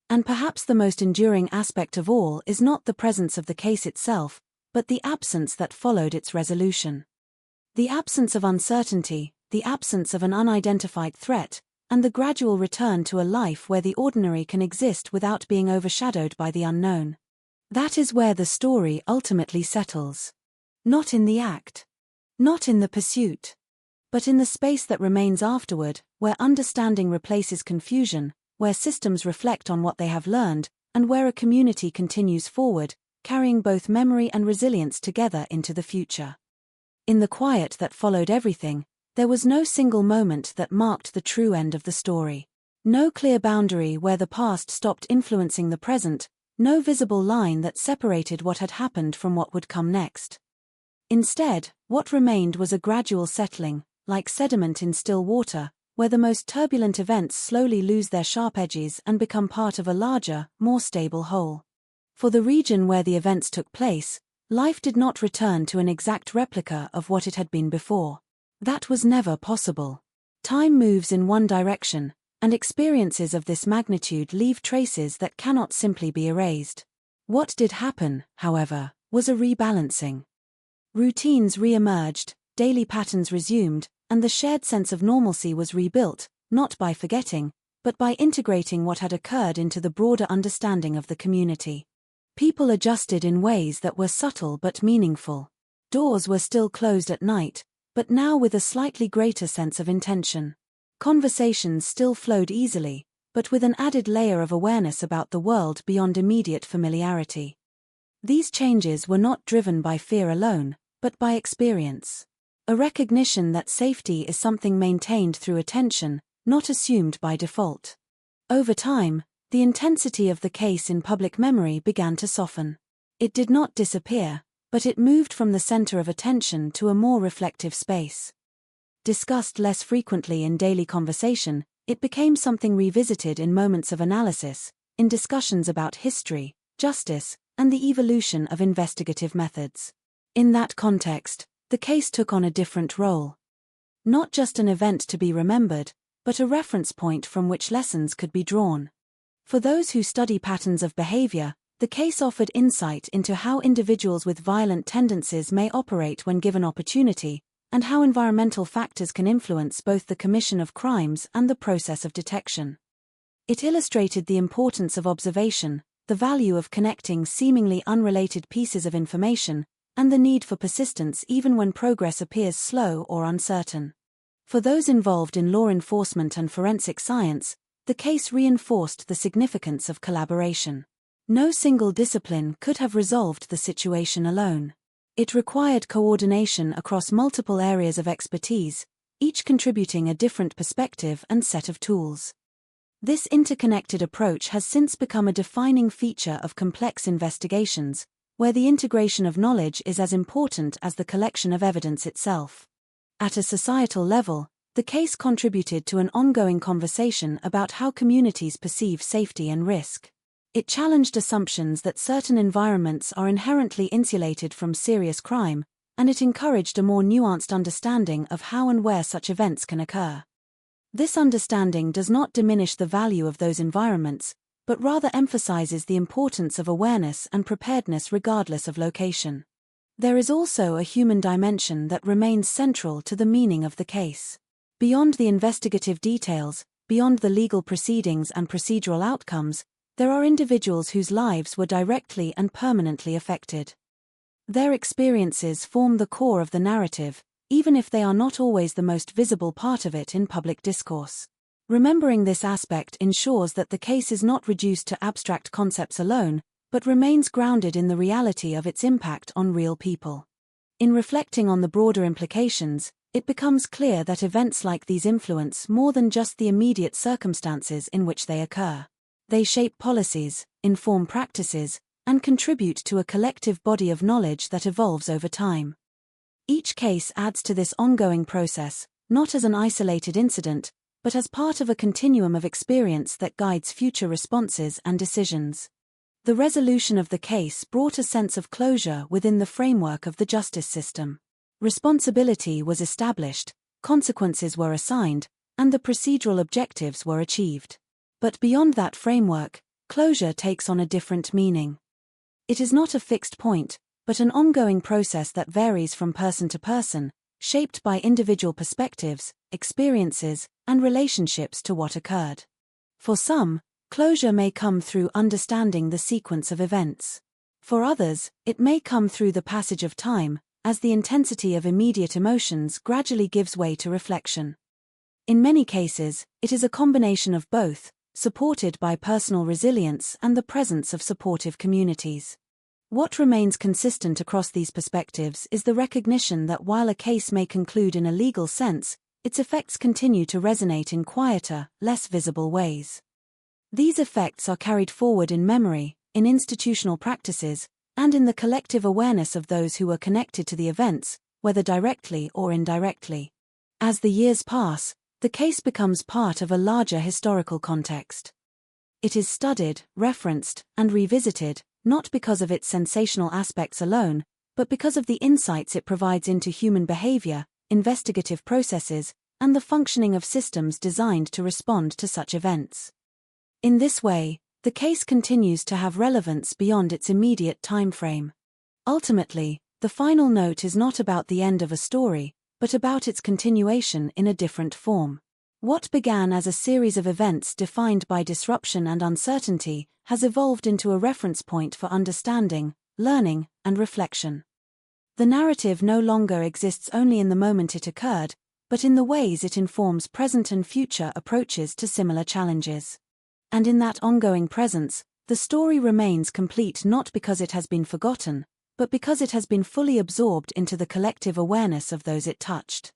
And perhaps the most enduring aspect of all is not the presence of the case itself, but the absence that followed its resolution. The absence of uncertainty, the absence of an unidentified threat, and the gradual return to a life where the ordinary can exist without being overshadowed by the unknown. That is where the story ultimately settles. Not in the act. Not in the pursuit. But in the space that remains afterward, where understanding replaces confusion, where systems reflect on what they have learned, and where a community continues forward, carrying both memory and resilience together into the future. In the quiet that followed everything, there was no single moment that marked the true end of the story. No clear boundary where the past stopped influencing the present, no visible line that separated what had happened from what would come next. Instead, what remained was a gradual settling, like sediment in still water, where the most turbulent events slowly lose their sharp edges and become part of a larger, more stable whole. For the region where the events took place, life did not return to an exact replica of what it had been before. That was never possible. Time moves in one direction, and experiences of this magnitude leave traces that cannot simply be erased. What did happen, however, was a rebalancing. Routines re-emerged, daily patterns resumed, and the shared sense of normalcy was rebuilt, not by forgetting, but by integrating what had occurred into the broader understanding of the community. People adjusted in ways that were subtle but meaningful. Doors were still closed at night, but now with a slightly greater sense of intention. Conversations still flowed easily, but with an added layer of awareness about the world beyond immediate familiarity. These changes were not driven by fear alone, but by experience. A recognition that safety is something maintained through attention, not assumed by default. Over time, the intensity of the case in public memory began to soften. It did not disappear, but it moved from the center of attention to a more reflective space. Discussed less frequently in daily conversation, it became something revisited in moments of analysis, in discussions about history, justice, and the evolution of investigative methods. In that context, the case took on a different role. Not just an event to be remembered, but a reference point from which lessons could be drawn. For those who study patterns of behavior, the case offered insight into how individuals with violent tendencies may operate when given opportunity, and how environmental factors can influence both the commission of crimes and the process of detection. It illustrated the importance of observation, the value of connecting seemingly unrelated pieces of information, and the need for persistence even when progress appears slow or uncertain. For those involved in law enforcement and forensic science, the case reinforced the significance of collaboration. No single discipline could have resolved the situation alone. It required coordination across multiple areas of expertise, each contributing a different perspective and set of tools. This interconnected approach has since become a defining feature of complex investigations, where the integration of knowledge is as important as the collection of evidence itself. At a societal level, the case contributed to an ongoing conversation about how communities perceive safety and risk. It challenged assumptions that certain environments are inherently insulated from serious crime, and it encouraged a more nuanced understanding of how and where such events can occur. This understanding does not diminish the value of those environments, but rather emphasizes the importance of awareness and preparedness regardless of location. There is also a human dimension that remains central to the meaning of the case. Beyond the investigative details, beyond the legal proceedings and procedural outcomes, there are individuals whose lives were directly and permanently affected. Their experiences form the core of the narrative, even if they are not always the most visible part of it in public discourse. Remembering this aspect ensures that the case is not reduced to abstract concepts alone, but remains grounded in the reality of its impact on real people. In reflecting on the broader implications, it becomes clear that events like these influence more than just the immediate circumstances in which they occur. They shape policies, inform practices, and contribute to a collective body of knowledge that evolves over time. Each case adds to this ongoing process, not as an isolated incident, but as part of a continuum of experience that guides future responses and decisions. The resolution of the case brought a sense of closure within the framework of the justice system. Responsibility was established, consequences were assigned, and the procedural objectives were achieved. But beyond that framework, closure takes on a different meaning. It is not a fixed point, but an ongoing process that varies from person to person, shaped by individual perspectives, experiences, and relationships to what occurred. For some, closure may come through understanding the sequence of events. For others, it may come through the passage of time, as the intensity of immediate emotions gradually gives way to reflection. In many cases, it is a combination of both, supported by personal resilience and the presence of supportive communities. What remains consistent across these perspectives is the recognition that while a case may conclude in a legal sense, its effects continue to resonate in quieter, less visible ways. These effects are carried forward in memory, in institutional practices, and in the collective awareness of those who were connected to the events, whether directly or indirectly. As the years pass, the case becomes part of a larger historical context. It is studied, referenced, and revisited, not because of its sensational aspects alone, but because of the insights it provides into human behavior, investigative processes, and the functioning of systems designed to respond to such events. In this way, the case continues to have relevance beyond its immediate time frame. Ultimately, the final note is not about the end of a story, but about its continuation in a different form. What began as a series of events defined by disruption and uncertainty has evolved into a reference point for understanding, learning, and reflection. The narrative no longer exists only in the moment it occurred, but in the ways it informs present and future approaches to similar challenges. And in that ongoing presence, The story remains complete not because it has been forgotten, but because it has been fully absorbed into the collective awareness of those it touched.